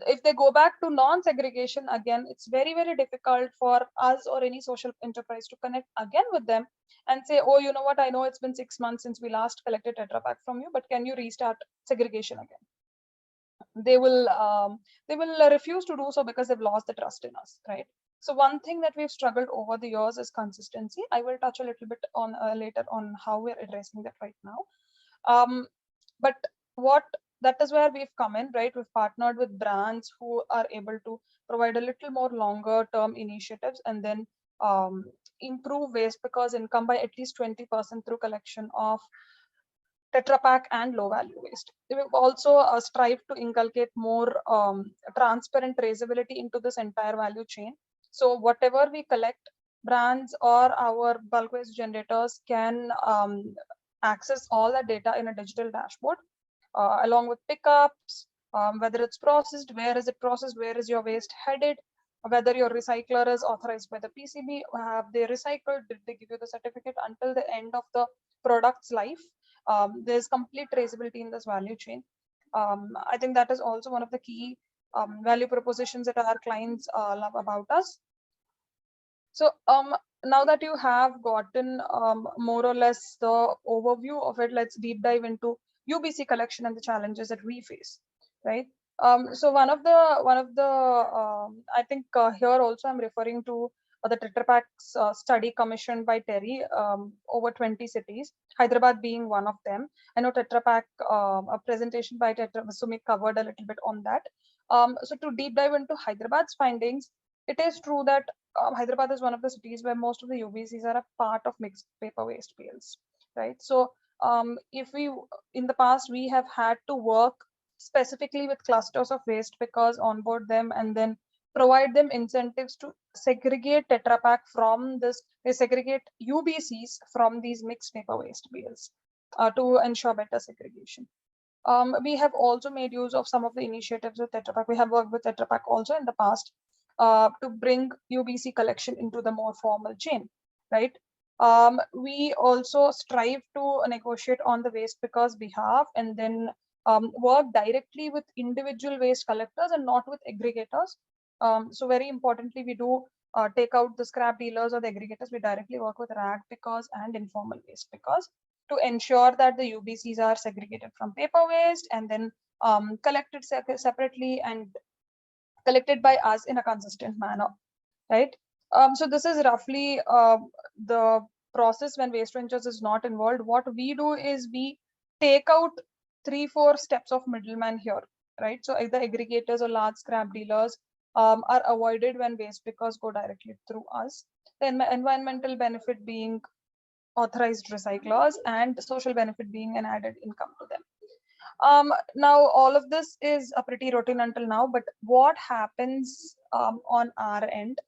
if they go back to non-segregation again, it's very, very difficult for us or any social enterprise to connect again with them and say, oh, you know what, I know it's been 6 months since we last collected Tetra Pak from you, but can you restart segregation again? They will refuse to do so because they've lost the trust in us, right? So one thing that we've struggled over the years is consistency. I will touch a little bit on later on how we're addressing that right now. But that is where we've come in, right? We've partnered with brands who are able to provide a little more longer term initiatives and then improve waste because income by at least 20% through collection of Tetra Pak and low value waste. We've also strived to inculcate more transparent traceability into this entire value chain. So whatever we collect, brands or our bulk waste generators can access all that data in a digital dashboard, along with pickups, whether it's processed, where is it processed, where is your waste headed, whether your recycler is authorized by the PCB, have they recycled, did they give you the certificate until the end of the product's life. There's complete traceability in this value chain. I think that is also one of the key value propositions that our clients love about us. So now that you have gotten more or less the overview of it, let's deep dive into UBC collection and the challenges that we face, right? So one of the I think here also I'm referring to the Tetra Pak's study commissioned by Terry over 20 cities, Hyderabad being one of them. I know Tetra Pak, a presentation by Tetra Sumit covered a little bit on that. So to deep dive into Hyderabad's findings, it is true that Hyderabad is one of the cities where most of the UBCs are a part of mixed paper waste bales, right? So if we, in the past, we have had to work specifically with clusters of waste pickers, onboard them, and then provide them incentives to segregate Tetra Pak from this, they segregate UBCs from these mixed paper waste bales to ensure better segregation. We have also made use of some of the initiatives with Tetra Pak. We have worked with Tetra Pak also in the past to bring UBC collection into the more formal chain, right? We also strive to negotiate on the waste pickers' behalf and then work directly with individual waste collectors and not with aggregators. So very importantly, we do take out the scrap dealers or the aggregators. We directly work with rag pickers and informal waste pickers to ensure that the UBCs are segregated from paper waste and then collected separately and collected by us in a consistent manner, right? So this is roughly the process when Waste Ventures is not involved. What we do is we take out 3-4 steps of middleman here, right? So either aggregators or large scrap dealers are avoided when waste pickers go directly through us. The environmental benefit being authorized recyclers and the social benefit being an added income to them. Now all of this is a pretty routine until now, but what happens on our end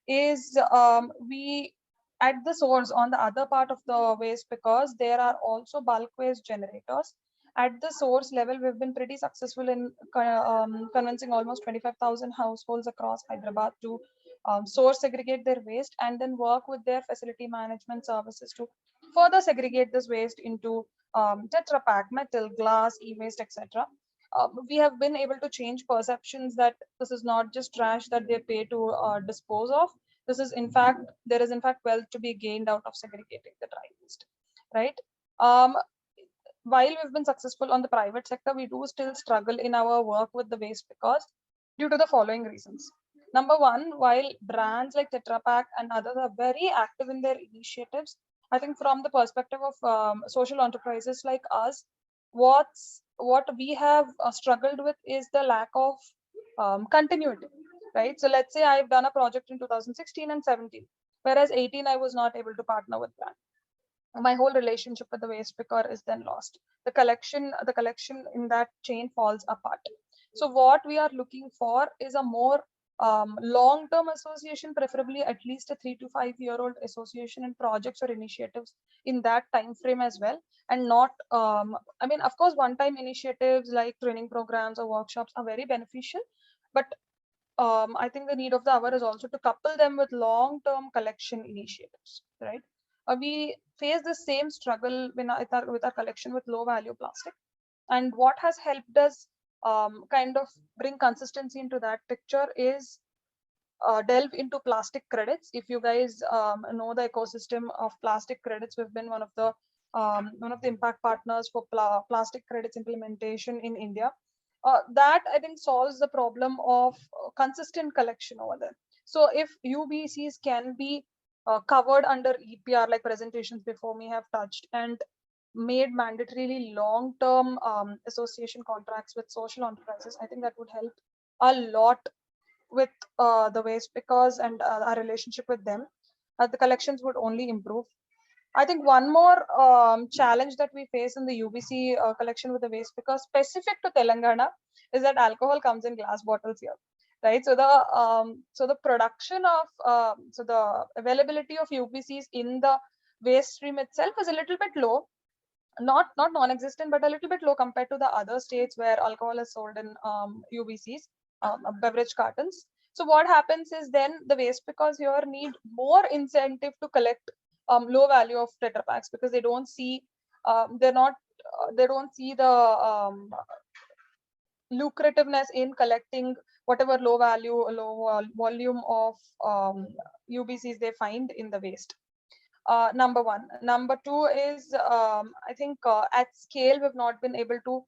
is we at the source on the other part of the waste, because there are also bulk waste generators at the source level. We've been pretty successful in convincing almost 25,000 households across Hyderabad to source segregate their waste and then work with their facility management services to further segregate this waste into Tetra Pak, metal, glass, e-waste, etc. We have been able to change perceptions that this is not just trash that they pay to dispose of. This is in fact, there is in fact wealth to be gained out of segregating the dry waste, right? While we've been successful on the private sector, we do still struggle in our work with the waste because due to the following reasons. Number one, while brands like Tetra Pak and others are very active in their initiatives, I think from the perspective of social enterprises like us, what we have struggled with is the lack of continuity, right? So let's say I've done a project in 2016 and 17, whereas 18 I was not able to partner with brand. My whole relationship with the waste picker is then lost. The collection in that chain falls apart. So what we are looking for is a more long-term association, preferably at least a 3 to 5 year old association in projects or initiatives in that time frame as well, and not I mean, of course, one-time initiatives like training programs or workshops are very beneficial, but I think the need of the hour is also to couple them with long-term collection initiatives, right? We face the same struggle with our collection with low-value plastic, and what has helped us kind of bring consistency into that picture is delve into plastic credits. If you guys know the ecosystem of plastic credits, we've been one of the impact partners for plastic credits implementation in India. That I think solves the problem of consistent collection over there. So if UBCs can be covered under EPR, like presentations before me have touched, and made mandatorily long-term association contracts with social enterprises, I think that would help a lot with the waste pickers and our relationship with them. The collections would only improve. I think one more challenge that we face in the UBC collection with the waste pickers specific to Telangana is that alcohol comes in glass bottles here, right? So the production of so the availability of UBCs in the waste stream itself is a little bit low. Not non-existent, but a little bit low compared to the other states where alcohol is sold in UBCs, beverage cartons. So what happens is then the waste pickers here need more incentive to collect low value of Tetra Paks, because they don't see they don't see the lucrativeness in collecting whatever low volume of UBCs they find in the waste. Number one. Number two is I think at scale we've not been able to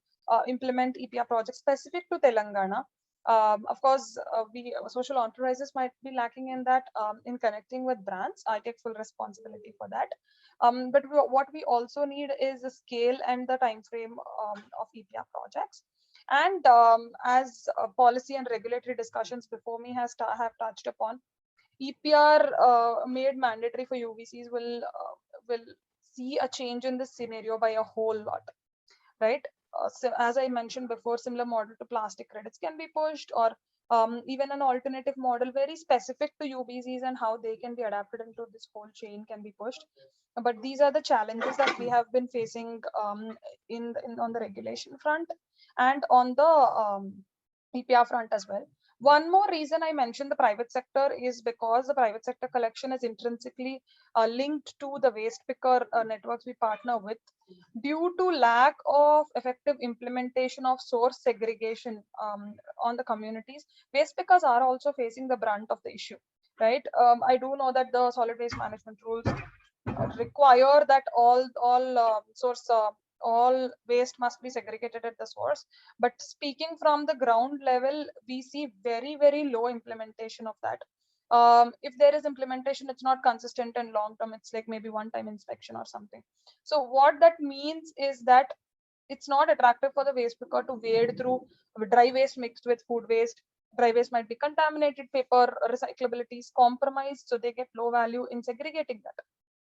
implement EPR projects specific to Telangana. Of course, we social enterprises might be lacking in that, in connecting with brands. I take full responsibility for that. But what we also need is the scale and the time frame of EPR projects. And as policy and regulatory discussions before me have touched upon, EPR made mandatory for UBCs will see a change in this scenario by a whole lot, right? So as I mentioned before, similar model to plastic credits can be pushed, or even an alternative model very specific to UBCs and how they can be adapted into this whole chain can be pushed. But these are the challenges that we have been facing on the regulation front and on the EPR front as well. One more reason I mentioned the private sector is because the private sector collection is intrinsically linked to the waste picker networks we partner with. Due to lack of effective implementation of source segregation on the communities, waste pickers are also facing the brunt of the issue, right? I do know that the solid waste management rules require that all waste must be segregated at the source, but speaking from the ground level, we see very low implementation of that. If there is implementation, it's not consistent and long term. It's like maybe one-time inspection or something. So what that means is that it's not attractive for the waste picker to wade through dry waste mixed with food waste. Dry waste might be contaminated, paper recyclability is compromised, so they get low value in segregating that,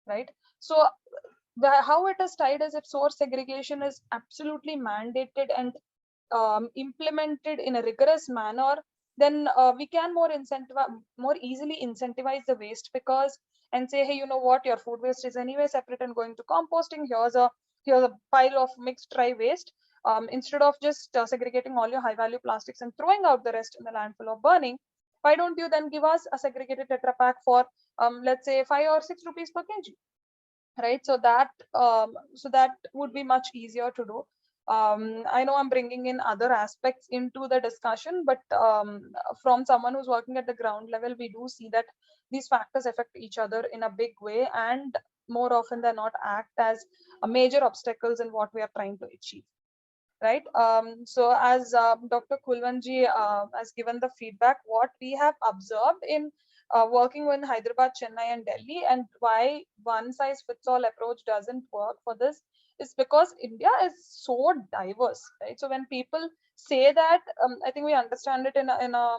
right? So how it is tied is if source segregation is absolutely mandated and implemented in a rigorous manner, then we can more easily incentivize the waste pickers and say, hey, you know what, your food waste is anyway separate and going to composting. Here's a pile of mixed dry waste. Instead of just segregating all your high value plastics and throwing out the rest in the landfill or burning, why don't you then give us a segregated Tetra Pak for let's say 5 or 6 rupees per kg? right? So that would be much easier to do. I know I'm bringing in other aspects into the discussion, but from someone who's working at the ground level, we do see that these factors affect each other in a big way, and more often than not act as a major obstacles in what we are trying to achieve, right? So as Dr. Kulwanji has given the feedback, what we have observed in working in Hyderabad, Chennai, and Delhi, and why one size fits all approach doesn't work for this is because India is so diverse, right? So when people say that, I think we understand it in a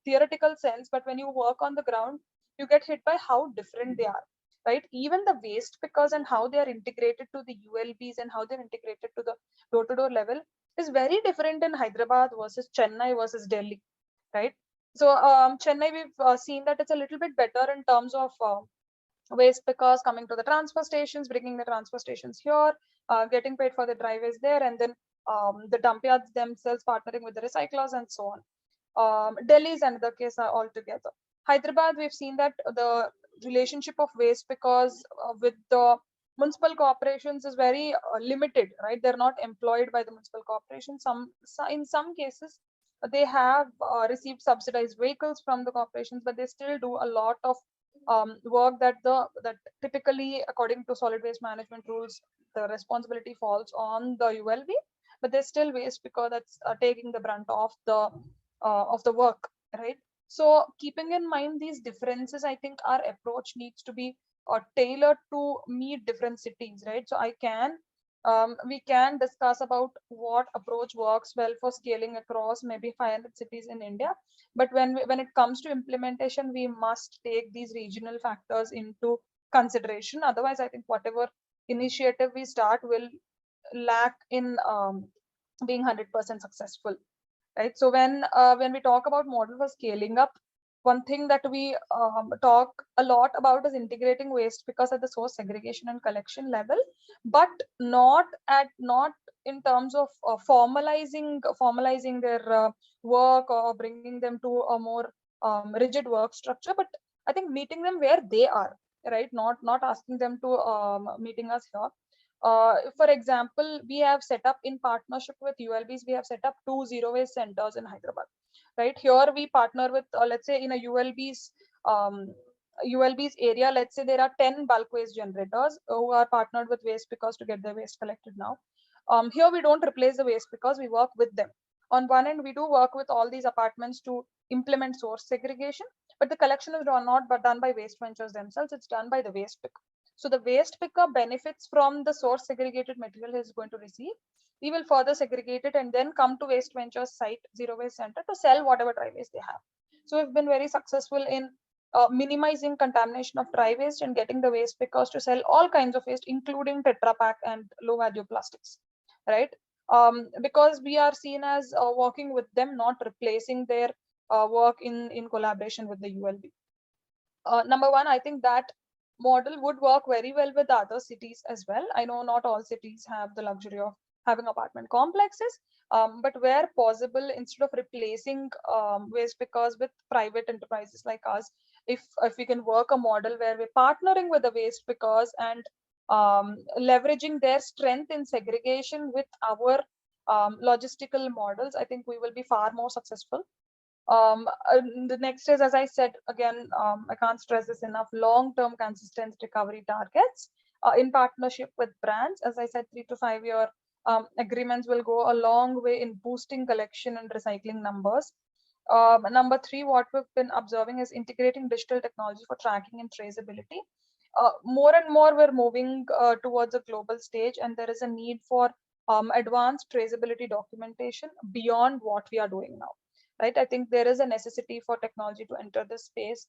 theoretical sense, but when you work on the ground, you get hit by how different they are, right? Even the waste pickers and how they are integrated to the ULBs and how they're integrated to the door-to-door level is very different in Hyderabad versus Chennai versus Delhi, right? So Chennai, we've seen that it's a little bit better in terms of waste pickers coming to the transfer stations, bringing the transfer stations here, getting paid for the driveways there, and then the dump yards themselves partnering with the recyclers and so on. Delhi is another case altogether. Hyderabad, we've seen that the relationship of waste pickers with the municipal corporations is very limited, right? They're not employed by the municipal corporation. In some cases, they have received subsidized vehicles from the corporations, but they still do a lot of work that typically, according to solid waste management rules, the responsibility falls on the ULB, but there's still waste because that's taking the brunt of the work, right? So keeping in mind these differences, I think our approach needs to be tailored to meet different cities, right? So we can discuss about what approach works well for scaling across maybe 500 cities in India. But when it comes to implementation, we must take these regional factors into consideration. Otherwise, I think whatever initiative we start will lack in being 100% successful, right? So when we talk about model for scaling up, one thing that we talk a lot about is integrating waste because at the source segregation and collection level, but not in terms of formalizing their work or bringing them to a more rigid work structure, but I think meeting them where they are, right? Not asking them to meeting us here. For example, we have set up in partnership with ULBs, we have set up 2 zero waste centers in Hyderabad, right? Here we partner with, let's say in a ULB's area, let's say there are 10 bulk waste generators who are partnered with waste pickers to get their waste collected now. Here we don't replace the waste pickers, we work with them. On one end, we do work with all these apartments to implement source segregation, but the collection is not done by waste ventures themselves, it's done by the waste picker. So the waste picker benefits from the source segregated material he is going to receive. We will further segregate it and then come to waste ventures site, zero waste center, to sell whatever dry waste they have. So we've been very successful in minimizing contamination of dry waste and getting the waste pickers to sell all kinds of waste, including Tetra Pak and low value plastics, right? Because we are seen as working with them, not replacing their work in collaboration with the ULB. Number one, I think that model would work very well with other cities as well. I know not all cities have the luxury of having apartment complexes, but where possible, instead of replacing waste pickers with private enterprises like us, if we can work a model where we're partnering with the waste pickers and leveraging their strength in segregation with our logistical models, I think we will be far more successful. The next is, as I said, again, I can't stress this enough, long-term consistent recovery targets in partnership with brands. As I said, 3 to 5 year agreements will go a long way in boosting collection and recycling numbers. Number 3, what we've been observing is integrating digital technology for tracking and traceability. More and more we're moving towards a global stage, and there is a need for advanced traceability documentation beyond what we are doing now. Right, I think there is a necessity for technology to enter this space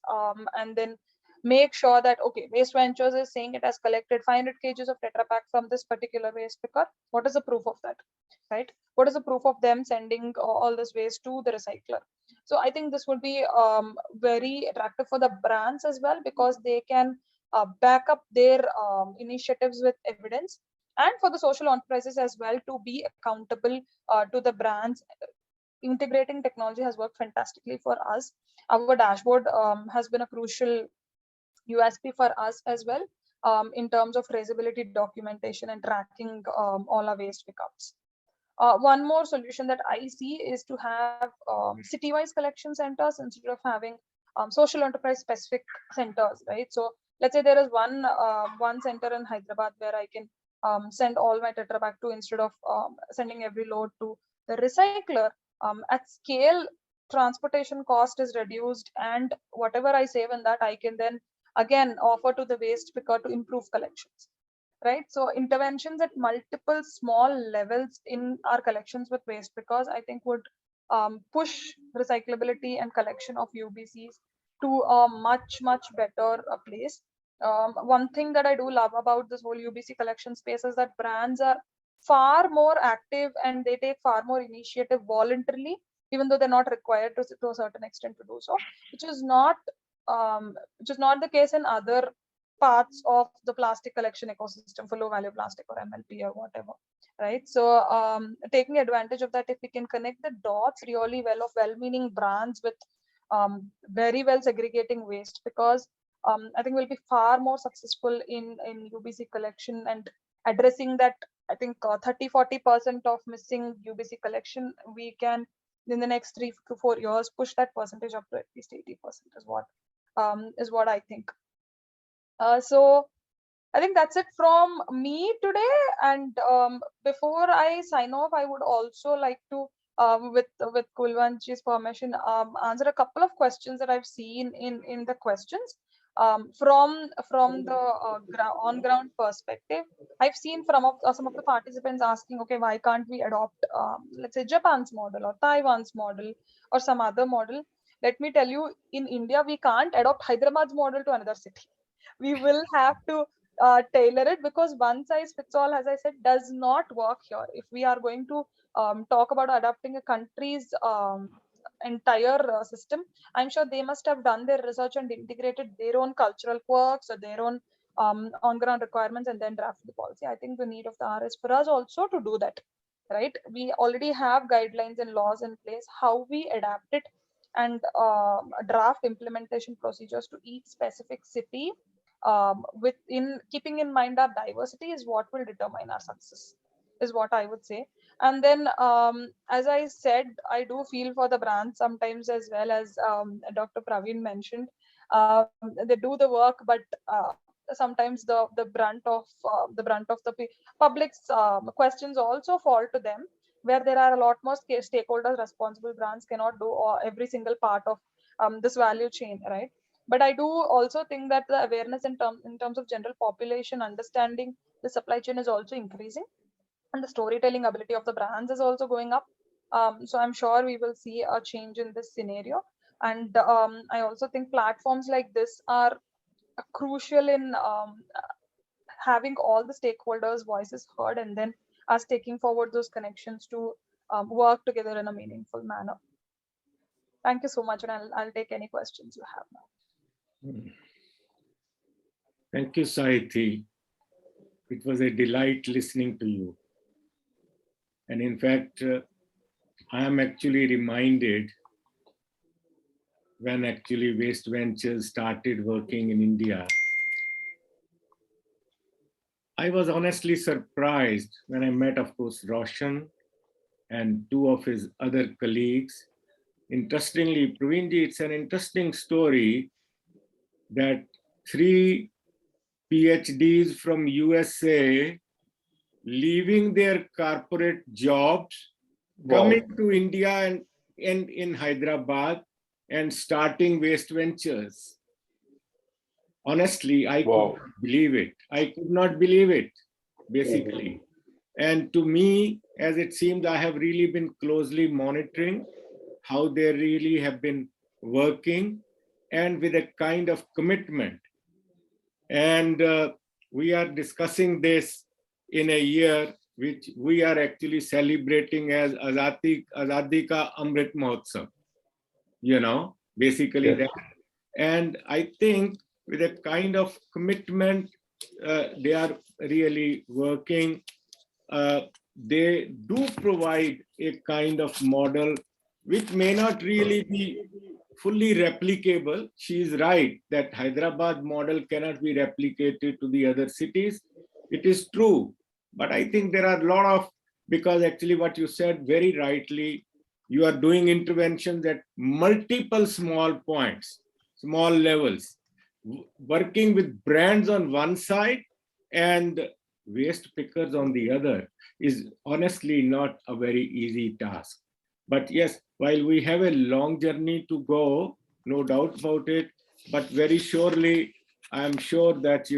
and then make sure that, okay, Waste Ventures is saying it has collected 500 kgs of Tetra Pak from this particular waste picker. What is the proof of that, right? What is the proof of them sending all this waste to the recycler? So I think this would be very attractive for the brands as well, because they can back up their initiatives with evidence, and for the social enterprises as well to be accountable to the brands. Integrating technology has worked fantastically for us. Our dashboard has been a crucial USP for us as well. in terms of traceability, documentation, and tracking all our waste pickups. One more solution that I see is to have city-wise collection centers instead of having social enterprise specific centers, right? So let's say there is one center in Hyderabad where I can send all my Tetra Pak to, instead of sending every load to the recycler. At scale, transportation cost is reduced, and whatever I save in that, I can then again offer to the waste picker to improve collections. Right, so interventions at multiple small levels in our collections with waste, because I think would push recyclability and collection of UBCs to a much better place. One thing that I do love about this whole UBC collection space is that brands are far more active and they take far more initiative voluntarily, even though they're not required to a certain extent to do so, which is not the case in other parts of the plastic collection ecosystem for low value plastic or MLP or whatever, right? So taking advantage of that, if we can connect the dots really well of well-meaning brands with very well segregating waste, because I think we'll be far more successful in UBC collection and addressing that. I think 30-40% of missing UBC collection, we can in the next 3 to 4 years push that percentage up to at least 80% is what I think. So I think that's it from me today. And before I sign off, I would also like to, with Kulwanji's permission, answer a couple of questions that I've seen in the questions. From the on-ground perspective, I've seen some of the participants asking, okay, why can't we adopt, let's say, Japan's model or Taiwan's model or some other model? Let me tell you, in India, we can't adopt Hyderabad's model to another city. We will have to tailor it, because one size fits all, as I said, does not work here. If we are going to talk about adapting a country's entire system, I'm sure they must have done their research and integrated their own cultural quirks or their own on-ground requirements and then draft the policy. I think the need of the hour is for us also to do that, right? We already have guidelines and laws in place. How we adapt it and draft implementation procedures to each specific city, within keeping in mind our diversity, is what will determine our success, is what I would say. And then, as I said, I do feel for the brands sometimes, as well as Dr. Praveen mentioned. They do the work, but sometimes the brunt of the public's questions also fall to them, where there are a lot more stakeholders responsible. Brands cannot do every single part of this value chain, right? But I do also think that the awareness in terms of general population understanding the supply chain is also increasing, and the storytelling ability of the brands is also going up. So I'm sure we will see a change in this scenario. And I also think platforms like this are crucial in having all the stakeholders' voices heard, and then us taking forward those connections to work together in a meaningful manner. Thank you so much, and I'll take any questions you have now. Thank you, Saithi. It was a delight listening to you. And in fact, I am actually reminded when actually Waste Ventures started working in India. I was honestly surprised when I met, of course, Roshan and two of his other colleagues. Interestingly, Praveenji, it's an interesting story that 3 PhDs from USA leaving their corporate jobs, coming to India and in Hyderabad and starting Waste Ventures. Honestly, I could not believe it. I could not believe it, basically. And to me, as it seems, I have really been closely monitoring how they really have been working, and with a kind of commitment. And we are discussing this in a year which we are actually celebrating as Azadi Ka Amrit Mahotsav, you know, basically that. And I think with a kind of commitment, they are really working. They do provide a kind of model which may not really be fully replicable. She is right that Hyderabad model cannot be replicated to the other cities. It is true, but I think there are a lot of, because actually what you said very rightly, you are doing interventions at multiple small points, small levels, working with brands on one side and waste pickers on the other is honestly not a very easy task. But yes, while we have a long journey to go, no doubt about it, but very surely, I'm sure that,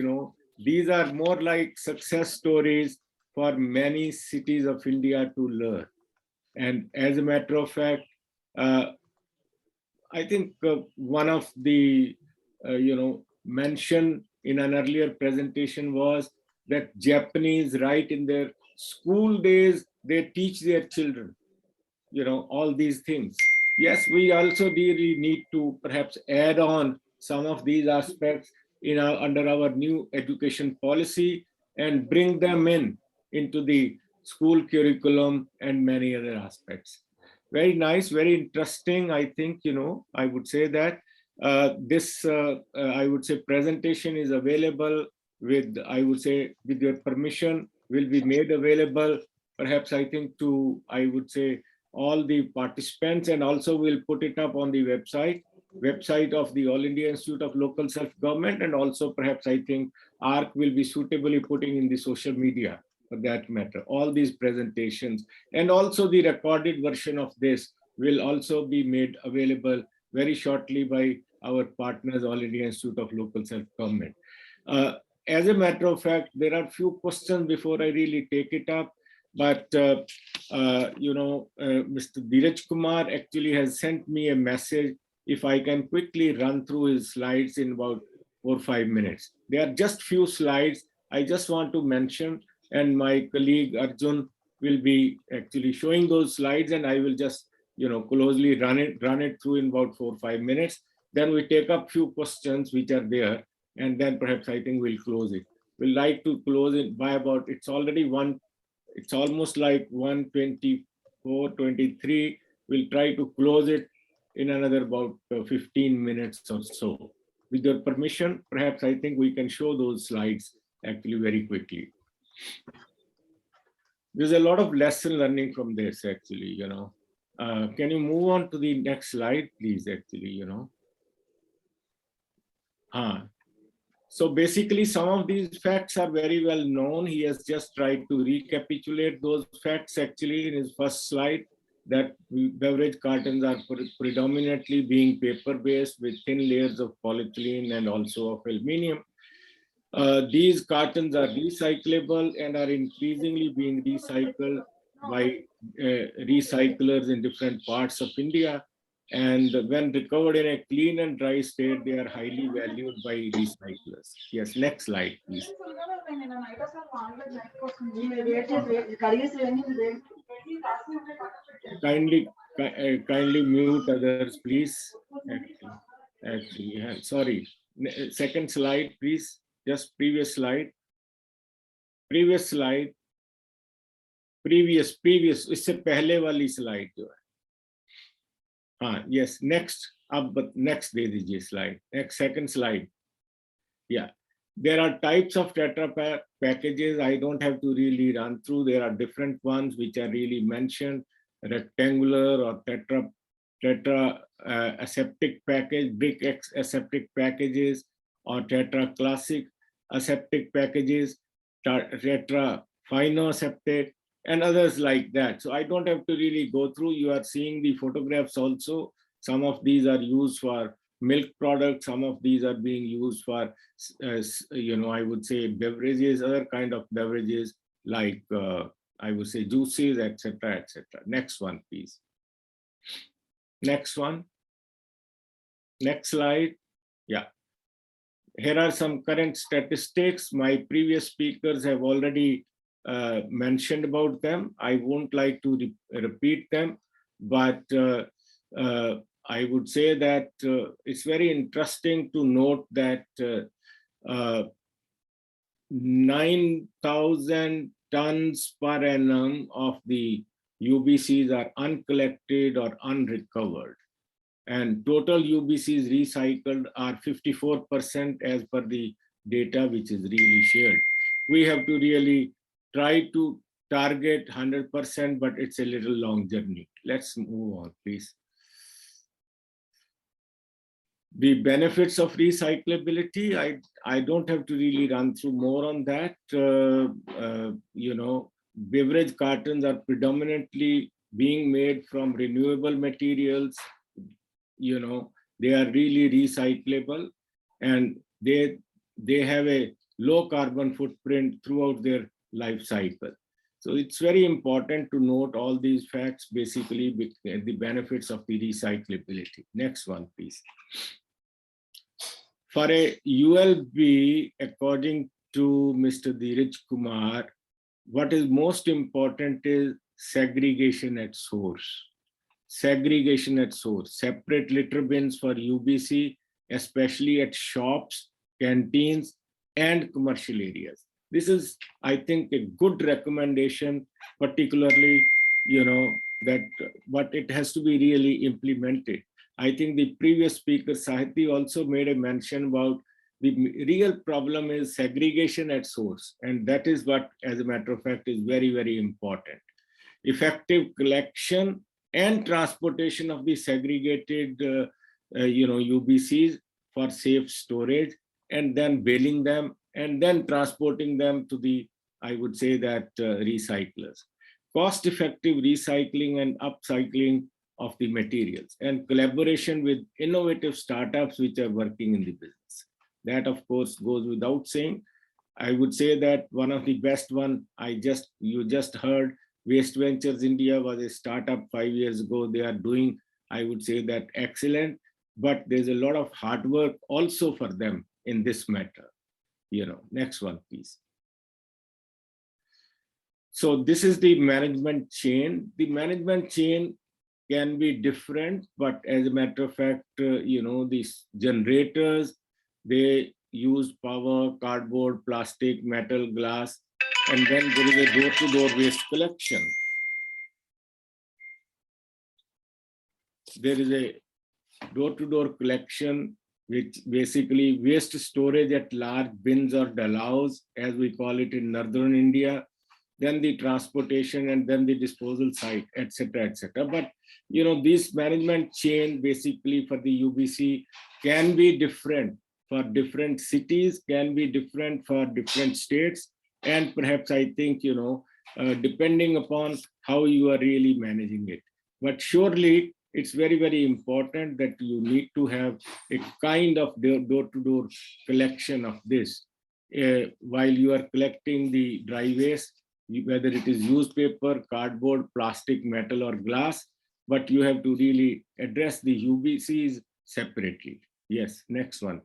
these are more like success stories for many cities of India to learn. And as a matter of fact, I think one of the, mention in an earlier presentation was that Japanese, right in their school days, they teach their children, all these things. Yes, we also really need to perhaps add on some of these aspects under our new education policy and bring them into the school curriculum and many other aspects. Very nice, very interesting. I think, I would say that this, I would say, presentation is available with, I would say, with your permission, will be made available, perhaps, I think, to, I would say, all the participants, and also we'll put it up on the website of the All India Institute of Local Self-Government, and also perhaps I think ARC will be suitably putting in the social media for that matter, all these presentations, and also the recorded version of this will also be made available very shortly by our partners, All India Institute of Local Self-Government. As a matter of fact, there are few questions before I really take it up. But, Mr. Dheeraj Kumar actually has sent me a message. If I can quickly run through his slides in about 4 or 5 minutes. There are just few slides I just want to mention, and my colleague Arjun will be actually showing those slides, and I will just, closely run it through in about 4 or 5 minutes. Then we take up few questions which are there, and then perhaps I think we'll close it. We'll like to close it by about, it's almost like 1:24, 23. We'll try to close it in another about 15 minutes or so. With your permission, perhaps I think we can show those slides actually very quickly. There's a lot of lesson learning from this actually, Can you move on to the next slide, please, actually, So basically, some of these facts are very well known. He has just tried to recapitulate those facts actually in his first slide, that beverage cartons are predominantly being paper-based with thin layers of polyethylene and also of aluminium. These cartons are recyclable and are increasingly being recycled by recyclers in different parts of India. And when recovered in a clean and dry state, they are highly valued by recyclers. Yes, next slide, please. Kindly mute others, please. Actually, sorry. Second slide, please. Just previous slide. Previous slide. Previous. इससे पहले वाली slide जो है. Yes, next. अब next दे दीजिए slide. Next, second slide. Yeah. There are types of Tetra Pak packages. I don't have to really run through. There are different ones which are really mentioned. Rectangular or Tetra aseptic package, brick aseptic packages, or Tetra classic aseptic packages, Tetra fino aseptic, and others like that. So I don't have to really go through. You are seeing the photographs also. Some of these are used for milk products. Some of these are being used for, I would say beverages, other kind of beverages like, I would say juices, etc., etc. Next one, please. Next one. Next slide. Yeah. Here are some current statistics. My previous speakers have already mentioned about them. I won't like to repeat them, but I would say that it's very interesting to note that 9,000 tons per annum of the UBCs are uncollected or unrecovered. and total UBCs recycled are 54% as per the data which is really shared. We have to really try to target 100%, but it's a little long journey. Let's move on, please. The benefits of recyclability, I don't have to really run through more on that. You know, beverage cartons are predominantly being made from renewable materials. You know, they are really recyclable, and they have a low carbon footprint throughout their life cycle. So it's very important to note all these facts, basically the benefits of the recyclability. Next one, please. For a ULB, according to Mr. Dheeraj Kumar, what is most important is segregation at source. Segregation at source, separate litter bins for UBC, especially at shops, canteens, and commercial areas. This is, I think, a good recommendation, particularly, you know, that but it has to be really implemented. I think the previous speaker, Sahiti, also made a mention about the real problem is segregation at source. And that is what, as a matter of fact, is very, very important. Effective collection and transportation of the segregated, you know, UBCs for safe storage, and then baling them, and then transporting them to the, I would say that, recyclers. Cost-effective recycling and upcycling of the materials, and collaboration with innovative startups which are working in the business. That, of course, goes without saying. I would say that one of the best one, you just heard, Waste Ventures India was a startup 5 years ago. They are doing, I would say that, excellent, but there's a lot of hard work also for them in this matter. You know, next one, please. So this is the management chain. The management chain can be different, but as a matter of fact, you know, these generators, they use power, cardboard, plastic, metal, glass, and then there is a door-to-door waste collection. There is a door-to-door collection, which basically waste storage at large bins or dalaos, as we call it in northern India, then the transportation, and then the disposal site, etc., etc. But you know, this management chain basically for the UBC can be different for different cities, can be different for different states, and perhaps I think, you know, depending upon how you are really managing it. But surely it's very, very important that you need to have a kind of door-to-door collection of this while you are collecting the dry waste, whether it is newspaper, cardboard, plastic, metal, or glass, but you have to really address the UBCs separately. Yes, next one.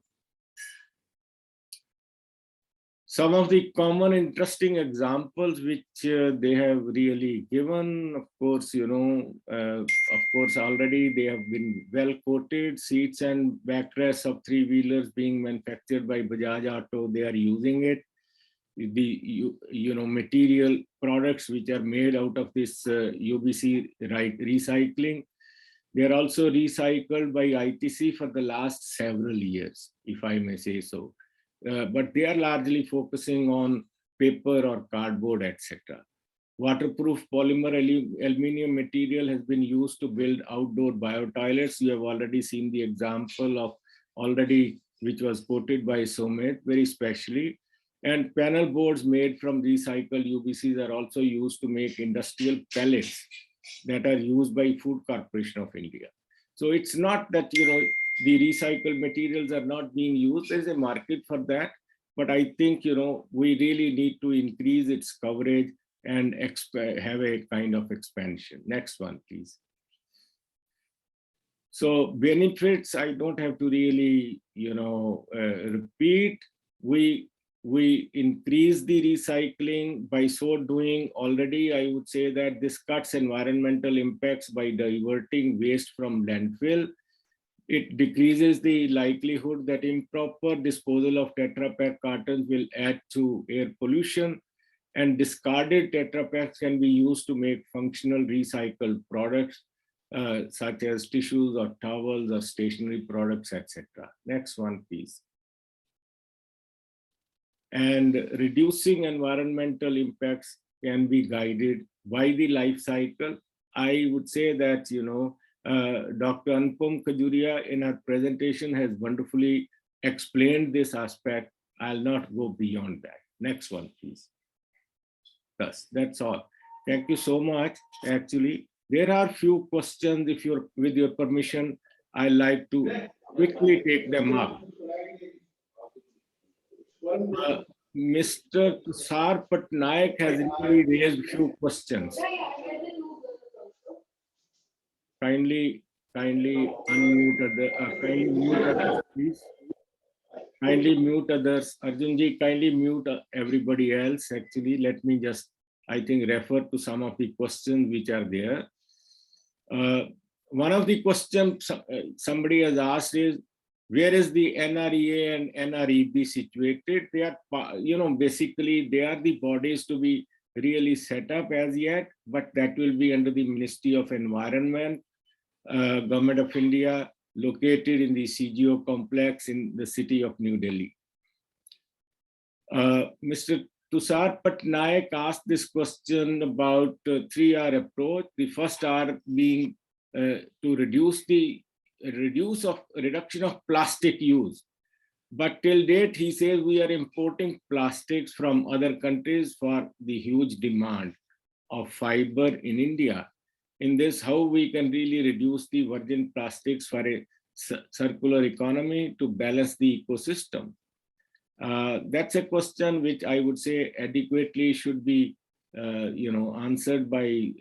Some of the common interesting examples which they have really given, of course, you know, of course, already they have been well quoted. Seats and backrests of three-wheelers being manufactured by Bajaj Auto, they are using it. The you know, material products which are made out of this UBC recycling, they are also recycled by ITC for the last several years, if I may say so. But they are largely focusing on paper or cardboard, etc. Waterproof polymer aluminum material has been used to build outdoor biotoilets. You have already seen the example of already, which was quoted by Sumit very specially. And panel boards made from recycled UBCs are also used to make industrial pellets that are used by Food Corporation of India. So it's not that, you know, the recycled materials are not being used. There's a market for that. But I think, you know, we really need to increase its coverage and have a kind of expansion. Next one, please. So benefits, I don't have to really, you know, repeat. We increase the recycling. By so doing, already I would say that this cuts environmental impacts by diverting waste from landfill. It decreases the likelihood that improper disposal of Tetra Pak cartons will add to air pollution, and discarded Tetra Paks can be used to make functional recycled products. such as tissues or towels or stationery products, etc. Next one, please. And reducing environmental impacts can be guided by the life cycle. I would say that, Dr. Anupam Khajuria in her presentation has wonderfully explained this aspect. I'll not go beyond that. Next one, please. Yes, that's all. Thank you so much. Actually, there are few questions. If you're, with your permission, I'd like to quickly take them up. Mr. Tushar Patnaik has really raised few questions. Kindly unmute kindly mute others, please. Kindly mute others. Arjunji, kindly mute everybody else. Actually, let me just, I think, refer to some of the questions which are there. One of the questions somebody has asked is, where is the NREA and NREB situated? They are, basically they are the bodies to be really set up as yet, but that will be under the Ministry of Environment, Government of India, located in the CGO complex in the city of New Delhi. Mr. Tushar Patnaik asked this question about 3R approach. The first R being to reduction of plastic use. But till date, he says we are importing plastics from other countries for the huge demand of fiber in India. In this, how we can really reduce the virgin plastics for a circular economy to balance the ecosystem? That's a question which I would say adequately should be, answered by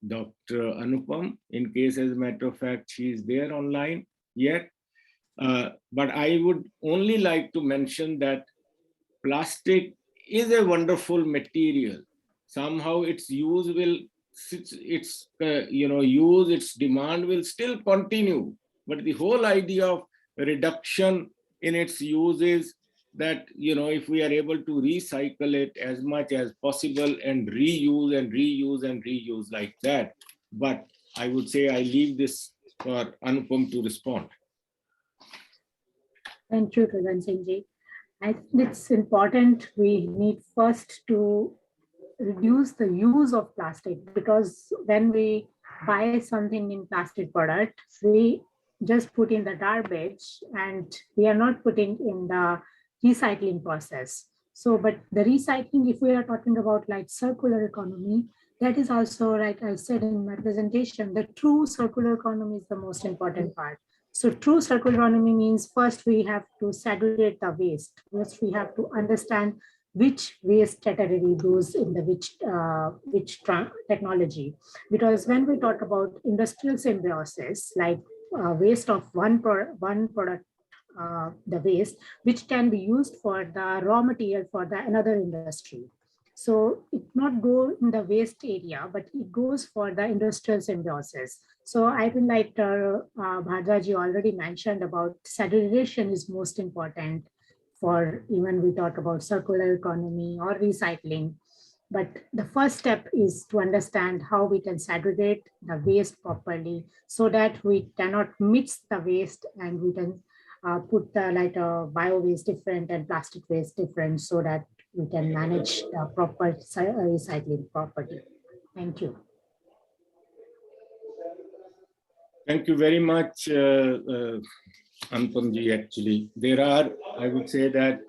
Dr. Anupam, in case, as a matter of fact, she is there online yet. But I would only like to mention that plastic is a wonderful material. Somehow its use will, its demand will still continue. But the whole idea of reduction in its use is that, if we are able to recycle it as much as possible and reuse and reuse and reuse like that. But I would say I leave this for Anupam to respond. Thank you, Gagan Singh ji. I think it's important we need first to reduce the use of plastic, because when we buy something in plastic product, we just put in the garbage and we are not putting in the recycling process. So, but the recycling, if we are talking about like circular economy, that is also, like I said in my presentation, the true circular economy is the most important part. So true circular economy means first we have to segregate the waste. First we have to understand which waste category goes in the which technology. Because when we talk about industrial symbiosis, like waste of one product, the waste, which can be used for the raw material for the another industry. So it not go in the waste area, but it goes for the industrial symbiosis. So I think like Bhardaji already mentioned about segregation is most important for even we talk about circular economy or recycling. But the first step is to understand how we can segregate the waste properly so that we cannot mix the waste and we can put the bio waste different and plastic waste different so that we can manage the proper recycling properly. Thank you. Thank you very much, Anupamji. Actually, there are, I would say that,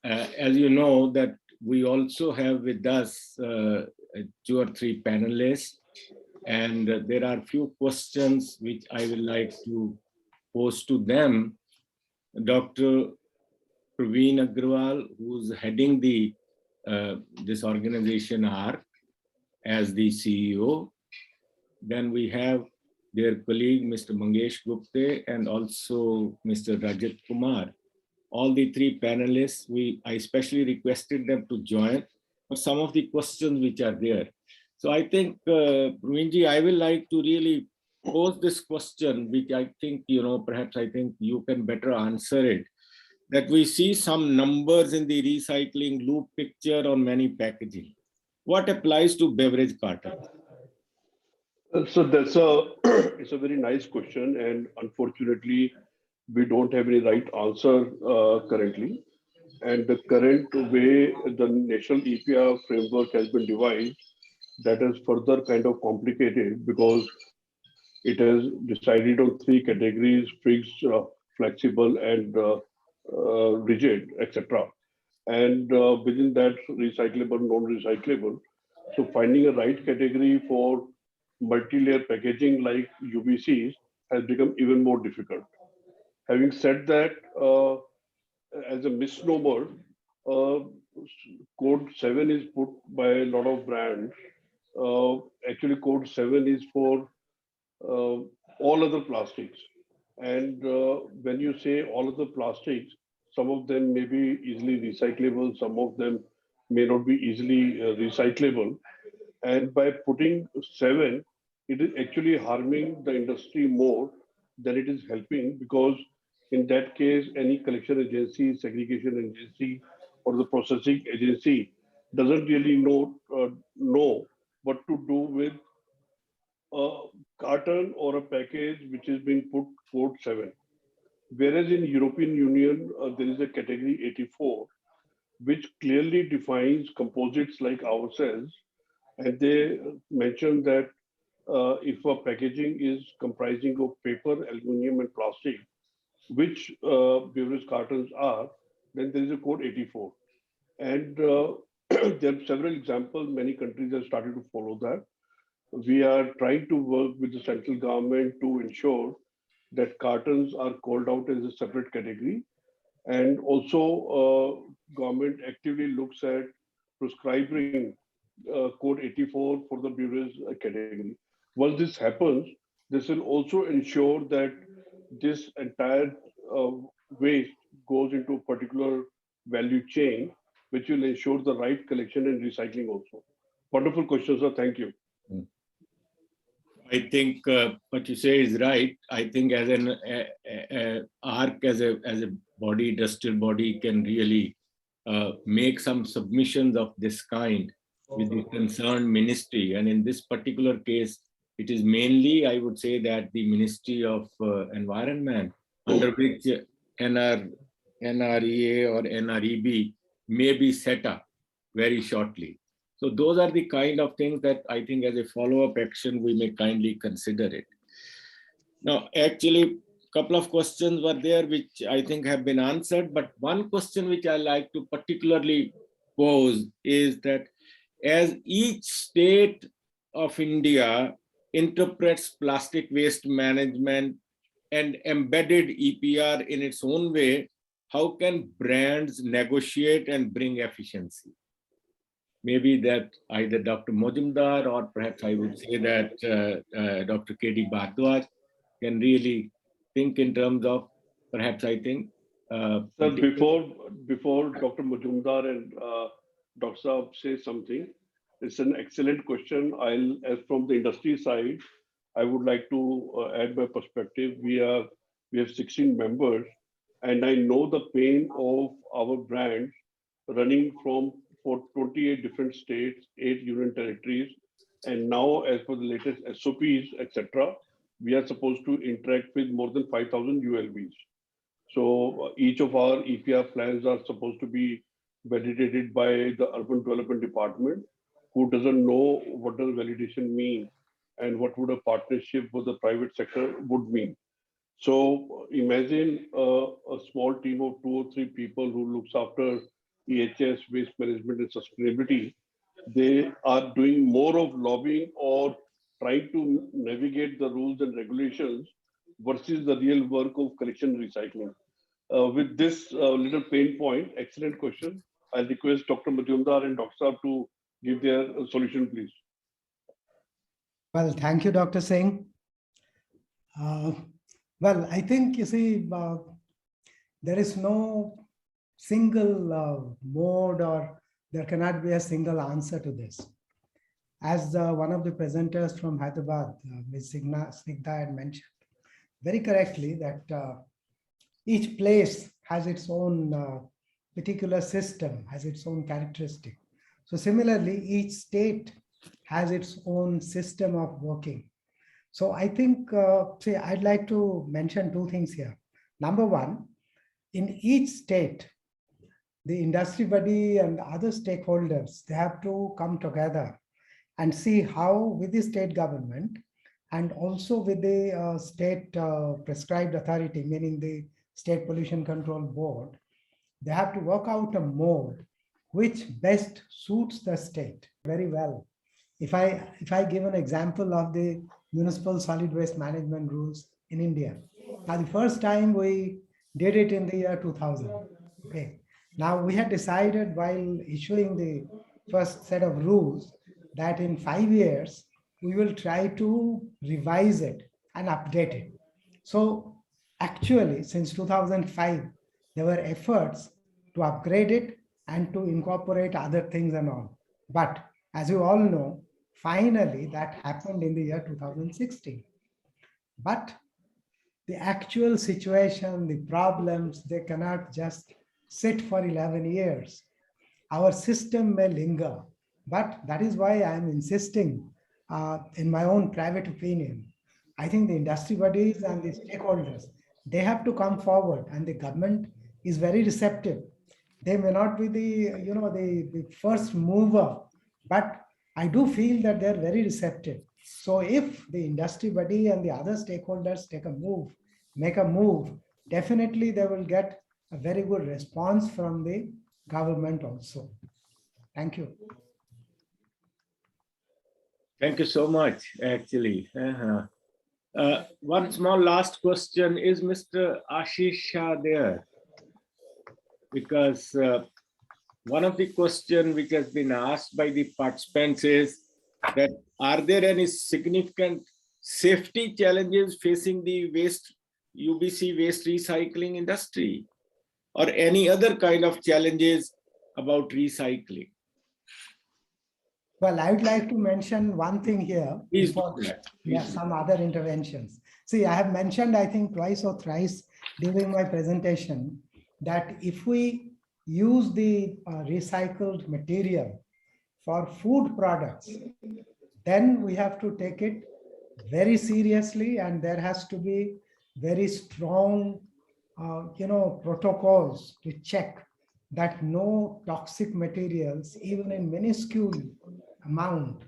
as you know, that we also have with us 2 or 3 panelists, and there are few questions which I would like to pose to them. Dr. Praveen Agrawal, who's heading the this organization ARC as the CEO. Then we have their colleague, Mr. Mangesh Gupte, and also Mr. Rajat Kumar. All the 3 panelists, I especially requested them to join for some of the questions which are there. So I think, Praveenji, I will like to really pose this question, which I think, perhaps I think you can better answer it. That we see some numbers in the recycling loop picture on many packaging. What applies to beverage cartons? So that's it's a very nice question, and unfortunately, we don't have any right answer currently. And the current way the national EPR framework has been devised, that is further kind of complicated because it has decided on three categories: fixed, flexible, and rigid, etc. And within that, recyclable, non-recyclable. So finding a right category for multi-layer packaging like UBCs has become even more difficult. Having said that, as a misnomer, uh, code 7 is put by a lot of brands. Actually, code 7 is for uh, all other plastics. And when you say all other plastics, some of them may be easily recyclable, some of them may not be easily recyclable. And by putting 7, it is actually harming the industry more than it is helping, because in that case, any collection agency, segregation agency, or the processing agency doesn't really know what to do with a carton or a package which is being put code 7. Whereas in European Union, there is a category 84, which clearly defines composites like ourselves. And they mention that if a packaging is comprising of paper, aluminum, and plastic, which beverage cartons are, then there is a code 84. And there are several examples. Many countries have started to follow that. We are trying to work with the central government to ensure that cartons are called out as a separate category. And also, government actively looks at prescribing code 84 for the beverage category. Once this happens, this will also ensure that this entire uh, waste goes into a particular value chain, which will ensure the right collection and recycling also. Wonderful question, sir. Thank you. I think what you say is right. I think as an ARC, as a body, industrial body, can really make some submissions of this kind with the concerned ministry. And in this particular case, it is mainly, I would say, that the Ministry of Environment, under which NREA or NREB may be set up very shortly. So those are the kind of things that I think as a follow-up action, we may kindly consider it. Now, actually, a couple of questions were there which I think have been answered, but one question which I like to particularly pose is that as each state of India interprets plastic waste management and embedded EPR in its own way, how can brands negotiate and bring efficiency? Maybe that either Dr. Mojumdar or perhaps I would say that Dr. K.D. Bhardwaj can really think in terms of perhaps I think. Sir, before Dr. Majumdar and Dr. Saab say something, it's an excellent question. As from the industry side, I would like to add my perspective. We have 16 members, and I know the pain of our brands running for 28 different states, 8 union territories, and now as per the latest SOPs, etc., we are supposed to interact with more than 5,000 ULBs. So each of our EPR plans are supposed to be validated by the Urban Development Department, who doesn't know what does validation mean and what would a partnership with the private sector would mean. So imagine a small team of 2 or 3 people who looks after EHS, waste management and sustainability. They are doing more of lobbying or trying to navigate the rules and regulations versus the real work of collection and recycling. With this little pain point, excellent question. I'll request Dr. Majumdar and Dr. Saab to give their solution, please. Well, thank you, Dr. Singh. Well, I think, you see, there is no single mode, or there cannot be a single answer to this. As one of the presenters from Hyderabad, Ms. Snigdha had mentioned very correctly, that each place has its own particular system, has its own characteristic. So similarly, each state has its own system of working. So I think, see, I'd like to mention two things here. Number one, in each state, the industry body and other stakeholders, they have to come together and see how with the state government and also with the state prescribed authority, meaning the State Pollution Control Board, they have to work out a mode which best suits the state very well. If I give an example of the municipal solid waste management rules in India, now the first time we did it in the year 2000. Okay. Now we had decided while issuing the first set of rules that in 5 years, we will try to revise it and update it. So actually, since 2005, there were efforts to upgrade it and to incorporate other things and all. But as you all know, finally that happened in the year 2016. But the actual situation, the problems, they cannot just sit for 11 years. Our system may linger, but that is why I am insisting in my own private opinion. I think the industry bodies and the stakeholders, they have to come forward, and the government is very receptive. They may not be the first mover, but I do feel that they're very receptive. So if the industry body and the other stakeholders make a move, definitely they will get a very good response from the government also. Thank you. Thank you so much, actually. One small last question. Is Mr. Ashish Shah there? Because one of the questions which has been asked by the participants is that are there any significant safety challenges facing the UBC waste recycling industry, or any other kind of challenges about recycling? Well, I would like to mention one thing here before some other interventions. See, I have mentioned, I think twice or thrice during my presentation, that if we use the recycled material for food products, then we have to take it very seriously, and there has to be very strong, protocols to check that no toxic materials, even in minuscule amount,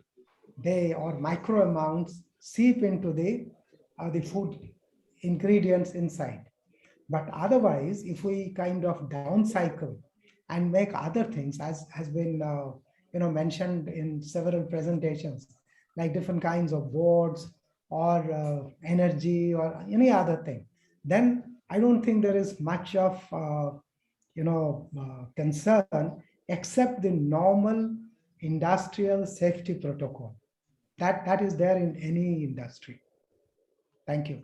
or micro amounts, seep into the food ingredients inside. But otherwise, if we kind of downcycle and make other things, as has been mentioned in several presentations, like different kinds of boards or energy or any other thing, then I don't think there is much of concern except the normal industrial safety protocol that is there in any industry. Thank you.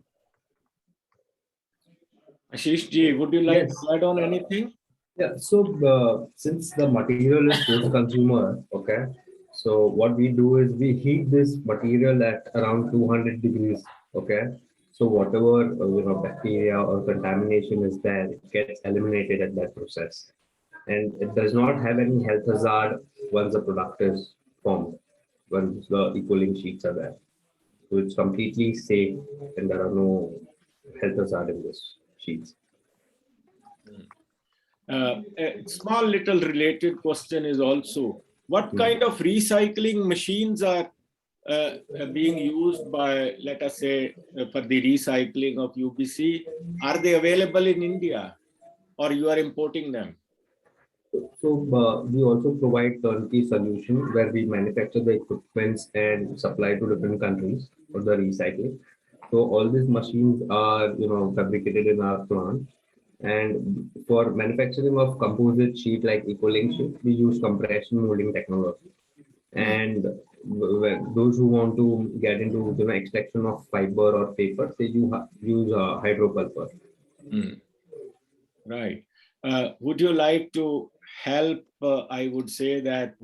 Ashish ji, would you like to add on anything? Yeah, so since the material is post-consumer, okay, so what we do is we heat this material at around 200 degrees, okay. So whatever bacteria or contamination is there, it gets eliminated at that process, and it does not have any health hazard once the product is formed, once the e-cooling sheets are there. So it's completely safe, and there are no health hazard in this sheets. A small little related question is also, what kind of recycling machines are being used by, let us say, for the recycling of UBC? Are they available in India, or you are importing them? So we also provide turnkey solution where we manufacture the equipments and supply to different countries for the recycling. So all these machines are fabricated in our plant. And for manufacturing of composite sheet like e-cooling sheet, we use compression molding technology. And those who want to get into extraction of fiber or paper, they use hydropulper. Right. Would you like to help? I would say that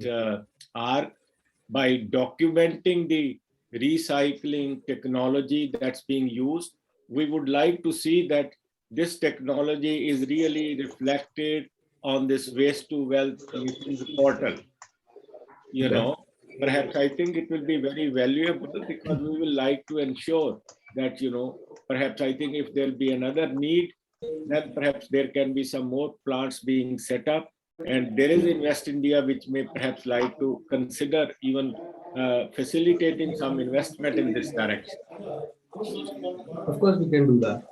by documenting the recycling technology that's being used, we would like to see that this technology is really reflected on this waste to wealth portal, perhaps I think it will be very valuable because we will like to ensure that, perhaps I think if there'll be another need, then perhaps there can be some more plants being set up. And there is Invest India, which may perhaps like to consider even facilitating some investment in this direction. Of course, we can do that.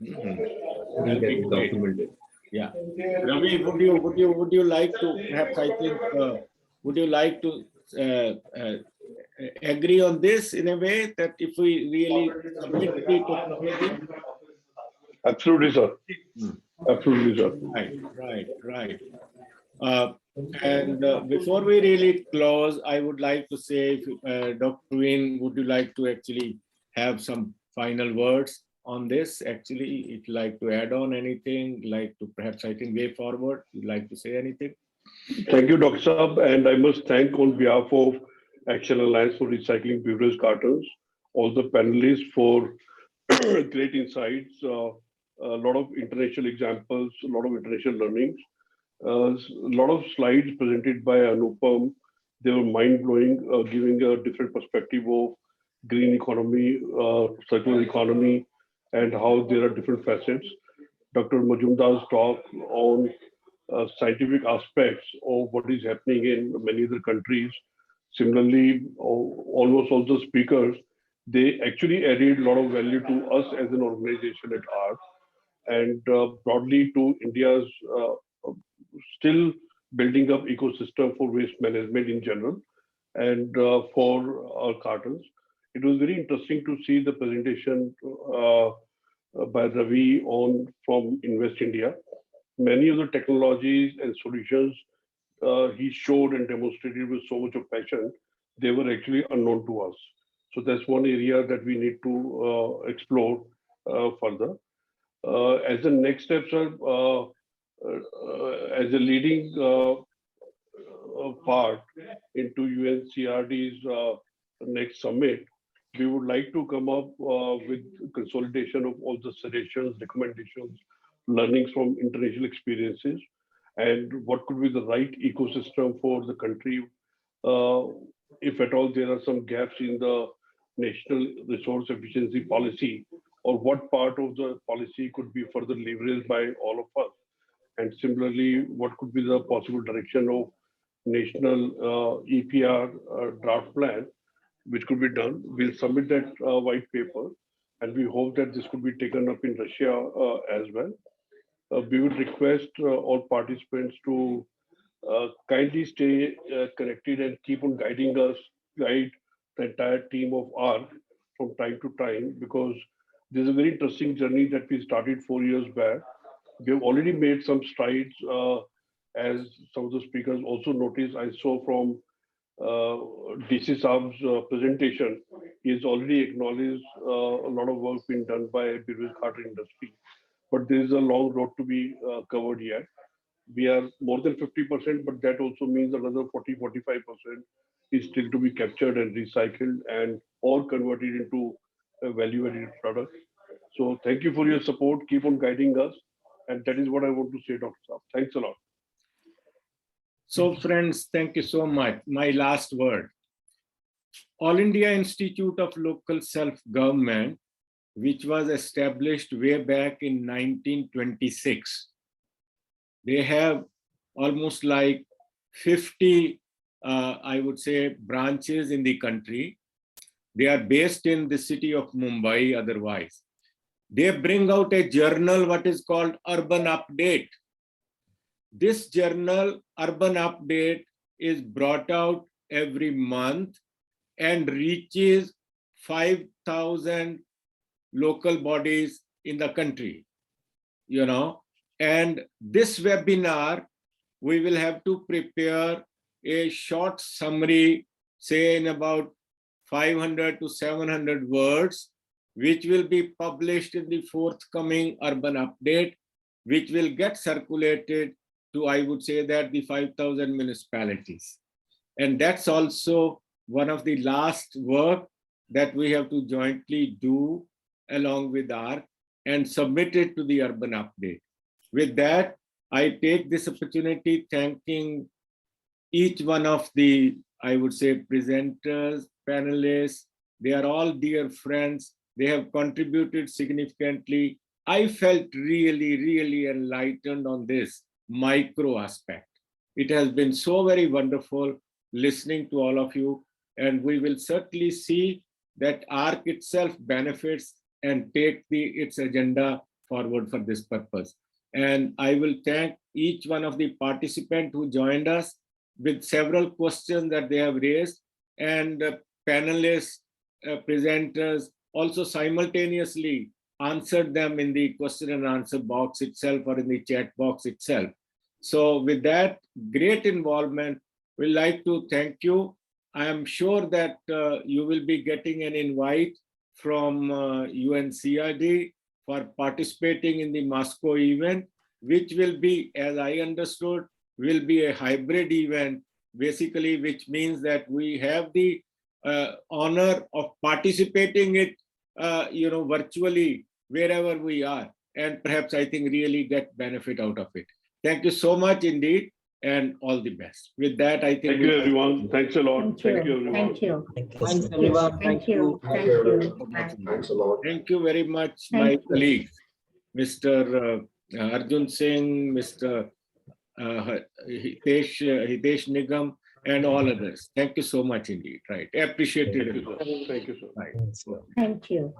That'll be great. Documented. Yeah. Ravi, would you like to perhaps I think would you like to agree on this in a way that if we really submit the technology? Absolutely, sir. Absolutely, sir. Right. And before we really close, I would like to say, Dr. Win, would you like to actually have some final words on this? Actually, if you like to add on anything, like to perhaps I think way forward, you'd like to say anything? Thank you, Dr. Saab, and I must thank on behalf of Action Alliance for Recycling Beverage Cartons, all the panelists for great insights, a lot of international examples, a lot of international learnings, a lot of slides presented by Anupam. They were mind-blowing, giving a different perspective of green economy, circular economy, and how there are different facets. Dr. Majumdar's talk on scientific aspects of what is happening in many other countries. Similarly, almost all the speakers, they actually added a lot of value to us as an organization at ARC and broadly to India's still building up ecosystem for waste management in general and for our cartons. It was very interesting to see the presentation by Ravi from Invest India. Many of the technologies and solutions he showed and demonstrated with so much of passion, they were actually unknown to us. So that's one area that we need to explore further. As a next step, sir, as a leading part into UNCRD's next summit, we would like to come up with consolidation of all the suggestions, recommendations, learnings from international experiences, and what could be the right ecosystem for the country. If at all there are some gaps in the national resource efficiency policy, or what part of the policy could be further leveraged by all of us. And similarly, what could be the possible direction of national EPR draft plan, which could be done. We'll submit that white paper, and we hope that this could be taken up in Russia as well. We would request all participants to kindly stay connected and keep on guiding us, guide the entire team of ARC from time to time, because this is a very interesting journey that we started 4 years back. We have already made some strides, as some of the speakers also noticed. I saw from DC Saab's presentation, he has already acknowledged a lot of work being done by beverage carton industry. But there is a long road to be covered yet. We are more than 50%, but that also means another 40-45% is still to be captured and recycled and or converted into a value-added product. So thank you for your support. Keep on guiding us. And that is what I want to say, Dr. Saab. Thanks a lot. So friends, thank you so much. My last word. All India Institute of Local Self-Government, which was established way back in 1926. They have almost like 50, I would say, branches in the country. They are based in the city of Mumbai otherwise. They bring out a journal, what is called Urban Update. This journal, Urban Update, is brought out every month and reaches 5,000 local bodies in the country, and this webinar, we will have to prepare a short summary, say in about 500 to 700 words, which will be published in the forthcoming Urban Update, which will get circulated to, I would say that, the 5,000 municipalities. And that's also one of the last work that we have to jointly do along with ARC and submit it to the Urban Update. With that, I take this opportunity thanking each one of the I would say, presenters, panelists. They are all dear friends. They have contributed significantly. I felt really, really enlightened on this micro aspect. It has been so very wonderful listening to all of you, and we will certainly see that ARC itself benefits and take its agenda forward for this purpose. And I will thank each one of the participants who joined us with several questions that they have raised, and panelists, presenters also simultaneously answered them in the question and answer box itself or in the chat box itself. So with that great involvement, we'd like to thank you. I am sure that you will be getting an invite from UNCRD for participating in the Moscow event, which will be, as I understood, will be a hybrid event, basically, which means that we have the honor of participating it, virtually wherever we are, and perhaps I think really get benefit out of it. Thank you so much indeed, and all the best. With that, I think. Thank you, everyone. Thanks a lot. Thank you, everyone. Thank you. Thanks, everyone. Thank you. Thank you. Thanks a lot. Thank you very much, Thank my you. colleagues, Mr. Arjun Singh, Mr. Hitesh Nigam, and all others. Thank you so much indeed. Right. Appreciate it. Thank you, sir. Right. Thank you.